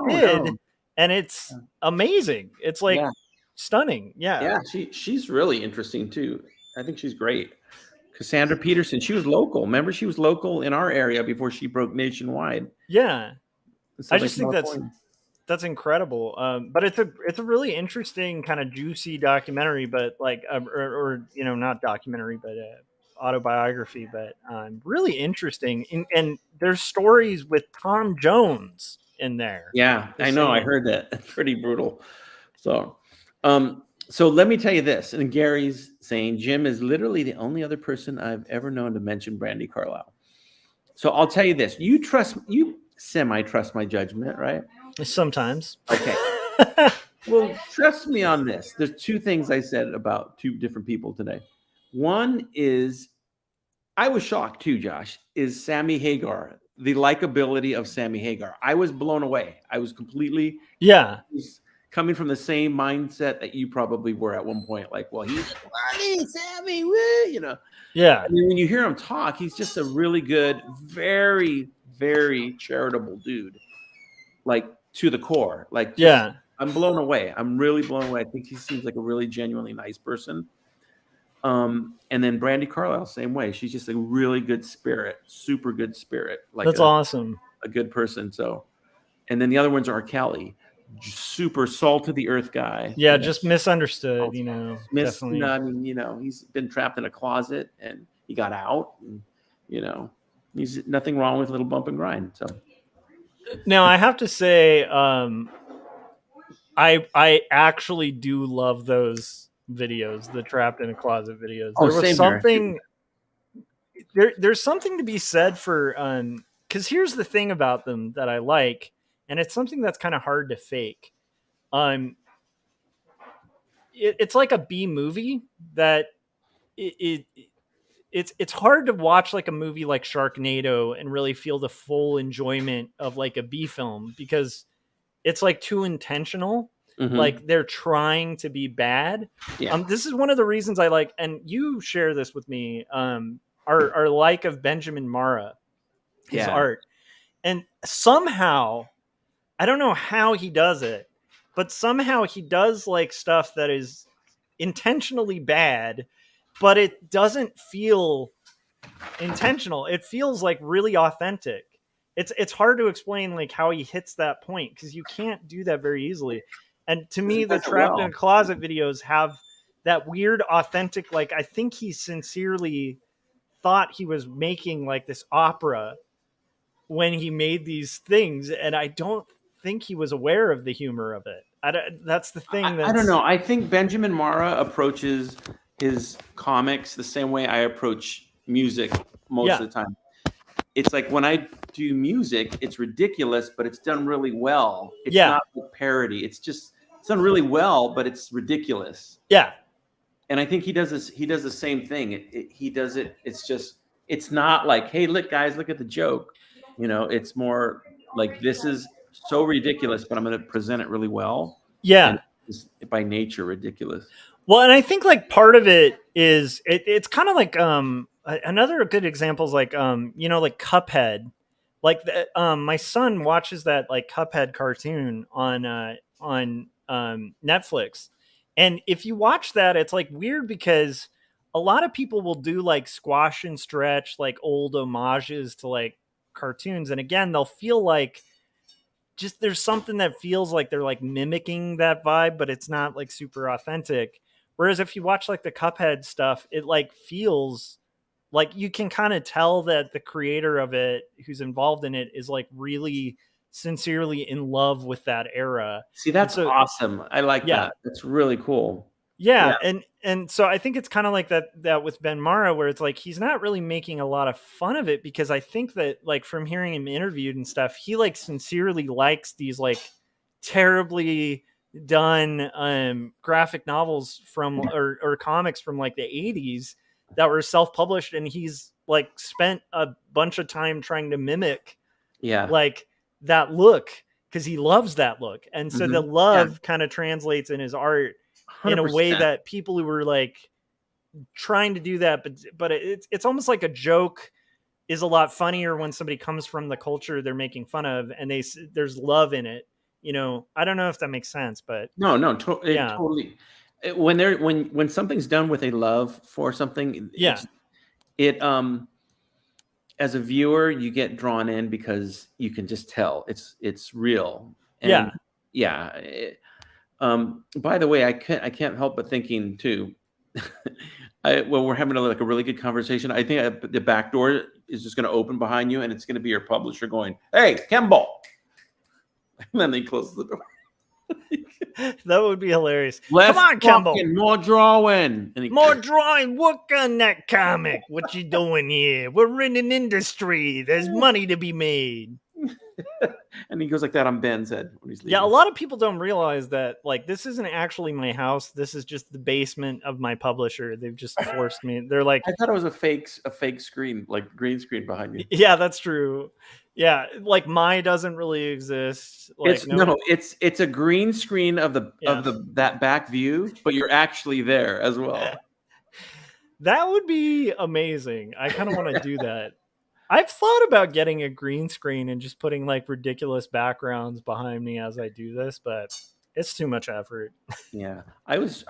did, and it's amazing. It's like stunning. Yeah, she's really interesting too. I think she's great. Cassandra Peterson, she was local. Remember, she was local in our area before she broke nationwide. Yeah, I just think that's incredible. But it's a really interesting kind of juicy documentary, but like or not documentary, but autobiography, but really interesting. And there's stories with Tom Jones in there. Yeah, I know. I heard that. It's pretty brutal. So let me tell you this, and Gary's saying Jim is literally the only other person I've ever known to mention Brandi Carlile. So I'll tell you this: you semi-trust my judgment, right? Sometimes. Okay. Well, trust me on this. There's two things I said about two different people today. One is, I was shocked too, Josh, is Sammy Hagar, the likability of Sammy Hagar. I was blown away. I was completely coming from the same mindset that you probably were at one point. Like, well, he's funny, Sammy, woo, Yeah. I mean, when you hear him talk, he's just a really good, very, very charitable dude. Like, to the core. Like, I'm blown away. I'm really blown away. I think he seems like a really genuinely nice person. And then Brandi Carlile, same way. She's just a really good spirit, super good spirit. Like that's awesome. A good person. So, and then the other ones are Kelly, super salt of the earth guy. Yeah, just misunderstood. Definitely. I mean, he's been trapped in a closet and he got out. And, he's nothing wrong with a little bump and grind. So. Now I have to say, I actually do love those videos, the trapped in a closet videos. There was something. There's something to be said for because here's the thing about them that I like, and it's something that's kind of hard to fake. It's like a B movie that it's hard to watch like a movie like Sharknado and really feel the full enjoyment of like a B film because it's like too intentional. like they're trying to be bad. Yeah. This is one of the reasons I like, and you share this with me, our like of Benjamin Mara, his art. And somehow, I don't know how he does it, but somehow he does like stuff that is intentionally bad, but it doesn't feel intentional. It feels like really authentic. It's hard to explain like how he hits that point because you can't do that very easily. And to me, the Trapped in a Closet videos have that weird authentic, like I think he sincerely thought he was making like this opera when he made these things, and I don't think he was aware of the humor of it. That's the thing. I don't know. I think Benjamin Mara approaches his comics the same way I approach music most of the time. It's like when I do music, it's ridiculous, but it's done really well. It's not like parody. It's done really well, but it's ridiculous. Yeah. And I think he does this. He does the same thing. He does it. It's not like, hey, look, guys, look at the joke. You know, it's more like this is so ridiculous, but I'm going to present it really well. Yeah. And it's by nature ridiculous. Well, and I think like part of it is it's kind of like another good example is like you know, like Cuphead. Like my son watches that like Cuphead cartoon on Netflix. And if you watch that, it's like weird because a lot of people will do like squash and stretch, like old homages to like cartoons. And again, they'll feel like just there's something that feels like they're like mimicking that vibe, but it's not like super authentic. Whereas if you watch like the Cuphead stuff, it like feels like you can kind of tell that the creator of it, who's involved in it, is like really sincerely in love with that era. See, that's awesome. I like that. That's really cool. Yeah. And so I think it's kind of like that with Ben Mara, where it's like he's not really making a lot of fun of it, because I think that like from hearing him interviewed and stuff, he like sincerely likes these like terribly done graphic novels from or comics from like the 80s that were self-published, and he's like spent a bunch of time trying to mimic like that look because he loves that look. And so the love kind of translates in his art 100%. In a way that people who were like trying to do that, but it's almost like a joke is a lot funnier when somebody comes from the culture they're making fun of and there's love in it. You know, I don't know if that makes sense, but totally. When something's done with a love for something, it as a viewer you get drawn in because you can just tell it's real. And by the way, I can't help but thinking too. We're having a really good conversation. I think the back door is just going to open behind you, and it's going to be your publisher going, "Hey, Kemble," and then they close the door. That would be hilarious. Come on, Kemble. More drawing. More drawing. Work on that comic. What you doing here? We're in an industry. There's money to be made. And he goes like that on Ben's head when he's leaving. Yeah, a lot of people don't realize that like this isn't actually my house. This is just the basement of my publisher. They've just forced me. They're like, I thought it was a fake screen, like green screen behind you. Yeah, that's true. Yeah, like my doesn't really exist. Like, it's a green screen of that back view, but you're actually there as well. That would be amazing. I kind of want to do that. I've thought about getting a green screen and just putting like ridiculous backgrounds behind me as I do this, but it's too much effort. Yeah. I was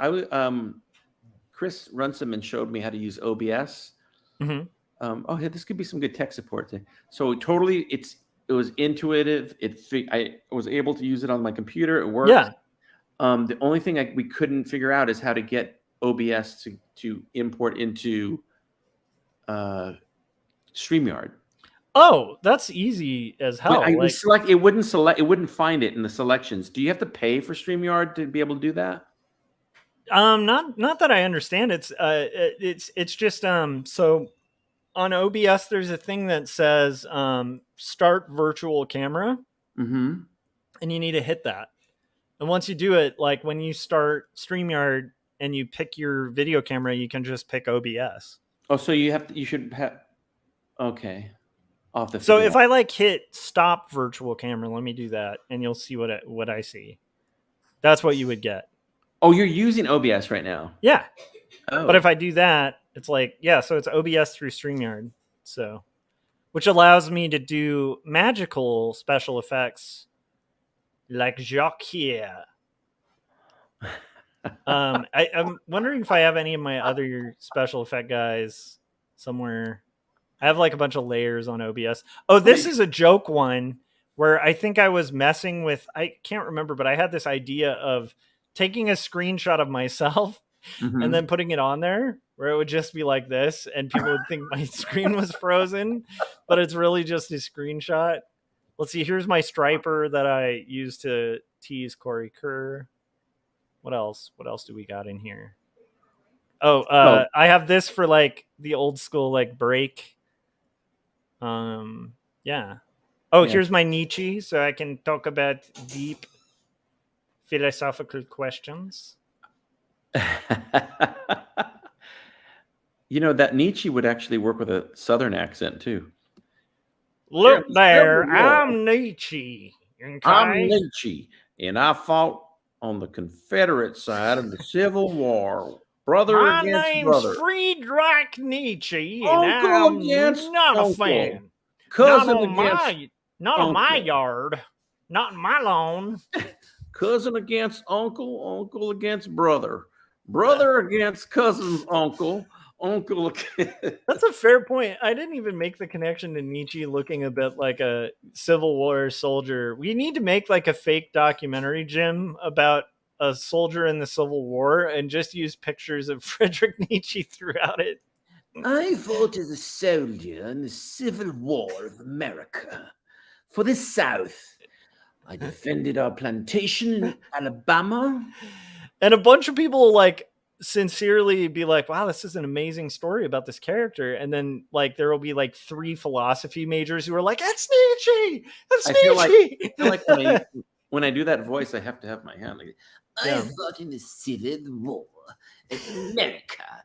Chris Runciman showed me how to use OBS. This could be some good tech support thing. So totally it was intuitive. I was able to use it on my computer. It worked. Yeah. The only thing we couldn't figure out is how to get OBS to import into StreamYard. Oh, that's easy as hell. It wouldn't find it in the selections. Do you have to pay for StreamYard to be able to do that? Not that I understand. It's just so on OBS there's a thing that says start virtual camera. Mm-hmm. And you need to hit that. And once you do it, like when you start StreamYard and you pick your video camera, you can just pick OBS. Oh, so you should have. Okay. So if I like hit stop virtual camera, let me do that, and you'll see what I see. That's what you would get. Oh, you're using OBS right now. Yeah. Oh. But if I do that, it's like, yeah, so it's OBS through StreamYard. So, which allows me to do magical special effects like Jacques here. I'm wondering if I have any of my other special effect guys somewhere. I have like a bunch of layers on OBS. Oh, this is a joke one where I think I was messing with, I can't remember, but I had this idea of taking a screenshot of myself and then putting it on there where it would just be like this and people would think my screen was frozen, but it's really just a screenshot. Let's see. Here's my striper that I used to tease Corey Kerr. What else? What else do we got in here? I have this for like the old school like break. Yeah. Here's my Nietzsche, so I can talk about deep philosophical questions. You know, that Nietzsche would actually work with a Southern accent too. Look there, I'm Nietzsche. Okay? I'm Nietzsche, and I fought on the Confederate side of the Civil War. Brother My against name's brother. Friedrich Nietzsche, and Uncle I'm against not uncle. a fan. Cousin Not on my yard. Not in my lawn. Cousin against uncle, uncle against brother. Brother against cousin's uncle. Uncle against... That's a fair point. I didn't even make the connection to Nietzsche looking a bit like a Civil War soldier. We need to make like a fake documentary, Jim, about a soldier in the Civil War and just use pictures of Friedrich Nietzsche throughout it. I fought as a soldier in the Civil War of America for the South. I defended our plantation in Alabama. And a bunch of people like sincerely be like, wow, this is an amazing story about this character. And then like there will be like 3 philosophy majors who are like, it's Nietzsche! It's Nietzsche! I feel like when I do that voice, I have to have my hand like, I fought in the Civil War of America,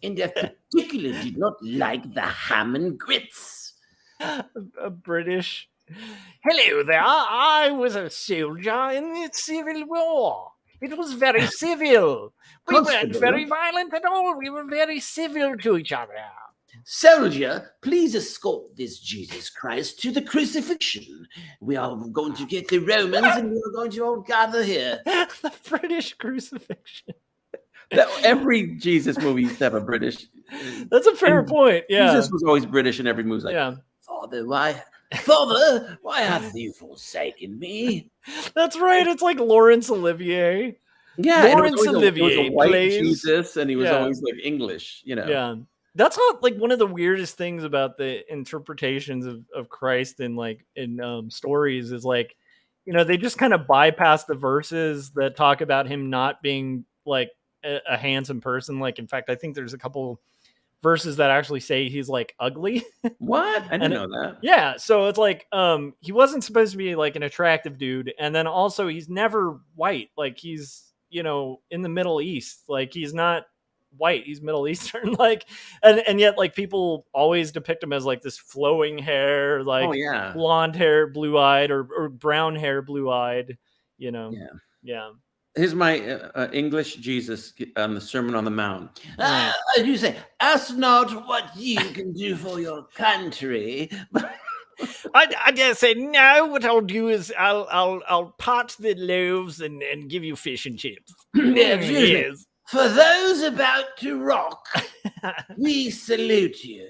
and I particularly did not like the ham and grits. A British. Hello there, I was a soldier in the Civil War. It was very civil. We weren't very violent at all. We were very civil to each other. Soldier, please escort this Jesus Christ to the crucifixion. We are going to get the Romans and we are going to all gather here. The British crucifixion. Every Jesus movie used to have a British. That's a fair point. Yeah. Jesus was always British in every movie. Like, yeah. Father, why have you forsaken me? That's right. It's like Laurence Olivier. Yeah, Laurence Olivier was a white plays Jesus, and he was always like English. You know. Yeah. That's not like one of the weirdest things about the interpretations of Christ in like in stories is like, you know, they just kind of bypass the verses that talk about him not being like a handsome person. Like, in fact, I think there's a couple verses that actually say he's like ugly. What? I didn't know that. Yeah. So it's like, he wasn't supposed to be like an attractive dude. And then also he's never white. Like he's, you know, in the Middle East, like he's not white, he's Middle Eastern, like, and yet like people always depict him as like this flowing hair, like blonde hair, blue-eyed or brown hair, blue-eyed, you know. Yeah. Here's my English Jesus on the Sermon on the Mount. As you say, ask not what you can do for your country. I dare say no. What I'll do is I'll pot the loaves and give you fish and chips. Yes. For those about to rock, we salute you.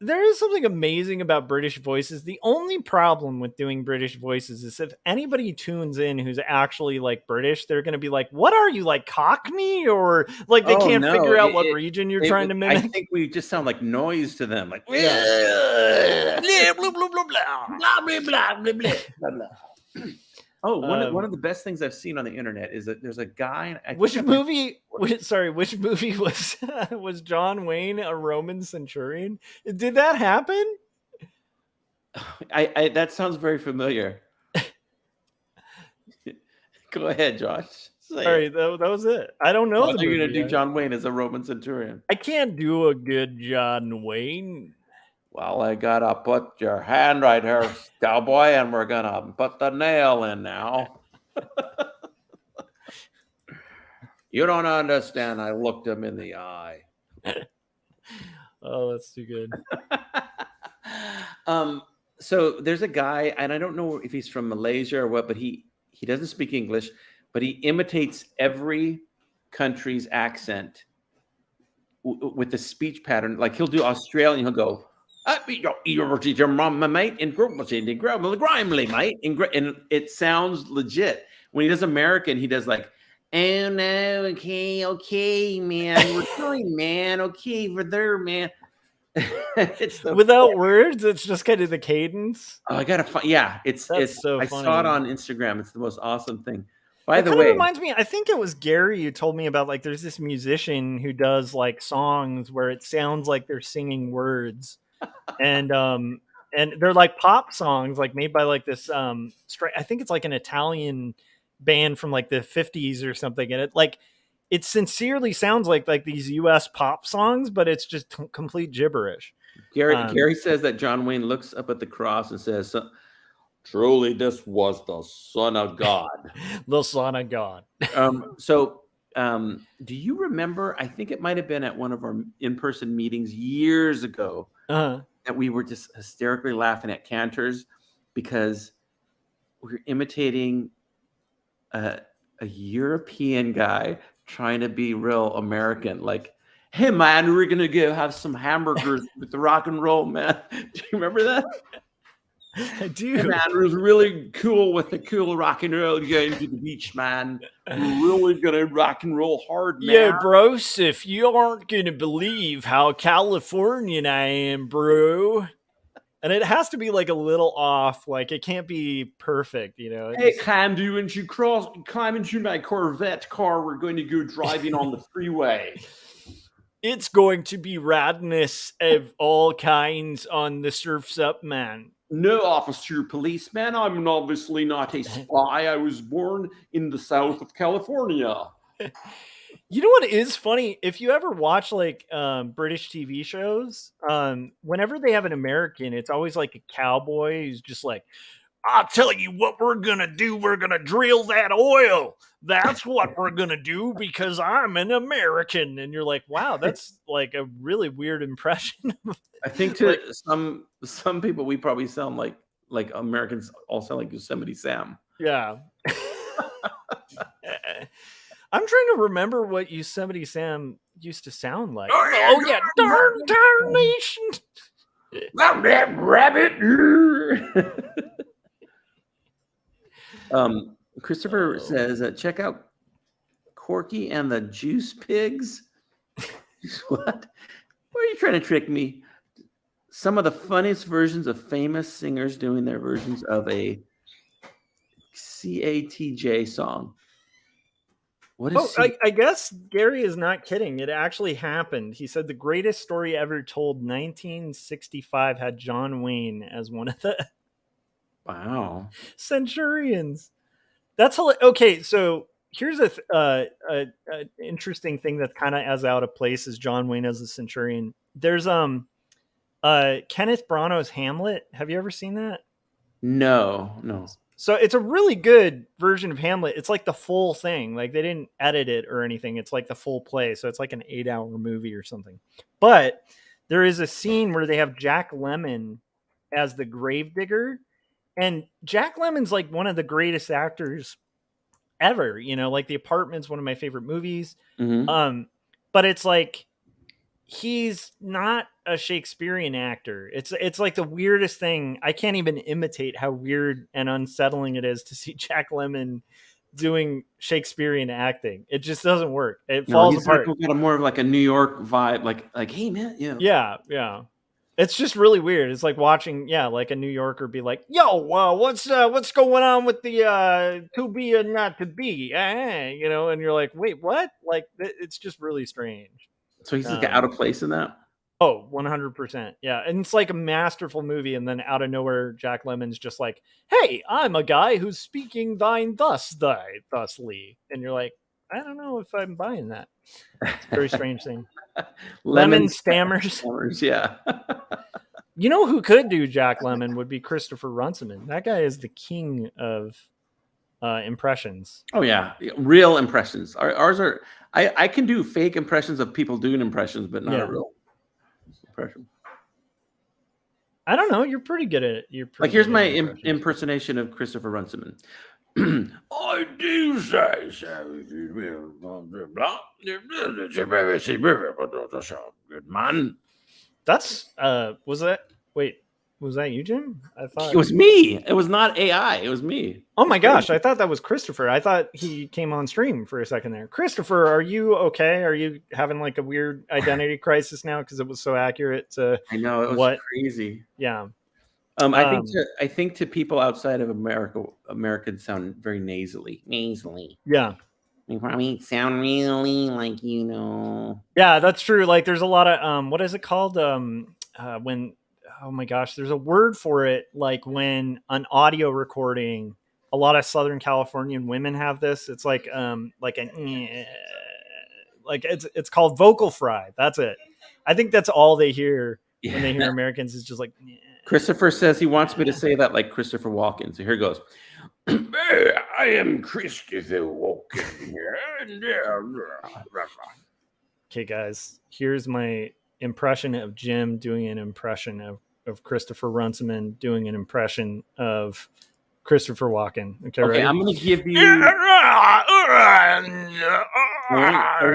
There is something amazing about British voices. The only problem with doing British voices is if anybody tunes in who's actually like British, they're going to be like, what are you, like Cockney? Or like they can't figure out what region you're trying to mimic. I think we just sound like noise to them. Like, blah, blah, blah, blah, blah, blah, blah, blah, blah, blah. Oh, one of the best things I've seen on the internet is that there's a guy. Which movie was John Wayne a Roman centurion? Did that happen? I that sounds very familiar. Go ahead, Josh. Sorry, that was it. I don't know. You're gonna do John Wayne as a Roman centurion. I can't do a good John Wayne. Well, I gotta put your hand right here, cowboy, and we're gonna put the nail in now. You don't understand. I looked him in the eye. Oh, that's too good. So there's a guy, and I don't know if he's from Malaysia or what, but he doesn't speak English, but he imitates every country's accent with the speech pattern. Like he'll do Australian, he'll go, mate, and it sounds legit. When he does American, he does like, oh no, okay, man, we're fine, man, okay, we're there, man. It's without words. It's just kind of the cadence. Oh, I gotta find. Yeah, it's so. I saw it on Instagram. It's the most awesome thing. By the way, it reminds me. I think it was Gary who told me about like there's this musician who does like songs where it sounds like they're singing words, and they're like pop songs like made by like this I think it's like an Italian band from like the 50s or something, and it sincerely sounds like these US pop songs, but it's just complete gibberish. Gary says that John Wayne looks up at the cross and says, truly this was the Son of God. The Son of God. Do you remember, I think it might have been at one of our in-person meetings years ago, that we were just hysterically laughing at Cantors because we were imitating a European guy trying to be real American, like, hey man, we're gonna go have some hamburgers with the rock and roll, man. Do you remember that? I do. Hey man, it was really cool with the cool rock and roll going to the beach, man. We're really gonna rock and roll hard, man. Yeah, bro, if you aren't gonna believe how Californian I am, bro. And it has to be like a little off, like it can't be perfect, you know. Hey, climb into my Corvette car. We're going to go driving on the freeway. It's going to be radness of all kinds on the Surf's Up, man. No, officer, policeman. I'm obviously not a spy. I was born in the south of California. You know what is funny? If you ever watch like British TV shows, whenever they have an American, it's always like a cowboy who's just like, I'll tell you what we're going to do. We're going to drill that oil. That's what we're going to do because I'm an American. And you're like, wow, that's like a really weird impression. I think to some people, we probably sound like Americans all sound like Yosemite Sam. Yeah. I'm trying to remember what Yosemite Sam used to sound like. Oh yeah, darnation! Rabbit. Christopher says, check out Corky and the Juice Pigs. What? Why are you trying to trick me? Some of the funniest versions of famous singers doing their versions of a CATJ song. What is I guess Gary is not kidding. It actually happened. He said the greatest story ever told, 1965, had John Wayne as one of the Centurions. That's okay. So here's a interesting thing that's kind of as out of place as John Wayne as a Centurion. There's Kenneth Branagh's Hamlet. Have you ever seen that? No. So it's a really good version of Hamlet. It's like the full thing. Like they didn't edit it or anything. It's like the full play. So it's like an 8-hour movie or something. But there is a scene where they have Jack Lemmon as the gravedigger. And Jack Lemmon's like one of the greatest actors ever. You know, like The Apartment's one of my favorite movies. Mm-hmm. But it's like he's not a Shakespearean actor. It's like the weirdest thing. I can't even imitate how weird and unsettling it is to see Jack Lemmon doing Shakespearean acting. It just doesn't work. It falls apart. Like got more of like a New York vibe, like hey man, yeah. It's just really weird. It's like watching, like a New Yorker be like, "Yo, what's going on with the to be and not to be?" You know, and you're like, "Wait, what?" Like it's just really strange. So he's like out of place in that. Oh, 100%. Yeah. And it's like a masterful movie. And then out of nowhere, Jack Lemmon's just like, hey, I'm a guy who's speaking thine thusly. And you're like, I don't know if I'm buying that. It's a very strange thing. Lemon stammers. Yeah. You know who could do Jack Lemmon would be Christopher Runciman. That guy is the king of impressions. Oh yeah, real impressions. Ours are. I can do fake impressions of people doing impressions, but not a real impression. I don't know. You're pretty good at it. You're pretty Like here's good my at impersonation of Christopher Runciman. I do say so. Good man. That's was that you, Jim? I thought It was me. It was not AI. It was me. Oh my gosh, I thought that was Christopher. I thought he came on stream for a second there. Christopher, are you okay? Are you having like a weird identity crisis now because it was so accurate to I know it was crazy. Yeah. I think to people outside of America, Americans sound very nasally. Yeah. They probably sound really like Yeah, that's true. Like there's a lot of what is it called? When oh my gosh, there's a word for it. Like when an audio recording, a lot of Southern Californian women have this. It's like it's called vocal fry. That's it. I think that's all they hear when they hear Americans is just like. Christopher says he wants me to say that like Christopher Walken. So here goes. I am Christopher Walken. Okay, guys, here's my impression of Jim doing an impression of Christopher Runciman doing an impression of Christopher Walken. Okay, ready? I'm going to give you. I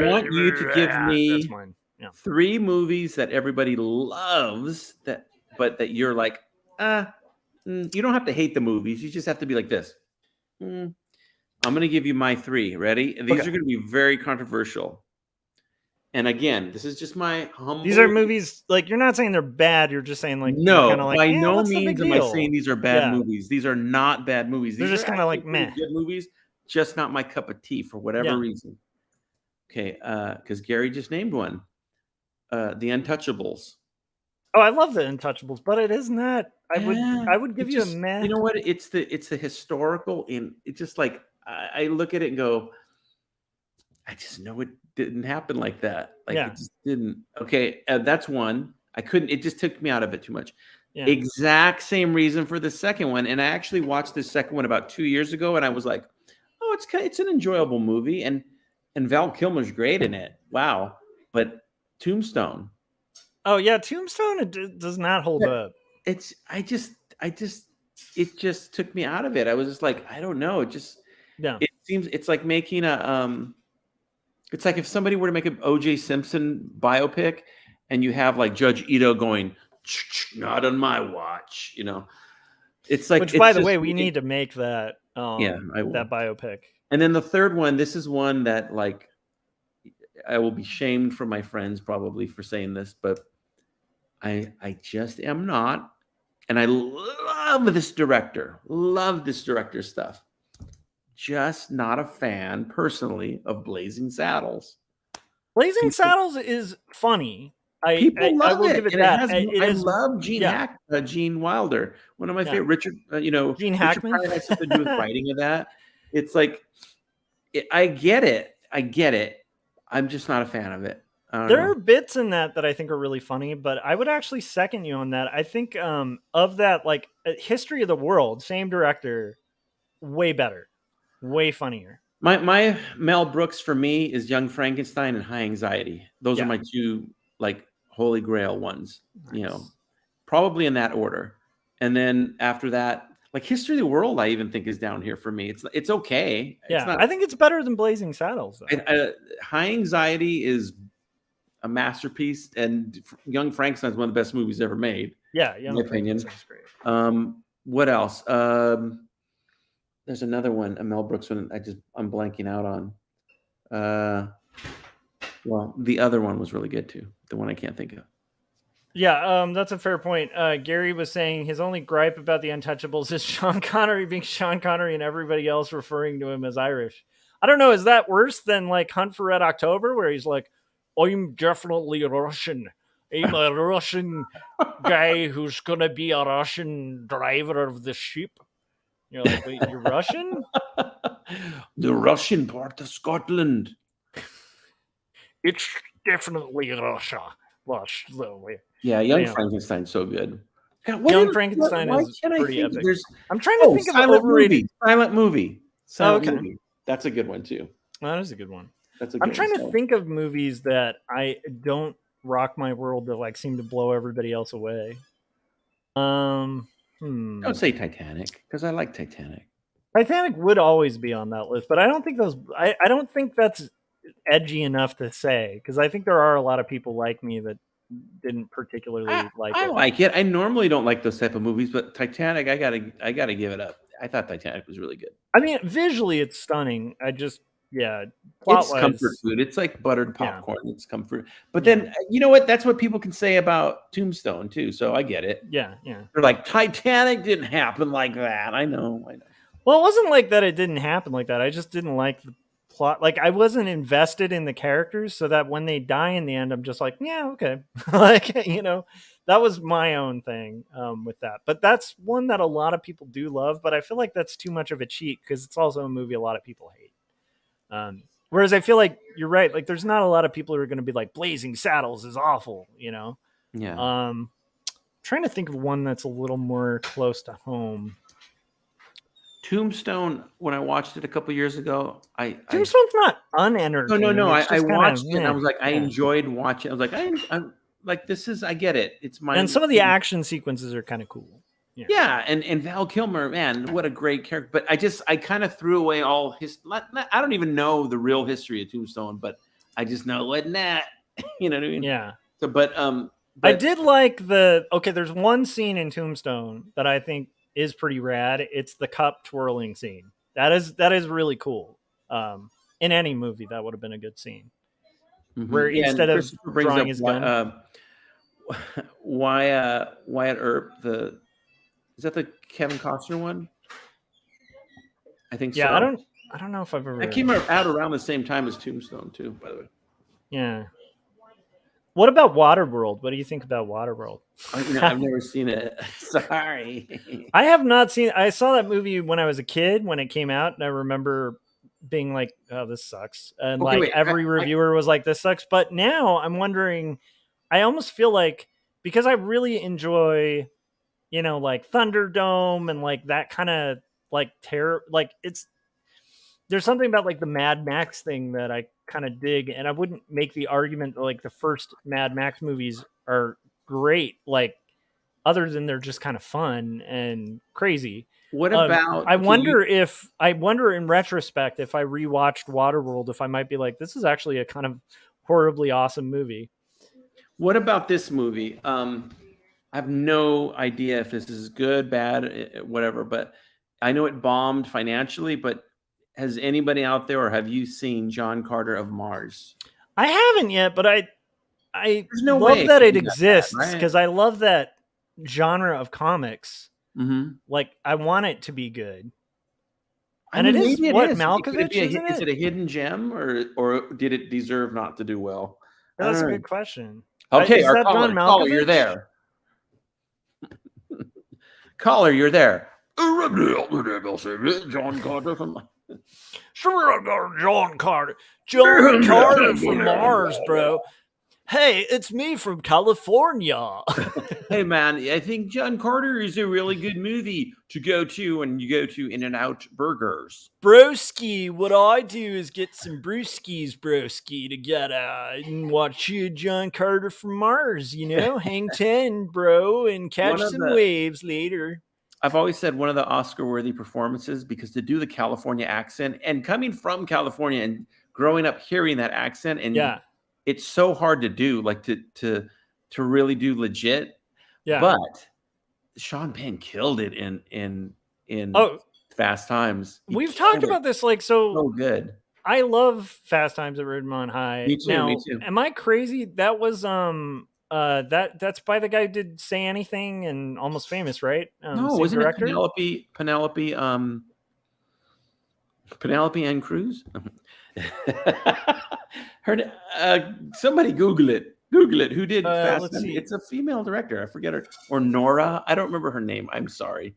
want you to give me 3 movies that everybody loves but that you're like, you don't have to hate the movies. You just have to be like this. I'm going to give you my 3. Ready? These are going to be very controversial. And again, this is just my humble. These are movies like you're not saying they're bad. You're just saying like no. Kind of like, by no means am I saying these are bad movies. These are not bad movies. They're These just are kind of like meh. good movies. Just not my cup of tea for whatever reason. Okay, because Gary just named one. The Untouchables. Oh, I love The Untouchables, but it is not. I would give you a meh. You know what? It's the historical it's just like I look at it and go, I just know it didn't happen like that. Like it just didn't. Okay, that's one. I couldn't. It just took me out of it too much. Yeah. Exact same reason for the second one, and I actually watched the second one about 2 years ago, and I was like, oh, it's an enjoyable movie, and Val Kilmer's great in it. Wow, but Tombstone. Oh yeah, Tombstone it does not hold up. It just took me out of it. I was just like, I don't know. It seems it's like making a it's like if somebody were to make an O.J. Simpson biopic and you have like Judge Ito going, not on my watch, It's like, which by the way, we need to make that that biopic. And then the third one, this is one that like I will be shamed from my friends probably for saying this, but I just am not. And I love this director. Love this director's stuff. Just not a fan personally of Blazing Saddles. Blazing Saddles is funny. People love will it. Give it and that. I love Gene Wilder, one of my favorite. Richard, Gene Hackman has something to do with writing of that. It's like, I get it. I'm just not a fan of it. There are bits in that I think are really funny, but I would actually second you on that. I think of that, like History of the World, same director, way better, way funnier. My Mel Brooks for me is Young Frankenstein and High Anxiety. Those are my 2 like holy grail ones, probably in that order. And then after that, like History of the World, I even think is down here for me. It's okay. Yeah, I think it's better than Blazing Saddles. High Anxiety is a masterpiece, and Young Frankenstein is one of the best movies ever made. Yeah, in my opinion. Great. What else? There's another one, a Mel Brooks one. I'm blanking out on. Well, the other one was really good too. The one I can't think of. Yeah, that's a fair point. Gary was saying his only gripe about The Untouchables is Sean Connery being Sean Connery and everybody else referring to him as Irish. I don't know. Is that worse than like Hunt for Red October, where he's like, I'm definitely Russian. I'm a Russian guy who's going to be a Russian driver of the ship. You're like, wait, you're Russian? The Russian part of Scotland. It's definitely Russia. Yeah, Young Frankenstein's so good. God, Young Frankenstein is pretty epic. I'm trying to think of an overrated silent movie. Silent okay. Movie. That's a good one too. That is a good one. That's a good I'm one. trying to So- think of movies that I don't rock my world that like seem to blow everybody else away. Don't say Titanic because I like Titanic. Titanic would always be on that list, but I don't think those. I don't think that's edgy enough to say because I think there are a lot of people like me that didn't particularly like I it. like it. I normally don't like those type of movies, but Titanic, I gotta give it up. I thought Titanic was really good. I mean, visually it's stunning. I just plot It's comfort food. It's like buttered Yeah. popcorn. It's comfort. But then you know what? That's what people can say about Tombstone too. So I get it. Yeah. They're like Titanic didn't happen like that. I know. Well, it wasn't like that. It didn't happen like that. I just didn't like the plot. Like I wasn't invested in the characters, so that when they die in the end, I'm just like, yeah, okay. Like that was my own thing with that. But that's one that a lot of people do love. But I feel like that's too much of a cheat because it's also a movie a lot of people hate. Whereas I feel like you're right. Like there's not a lot of people who are going to be like Blazing Saddles is awful. Yeah. Trying to think of one that's a little more close to home. Tombstone, when I watched it a couple years ago, Tombstone's not unentertaining. No. It's I just watched kinda, it and I was like, I yeah. enjoyed watching. I was like, I'm like, this is, I get it. It's my And some of the action sequences are kind of cool. Yeah, and Val Kilmer, man, what a great character. But I kind of threw away all his. I don't even know the real history of Tombstone, but I just know it wasn't that. You know what I mean? Yeah. So, but I did like there's one scene in Tombstone that I think is pretty rad. It's the cup twirling scene. That is really cool. In any movie, that would have been a good scene. Where instead of drawing his gun. Wyatt Earp, is that the Kevin Costner one? I think so. Yeah, I don't know if I've ever. That came out around the same time as Tombstone too, by the way. Yeah. What about Waterworld? What do you think about Waterworld? I've never seen it. Sorry. I have not seen. I saw that movie when I was a kid when it came out, and I remember being like, "Oh, this sucks," and every reviewer was like, "This sucks." But now I'm wondering. I almost feel like because I really enjoy, like Thunderdome and like that kind of like terror, like there's something about like the Mad Max thing that I kind of dig, and I wouldn't make the argument that like the first Mad Max movies are great, like other than they're just kind of fun and crazy. What about? I wonder in retrospect if I rewatched Waterworld, if I might be like, this is actually a kind of horribly awesome movie. What about this movie? I have no idea if this is good, bad, whatever, but I know it bombed financially, but has anybody out there or have you seen John Carter of Mars? I haven't yet, but I no love that it could be exists bad, right? because I love that genre of comics. Mm-hmm. Like I want it to be good. I And mean, it is maybe what is. Malkovich, isn't Is it? it a hidden gem or did it deserve not to do well? That's a good question. Okay, Is our that John caller, you're Malkovich? there. Caller, you're there. John Carter from John Carter. John Carter from Mars, bro. Hey, it's me from California. Hey man, I think John Carter is a really good movie to go to when you go to In-N-Out Burgers. Broski, what I do is get some brewskis, broski, together and watch John Carter from Mars, hang 10, bro, and catch some waves later. I've always said one of the Oscar-worthy performances because to do the California accent and coming from California and growing up hearing that accent and it's so hard to do, like to really do legit. Yeah. But Sean Penn killed it in Fast Times. We've talked about this so good. I love Fast Times at Ridgemont High. Me too. Now, Me too. Am I crazy? That was that's by the guy who did Say Anything and Almost Famous, right? No, wasn't it Penelope Ann Cruz? Somebody Google it. Who did Fast let's Times? see. It's a female director. I forget her. Or Nora. I don't remember her name. I'm sorry.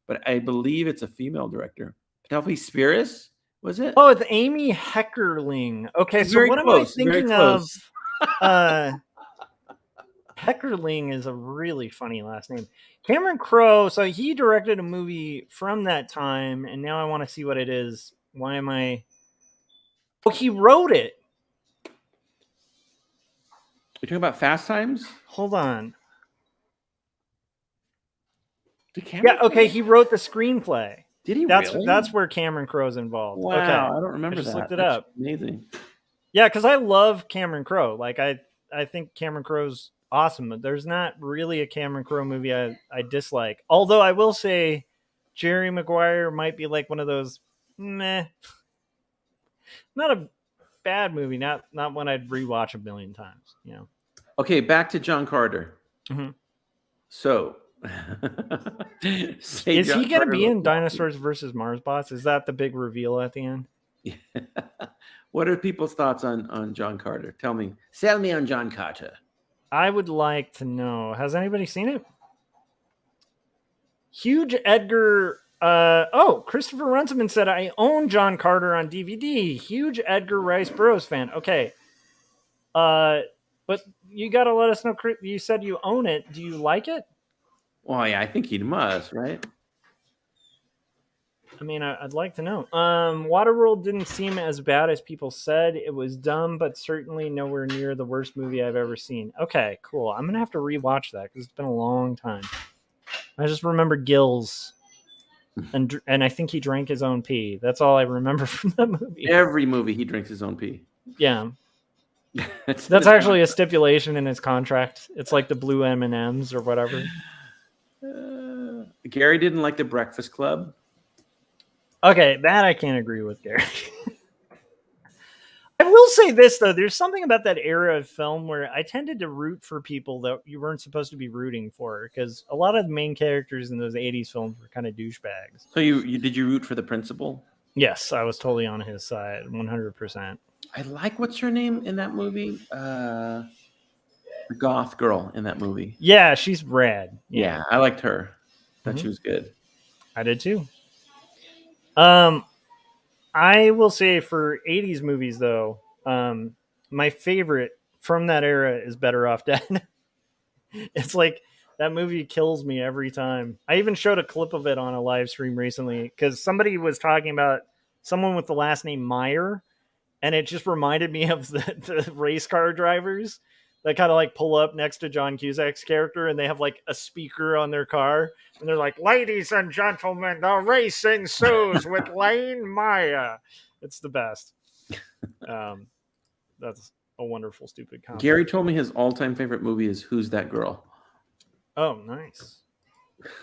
But I believe it's a female director. Penelope Spheris, was it? Oh, it's Amy Heckerling. Okay, so Very what close, am I very thinking of? close. Heckerling is a really funny last name. Cameron Crowe, so he directed a movie from that time, and now I want to see what it is. Why am I... Oh, he wrote it. You're talking about Fast Times? Hold on. Did Cameron Okay, he wrote the screenplay. Did he That's really? That's where Cameron Crowe's involved. Wow, Okay. I don't remember I just that. looked it That's up. amazing. Yeah, because I love Cameron Crowe. Like I think Cameron Crowe's awesome. But there's not really a Cameron Crowe movie I dislike. Although I will say, Jerry Maguire might be like one of those meh. Not a bad movie. Not one I'd rewatch a million times. You know. Okay, back to John Carter. Mm-hmm. So, is he going to be in Dinosaurs versus Mars Bots? Is that the big reveal at the end? What are people's thoughts on John Carter? Tell me. Sell me on John Carter. I would like to know. Has anybody seen it? Huge Edgar. Christopher Runciman said, I own John Carter on DVD. Huge Edgar Rice Burroughs fan. Okay. But you got to let us know. You said you own it. Do you like it? Well, yeah, I think he must, right? I mean, I'd like to know. Waterworld didn't seem as bad as people said. It was dumb, but certainly nowhere near the worst movie I've ever seen. Okay, cool. I'm going to have to rewatch that because it's been a long time. I just remember gills, and I think he drank his own pee. That's all I remember from that movie. Every movie, he drinks his own pee. Yeah. That's actually a stipulation in his contract. It's like the blue M&Ms or whatever. Gary didn't like The Breakfast Club. Okay, that I can't agree with, Gary. I will say this, though. There's something about that era of film where I tended to root for people that you weren't supposed to be rooting for, because a lot of the main characters in those 80s films were kind of douchebags. So did you root for the principal? Yes, I was totally on his side, 100%. I like, what's her name in that movie? The goth girl in that movie. Yeah, she's rad. Yeah, I liked her. Thought she was good. I did too. I will say for 80s movies, though, my favorite from that era is Better Off Dead. It's like that movie kills me every time. I even showed a clip of it on a live stream recently because somebody was talking about someone with the last name Meyer, and it just reminded me of the race car drivers that kind of like pull up next to John Cusack's character, and they have like a speaker on their car, and they're like, "Ladies and gentlemen, the race ensues with Lane Meyer." It's the best. That's a wonderful, stupid concept. Gary told me his all-time favorite movie is Who's That Girl? Oh, nice.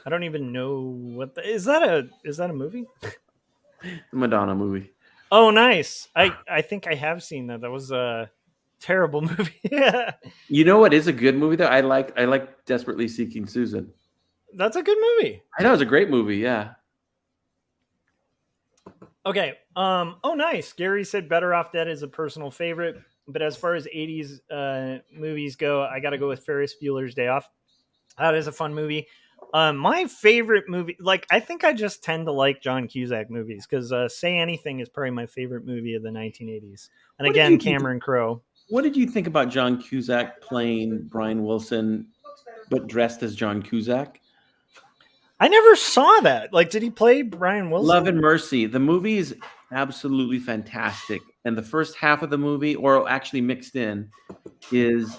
I don't even know what is that a movie? The Madonna movie. Oh, nice. I think I have seen that. That was a terrible movie. You know what is a good movie though? I like Desperately Seeking Susan. That's a good movie. I know, it's a great movie, yeah. Okay. Oh, nice. Gary said Better Off Dead is a personal favorite, but as far as 80s movies go, I got to go with Ferris Bueller's Day Off. That is a fun movie. My favorite movie, like, I think I just tend to like John Cusack movies because Say Anything is probably my favorite movie of the 1980s. And again, Cameron Crowe. What did you think about John Cusack playing Brian Wilson, but dressed as John Cusack? I never saw that. Like, did he play Brian Wilson? Love and Mercy. The movie is absolutely fantastic. And the first half of the movie, or actually mixed in, is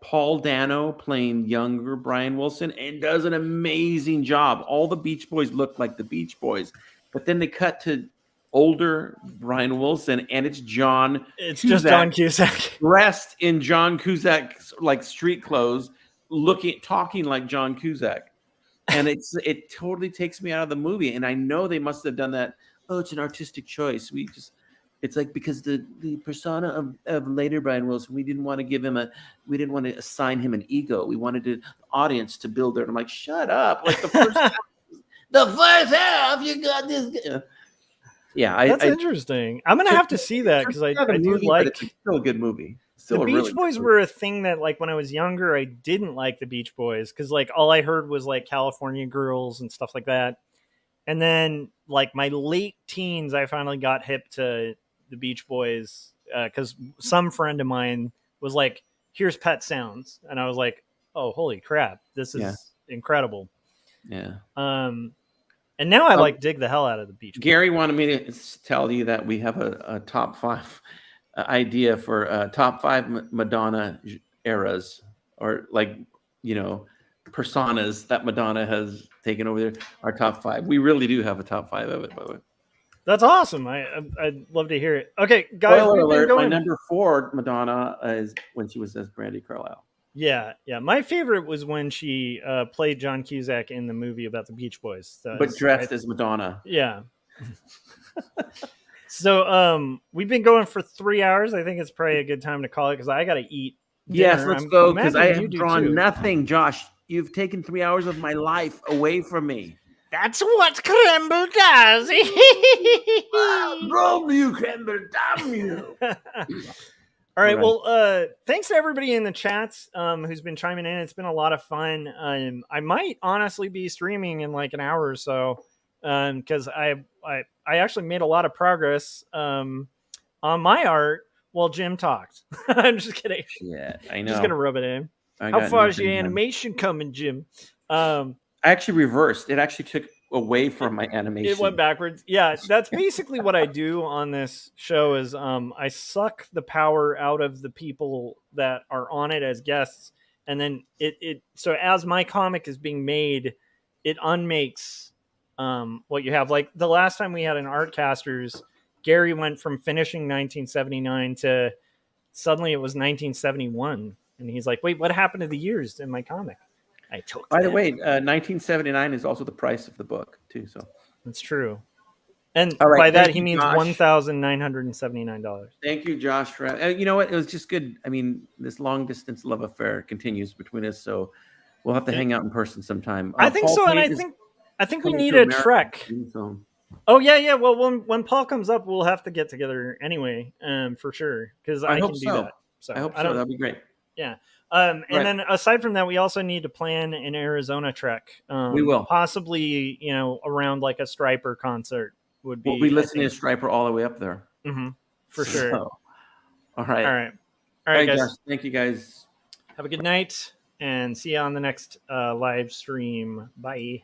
Paul Dano playing younger Brian Wilson and does an amazing job. All the Beach Boys look like the Beach Boys. But then they cut to older Brian Wilson, and it's John It's Cusack, just John Cusack. dressed in John Cusack's like street clothes, talking like John Cusack. And it totally takes me out of the movie. And I know they must have done that. Oh, it's an artistic choice. It's like because the persona of later Brian Wilson, we didn't want to assign him an ego. We wanted the audience to build it. I'm like, shut up. Like the first half, you got this. Yeah, that's interesting. I'm gonna have to see that because I do like. It's still a good movie. The Beach Boys were a thing that, like, when I was younger, I didn't like the Beach Boys because, like, all I heard was like California Girls and stuff like that. And then, like, my late teens, I finally got hip to the Beach Boys because some friend of mine was like, here's Pet Sounds, and I was like, oh, holy crap, this is incredible. Yeah. And now I dig the hell out of the Beach Boys. Gary wanted me to tell you that we have a top 5 idea for top 5 Madonna eras, or personas that Madonna has taken over there. Our top 5. We really do have a top 5 of it, by the way. That's awesome. I'd love to hear it. Okay, guys. Spoiler alert, my number 4 Madonna is when she was as Brandi Carlile. Yeah. My favorite was when she played John Cusack in the movie about the Beach Boys. But dressed as Madonna. Yeah. So we've been going for 3 hours. I think it's probably a good time to call it because I got to eat dinner. Yes, let's go, because I have drawn nothing, Josh. You've taken 3 hours of my life away from me. That's what Kemble does. Damn you, Kemble, damn you. All right. Well, thanks to everybody in the chats who's been chiming in. It's been a lot of fun. I might honestly be streaming in like an hour or so because I actually made a lot of progress on my art while Jim talked. I'm just kidding. Yeah, I know. Just gonna rub it in. How far is your animation coming, Jim? I actually reversed. It actually took away from my animation. It went backwards. Yeah, that's basically what I do on this show is I suck the power out of the people that are on it as guests, and then so as my comic is being made, it unmakes what you have. Like the last time we had an Artcasters, Gary went from finishing 1979 to suddenly it was 1971, and he's like, "Wait, what happened to the years in my comic?" I took. By the way, 1979 is also the price of the book too. So that's true, and right, by that he means $1,979. Thank you, Josh. For you know what? It was just good. I mean, this long distance love affair continues between us, so we'll have to hang out in person sometime. I think so, and I think we need a trek. So. Oh yeah. Well, when Paul comes up, we'll have to get together anyway, for sure, because I can do that. So I hope so. That'd be great. Yeah. And then aside from that, we also need to plan an Arizona trek. We will possibly, around like a Striper concert would be. We'll be listening to Striper all the way up there. Mm-hmm, for sure. All right, guys. Josh, thank you, guys. Have a good night, and see you on the next live stream. Bye.